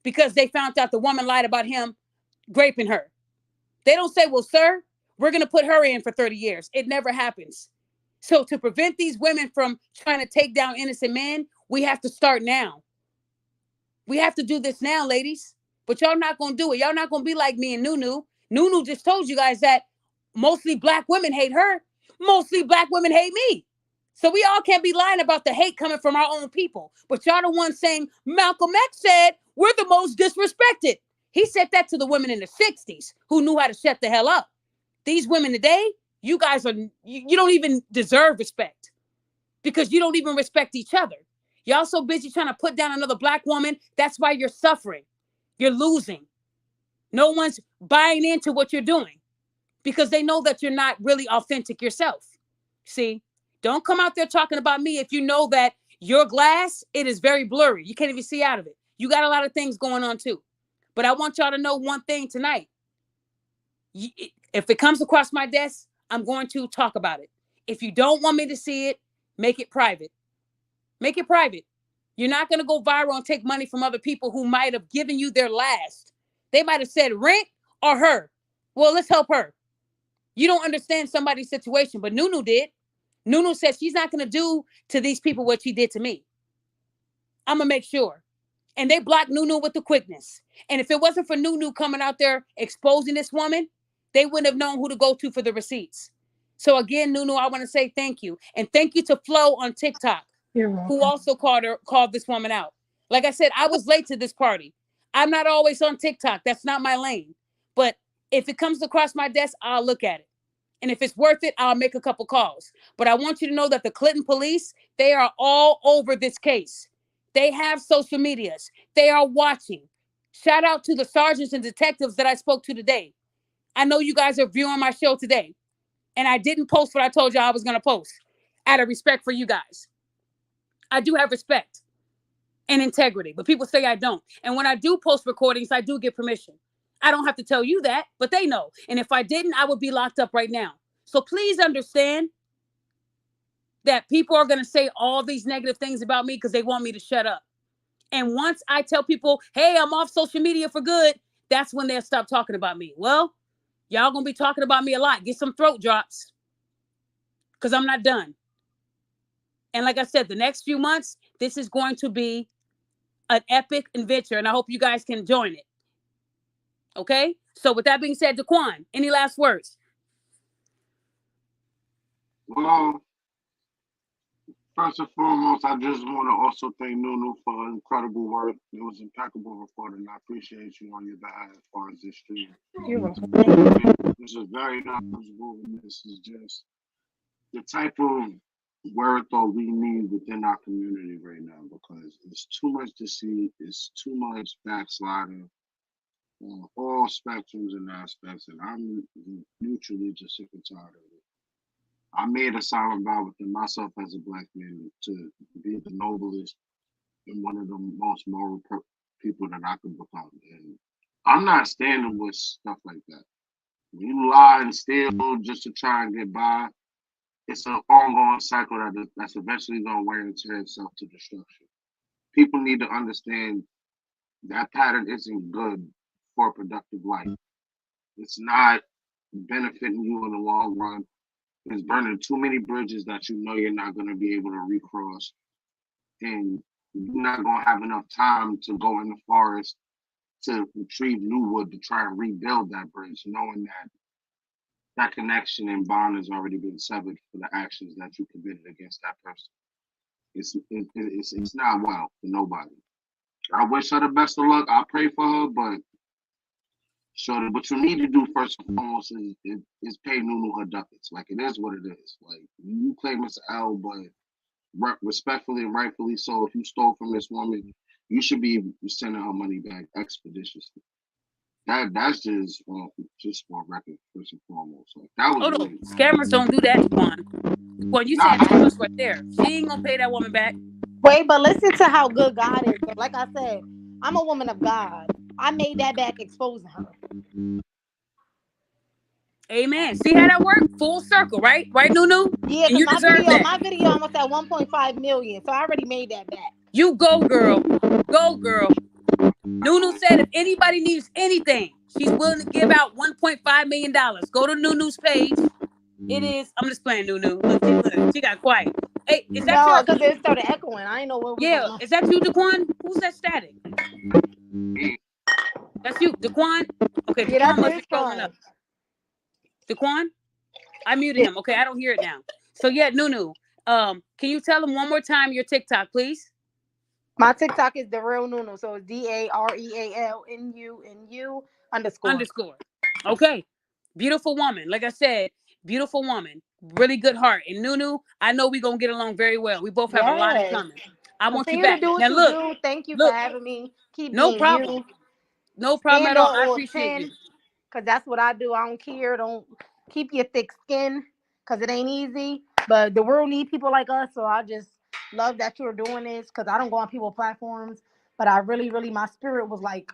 because they found out the woman lied about him raping her. They don't say, well, sir, we're going to put her in for 30 years. It never happens. So to prevent these women from trying to take down innocent men, we have to start now. We have to do this now, ladies. But y'all not going to do it. Y'all not going to be like me and Nunu. Nunu just told you guys that mostly black women hate her. Mostly black women hate me. So we all can't be lying about the hate coming from our own people. But y'all the ones saying Malcolm X said we're the most disrespected. He said that to the women in the 60s who knew how to shut the hell up. These women today, you guys are, you don't even deserve respect because you don't even respect each other. Y'all so busy trying to put down another black woman. That's why you're suffering. You're losing. No one's buying into what you're doing because they know that you're not really authentic yourself. See, don't come out there talking about me if you know that your glass, it is very blurry. You can't even see out of it. You got a lot of things going on too. But I want y'all to know one thing tonight. If it comes across my desk, I'm going to talk about it. If you don't want me to see it, make it private. Make it private. You're not going to go viral and take money from other people who might have given you their last. They might have said rent or her. Well, let's help her. You don't understand somebody's situation, but Nunu did. Nunu said she's not going to do to these people what she did to me. I'm going to make sure. And they blocked Nunu with the quickness. And if it wasn't for Nunu coming out there exposing this woman, they wouldn't have known who to go to for the receipts. So again, Nunu, I want to say thank you. And thank you to Flo on TikTok, who also called this woman out. Like I said, I was late to this party. I'm not always on TikTok. That's not my lane. But if it comes across my desk, I'll look at it. And if it's worth it, I'll make a couple calls. But I want you to know that the Clinton police, they are all over this case. They have social medias. They are watching. Shout out to the sergeants and detectives that I spoke to today. I know you guys are viewing my show today. And I didn't post what I told y'all I was going to post out of respect for you guys. I do have respect and integrity, but people say I don't. And when I do post recordings, I do get permission. I don't have to tell you that, but they know. And if I didn't, I would be locked up right now. So please understand that people are going to say all these negative things about me because they want me to shut up. And once I tell people, hey, I'm off social media for good, that's when they'll stop talking about me. Well, y'all going to be talking about me a lot. Get some throat drops because I'm not done. And like I said, the next few months, this is going to be an epic adventure, and I hope you guys can join it. Okay? So with that being said, Daquan, any last words? Well, first and foremost, I just want to also thank Nunu for incredible work. It was impeccable reporting. I appreciate you on your behalf as far as this stream. You're welcome. This is very knowledgeable. This is just the type of wherewithal we need within our community right now because it's too much to see. It's too much backsliding on all spectrums and aspects, and I'm mutually just sick and tired of it. I made a solemn vow within myself as a black man to be the noblest and one of the most moral people that I could become. And I'm not standing with stuff like that. When you lie and steal just to try and get by, it's an ongoing cycle that's eventually going to wear and tear itself to destruction. People need to understand that pattern isn't good for a productive life. It's not benefiting you in the long run. It's burning too many bridges that you know you're not going to be able to recross. And you're not going to have enough time to go in the forest to retrieve new wood to try and rebuild that bridge, knowing that that connection and bond has already been severed for the actions that you committed against that person. It's not well for nobody. I wish her the best of luck. I pray for her, but So what you need to do first and foremost is pay Nunu her ducats. Like it is what it is. Like you claim it's L, but respectfully and rightfully so, if you stole from this woman, you should be sending her money back expeditiously. That's just for record first and foremost. Like that was Oh no, really scammers don't do that, Daquan. Daquan, you saying too nah. much right there. She ain't gonna pay that woman back. Wait, but listen to how good God is. Though. Like I said, I'm a woman of God. I made that back exposing her. Amen. See how that worked? Full circle, right? Right, Nunu? Yeah, And because you deserve that. my video almost at 1.5 million. So I already made that back. You go, girl. Go, girl. Nunu said if anybody needs anything, she's willing to give out $1.5 million. Go to Nunu's page. It is. I'm just playing, Nunu. Look, she got quiet. Hey, is that No, your? because it started echoing. I didn't know what was Yeah, going on. is that you, Daquan? Who's that static? That's you, Daquan. Okay, Yeah, Daquan that's must his be rolling up. phone. Daquan, I muted him. Okay, I don't hear it now. So yeah, Nunu. Can you tell him one more time your TikTok, please? My TikTok is the real Nunu. So it's DAREALNUNU underscore. Underscore. Okay. Beautiful woman. Like I said, beautiful woman. Really good heart. And Nunu, I know we're gonna get along very well. We both have a lot in Yes. common. I want you Continue to back. do Now what you look, do. Thank you for look, having me. Keep no being problem. you. No problem Stand at all. on I all appreciate 10. you. Because that's what I do. I don't care. Don't keep your thick skin. Because it ain't easy. But the world need people like us. So I just love that you're doing this. Because I don't go on people's platforms. But I really, really, my spirit was like,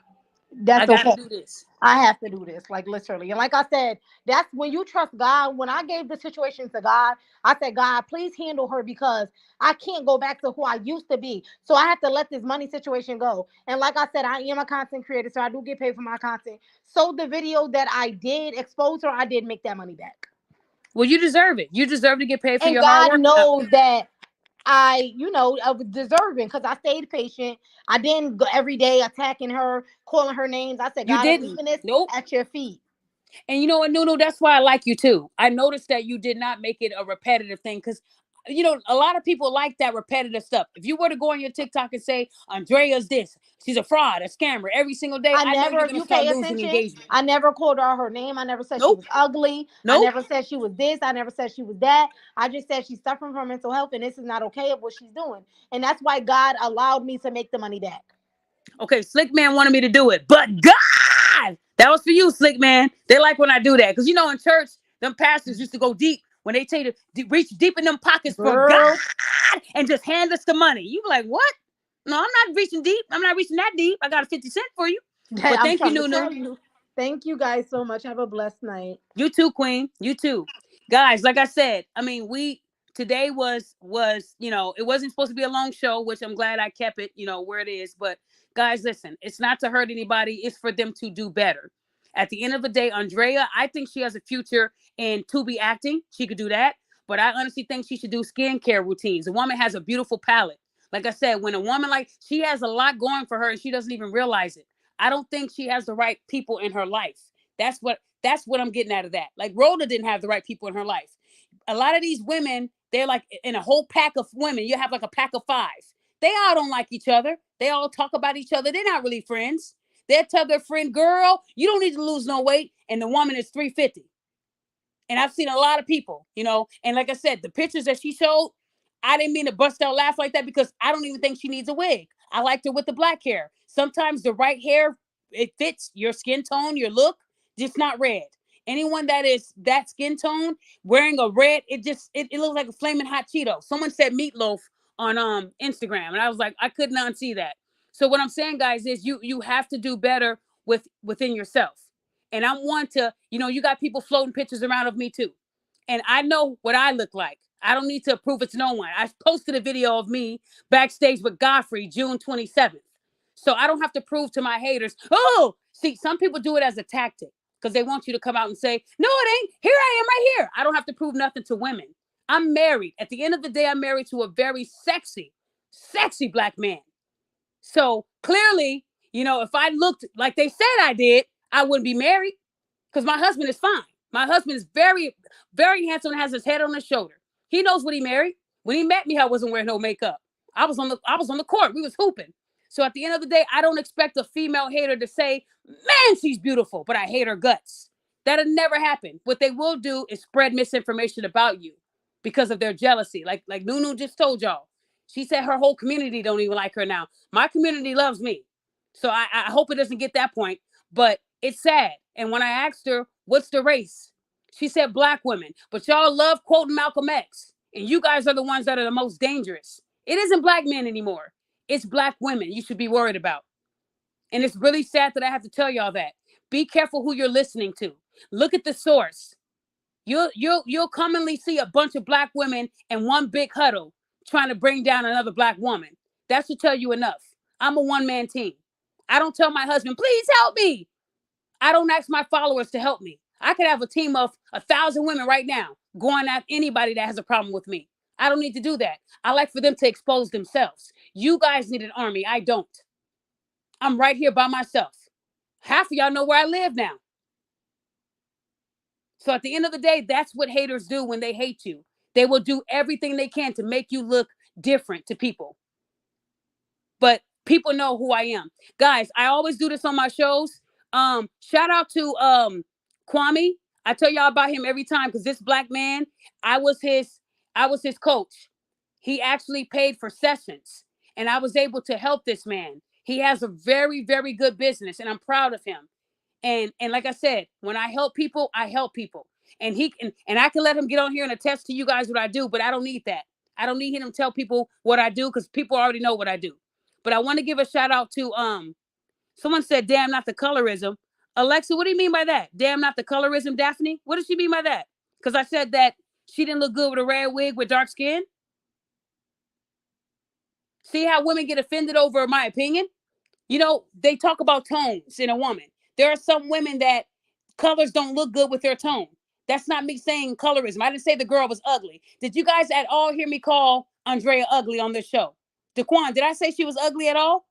I that's gotta okay. do this. I have to do this, like literally. And like I said, that's when you trust God. When I gave the situation to God, I said, God, please handle her because I can't go back to who I used to be. So I have to let this money situation go. And like I said, I am a content creator, so I do get paid for my content. So the video that I did expose her, I did make that money back. Well, you deserve it. You deserve to get paid for And your hard God work. knows that I was deserving because I stayed patient. I didn't go every day attacking her, calling her names. I said, You God, I'm didn't. leaving this Nope. at your feet. And you know what, Nunu? That's why I like you too. I noticed that you did not make it a repetitive thing because, you know, a lot of people like that repetitive stuff. If you were to go on your TikTok and say, Andrea's this, she's a fraud, a scammer every single day, I I know never, you're if going to you start pay losing attention, engagement. I never called her her name. I never said she Nope. was ugly. I Nope. never said she was this. I never said she was that. I just said she's suffering from mental health and this is not okay of what she's doing. And that's why God allowed me to make the money back. Okay, Slick Man wanted me to do it, but God, that was for you, Slick Man. They like when I do that because you know in church, them pastors used to go deep when they tell you to reach deep in them pockets for God Girl, and just hand us the money. You be like, what? No, I'm not reaching deep. I'm not reaching that deep. I got a 50 cent for you. But I'm thank you, trying to Nunu. tell you. Thank you guys so much. Have a blessed night. You too, Queen. You too. Guys, like I said, I mean, we today was, you know, it wasn't supposed to be a long show, which I'm glad I kept it, you know, where it is. But guys, listen, it's not to hurt anybody, it's for them to do better. At the end of the day, Andrea, I think she has a future in to be acting. She could do that. But I honestly think she should do skincare routines. A woman has a beautiful palette. Like I said, when a woman like she has a lot going for her and she doesn't even realize it. I don't think she has the right people in her life. That's what I'm getting out of that. Like Rhoda didn't have the right people in her life. A lot of these women, they're like in a whole pack of women. You have like a pack of five. They all don't like each other. They all talk about each other. They're not really friends. They'll tell their friend, girl, you don't need to lose no weight. And the woman is 350. And I've seen a lot of people, you know, and like I said, the pictures that she showed, I didn't mean to bust out laugh like that because I don't even think she needs a wig. I liked her with the black hair. Sometimes the right hair, it fits your skin tone, your look, just not red. Anyone that is that skin tone wearing a red, it looks like a flaming hot Cheeto. Someone said meatloaf on Instagram, and I was like, I could not see that. So what I'm saying, guys, is you have to do better within yourself. And I'm one to, you know, you got people floating pictures around of me too. And I know what I look like. I don't need to prove it to no one. I posted a video of me backstage with Godfrey June 27th. So I don't have to prove to my haters. Oh, see, some people do it as a tactic because they want you to come out and say, no, it ain't. Here I am right here. I don't have to prove nothing to women. I'm married. At the end of the day, I'm married to a very sexy, sexy black man. So clearly, you know, if I looked like they said I did, I wouldn't be married because my husband is fine. My husband is very, very handsome and has his head on his shoulder. He knows what he married. When he met me, I wasn't wearing no makeup. I was on the court. We was hooping. So at the end of the day, I don't expect a female hater to say, man, she's beautiful, but I hate her guts. That'll never happen. What they will do is spread misinformation about you because of their jealousy. Like Nunu just told y'all. She said her whole community don't even like her now. My community loves me. So I hope it doesn't get that point. But it's sad. And when I asked her, what's the race? She said black women. But y'all love quoting Malcolm X. And you guys are the ones that are the most dangerous. It isn't black men anymore. It's black women you should be worried about. And it's really sad that I have to tell y'all that. Be careful who you're listening to. Look at the source. You'll commonly see a bunch of black women in one big huddle trying to bring down another black woman. That should tell you enough. I'm a one-man team. I don't tell my husband, please help me. I don't ask my followers to help me. I could have a team of 1,000 women right now going at anybody that has a problem with me. I don't need to do that. I like for them to expose themselves. You guys need an army. I don't. I'm right here by myself. Half of y'all know where I live now. So at the end of the day, that's what haters do when they hate you. They will do everything they can to make you look different to people. But people know who I am. Guys, I always do this on my shows. Shout out to Kwame. I tell y'all about him every time because this black man, I was his coach. He actually paid for sessions and I was able to help this man. He has a very, very good business and I'm proud of him. And like I said, when I help people, I help people. And he can, and I can let him get on here and attest to you guys what I do, but I don't need that. I don't need him to tell people what I do because people already know what I do. But I want to give a shout out to someone said, damn, not the colorism. Alexa, what do you mean by that? Damn, not the colorism, Daphne? What does she mean by that? Because I said that she didn't look good with a red wig with dark skin. See how women get offended over my opinion? You know, they talk about tones in a woman. There are some women that colors don't look good with their tone. That's not me saying colorism. I didn't say the girl was ugly. Did you guys at all hear me call Andrea ugly on this show? Daquan, did I say she was ugly at all?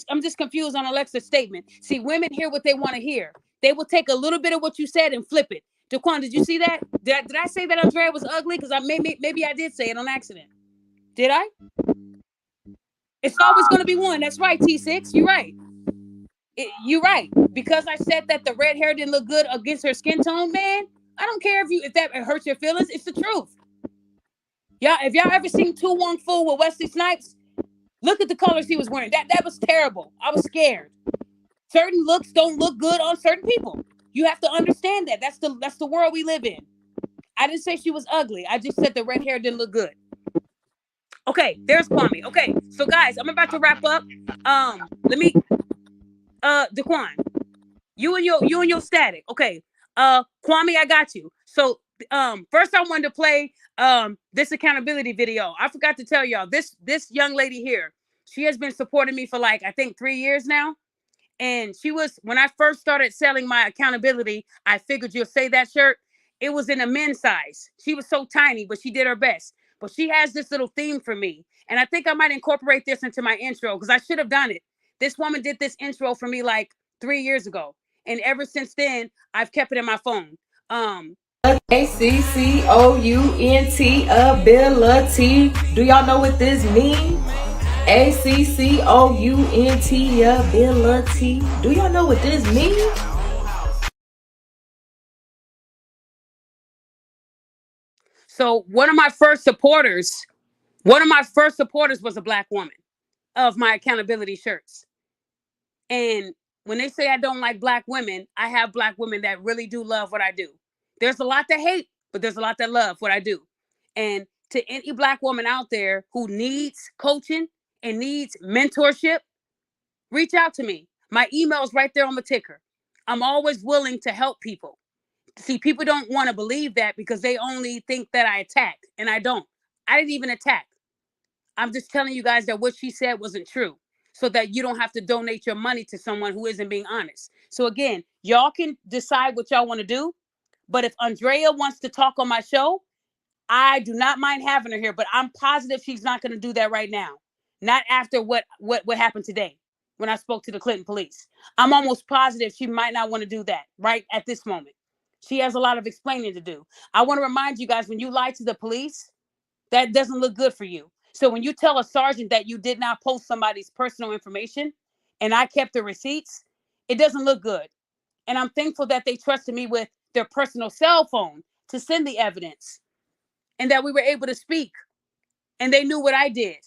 I'm just confused on Alexa's statement. See, women hear what they want to hear. They will take a little bit of what you said and flip it. Daquan, did you see that? Did I say that Andrea was ugly? Because maybe I did say it on accident. Did I? It's always going to be one. That's right, T6. You're right. You're right. Because I said that the red hair didn't look good against her skin tone, man. I don't care if that hurts your feelings. It's the truth. Yeah, if y'all ever seen Tu Wong Fu with Wesley Snipes, look at the colors he was wearing. That was terrible. I was scared. Certain looks don't look good on certain people. You have to understand that. That's the world we live in. I didn't say she was ugly. I just said the red hair didn't look good. Okay, there's Kwame. Okay, so guys, I'm about to wrap up. Let me Daquan, you and your static. Okay. Kwame, I got you. So first I wanted to play this accountability video. I forgot to tell y'all this young lady here, she has been supporting me for like I think 3 years now. And she was, when I first started selling my accountability, I figured you'll say that shirt. It was in a men's size. She was so tiny, but she did her best. But she has this little theme for me. And I think I might incorporate this into my intro because I should have done it. This woman did this intro for me like 3 years ago. And ever since then, I've kept it in my phone. ACCOUNT ability. Do y'all know what this means? ACCOUNT ability. Do y'all know what this means? So one of my first supporters was a black woman of my accountability shirts. And when they say I don't like black women, I have black women that really do love what I do. There's a lot that hate, but there's a lot that love what I do. And to any black woman out there who needs coaching and needs mentorship, reach out to me. My email is right there on the ticker. I'm always willing to help people. See, people don't want to believe that because they only think that I attack, and I don't. I didn't even attack. I'm just telling you guys that what she said wasn't true so that you don't have to donate your money to someone who isn't being honest. So again, y'all can decide what y'all want to do. But if Andrea wants to talk on my show, I do not mind having her here, but I'm positive she's not going to do that right now. Not after what happened today when I spoke to the Clinton police. I'm almost positive she might not want to do that right at this moment. She has a lot of explaining to do. I want to remind you guys, when you lie to the police, that doesn't look good for you. So when you tell a sergeant that you did not post somebody's personal information and I kept the receipts, it doesn't look good. And I'm thankful that they trusted me with their personal cell phone to send the evidence and that we were able to speak and they knew what I did.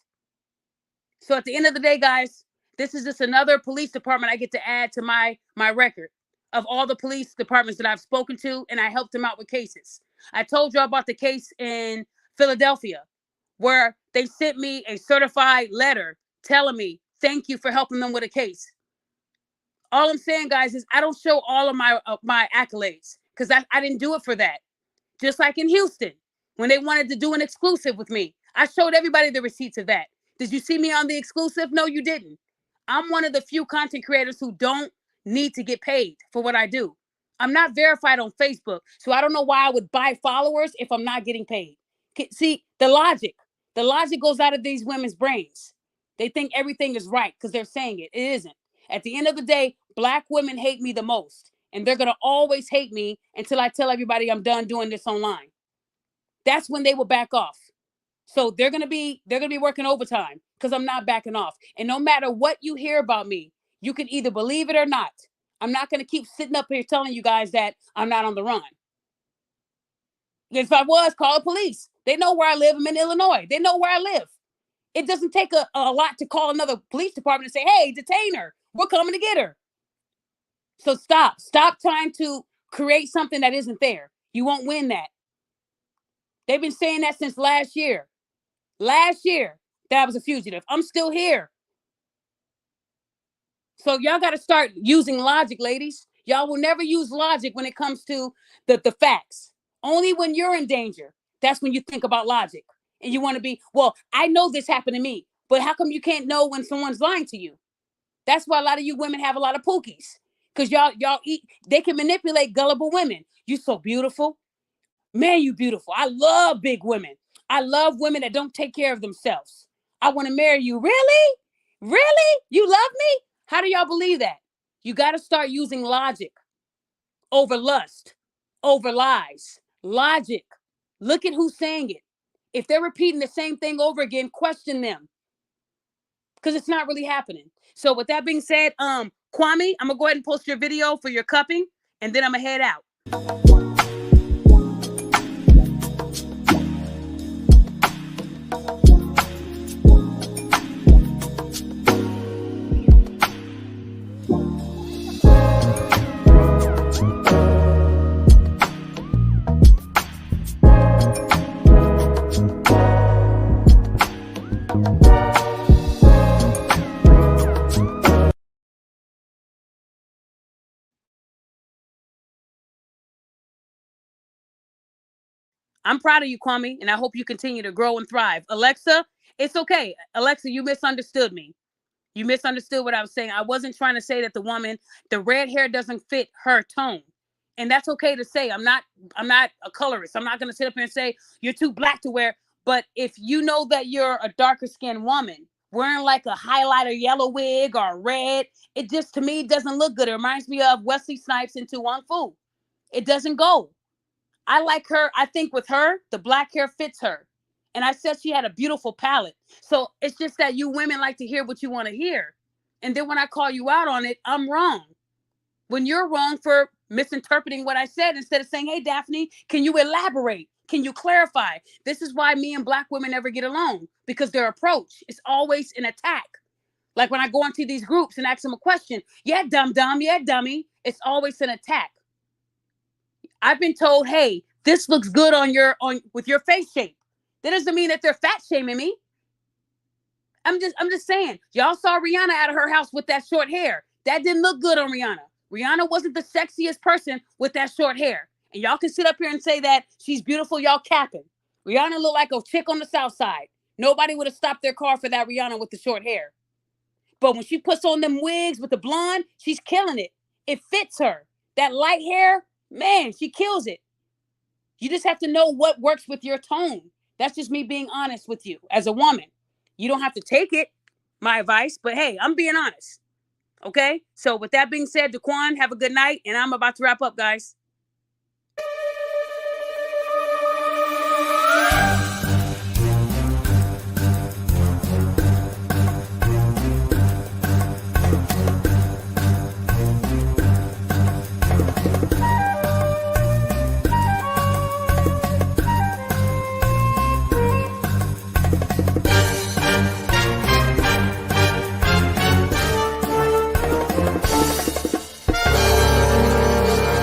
So at the end of the day, guys, this is just another police department I get to add to my record of all the police departments that I've spoken to, and I helped them out with cases. I told you about the case in Philadelphia where they sent me a certified letter telling me thank you for helping them with a case. All I'm saying, guys, is I don't show all of my accolades because I didn't do it for that. Just like in Houston, when they wanted to do an exclusive with me, I showed everybody the receipts of that. Did you see me on the exclusive? No, you didn't. I'm one of the few content creators who don't need to get paid for what I do. I'm not verified on Facebook, so I don't know why I would buy followers if I'm not getting paid. See, the logic goes out of these women's brains. They think everything is right because they're saying it. It isn't. At the end of the day, Black women hate me the most. And they're going to always hate me until I tell everybody I'm done doing this online. That's when they will back off. So they're going to be working overtime because I'm not backing off. And no matter what you hear about me, you can either believe it or not. I'm not going to keep sitting up here telling you guys that I'm not on the run. If I was, call the police. They know where I live. I'm in Illinois. They know where I live. It doesn't take a lot to call another police department and say, hey, detain her. We're coming to get her. So stop trying to create something that isn't there. You won't win that. They've been saying that since last year. Last year that I was a fugitive. I'm still here. So y'all got to start using logic, ladies. Y'all will never use logic when it comes to the facts. Only when you're in danger. That's when you think about logic. And you want to be, well, I know this happened to me, but how come you can't know when someone's lying to you? That's why a lot of you women have a lot of pookies. Because y'all eat, they can manipulate gullible women. You so beautiful. Man, you beautiful. I love big women. I love women that don't take care of themselves. I want to marry you. Really? Really? You love me? How do y'all believe that? You got to start using logic over lust, over lies. Logic. Look at who's saying it. If they're repeating the same thing over again, question them. Because it's not really happening. So with that being said, Kwame, I'm gonna go ahead and post your video for your cupping, and then I'm gonna head out. I'm proud of you, Kwame, and I hope you continue to grow and thrive. Alexa, it's okay. Alexa, you misunderstood me. You misunderstood what I was saying. I wasn't trying to say that the red hair doesn't fit her tone. And that's okay to say. I'm not a colorist. I'm not going to sit up here and say you're too black to wear. But if you know that you're a darker skinned woman wearing like a highlighter yellow wig or red, it just to me doesn't look good. It reminds me of Wesley Snipes in To Wong Fu. It doesn't go. I like her. I think with her, the black hair fits her. And I said she had a beautiful palette. So it's just that you women like to hear what you want to hear. And then when I call you out on it, I'm wrong. When you're wrong for misinterpreting what I said instead of saying, hey, Daphne, can you elaborate? Can you clarify? This is why me and black women never get along, because their approach is always an attack. Like when I go into these groups and ask them a question, yeah, dumb, yeah, dummy. It's always an attack. I've been told, hey, this looks good with your face shape. That doesn't mean that they're fat shaming me. I'm just saying, y'all saw Rihanna out of her house with that short hair. That didn't look good on Rihanna. Rihanna wasn't the sexiest person with that short hair. And y'all can sit up here and say that she's beautiful, y'all capping. Rihanna looked like a chick on the south side. Nobody would have stopped their car for that Rihanna with the short hair. But when she puts on them wigs with the blonde, she's killing it. It fits her. That light hair, man, she kills it. You just have to know what works with your tone. That's just me being honest with you as a woman. You don't have to take it, my advice, but hey, I'm being honest. Okay? So with that being said, Daquan, have a good night, and I'm about to wrap up, guys.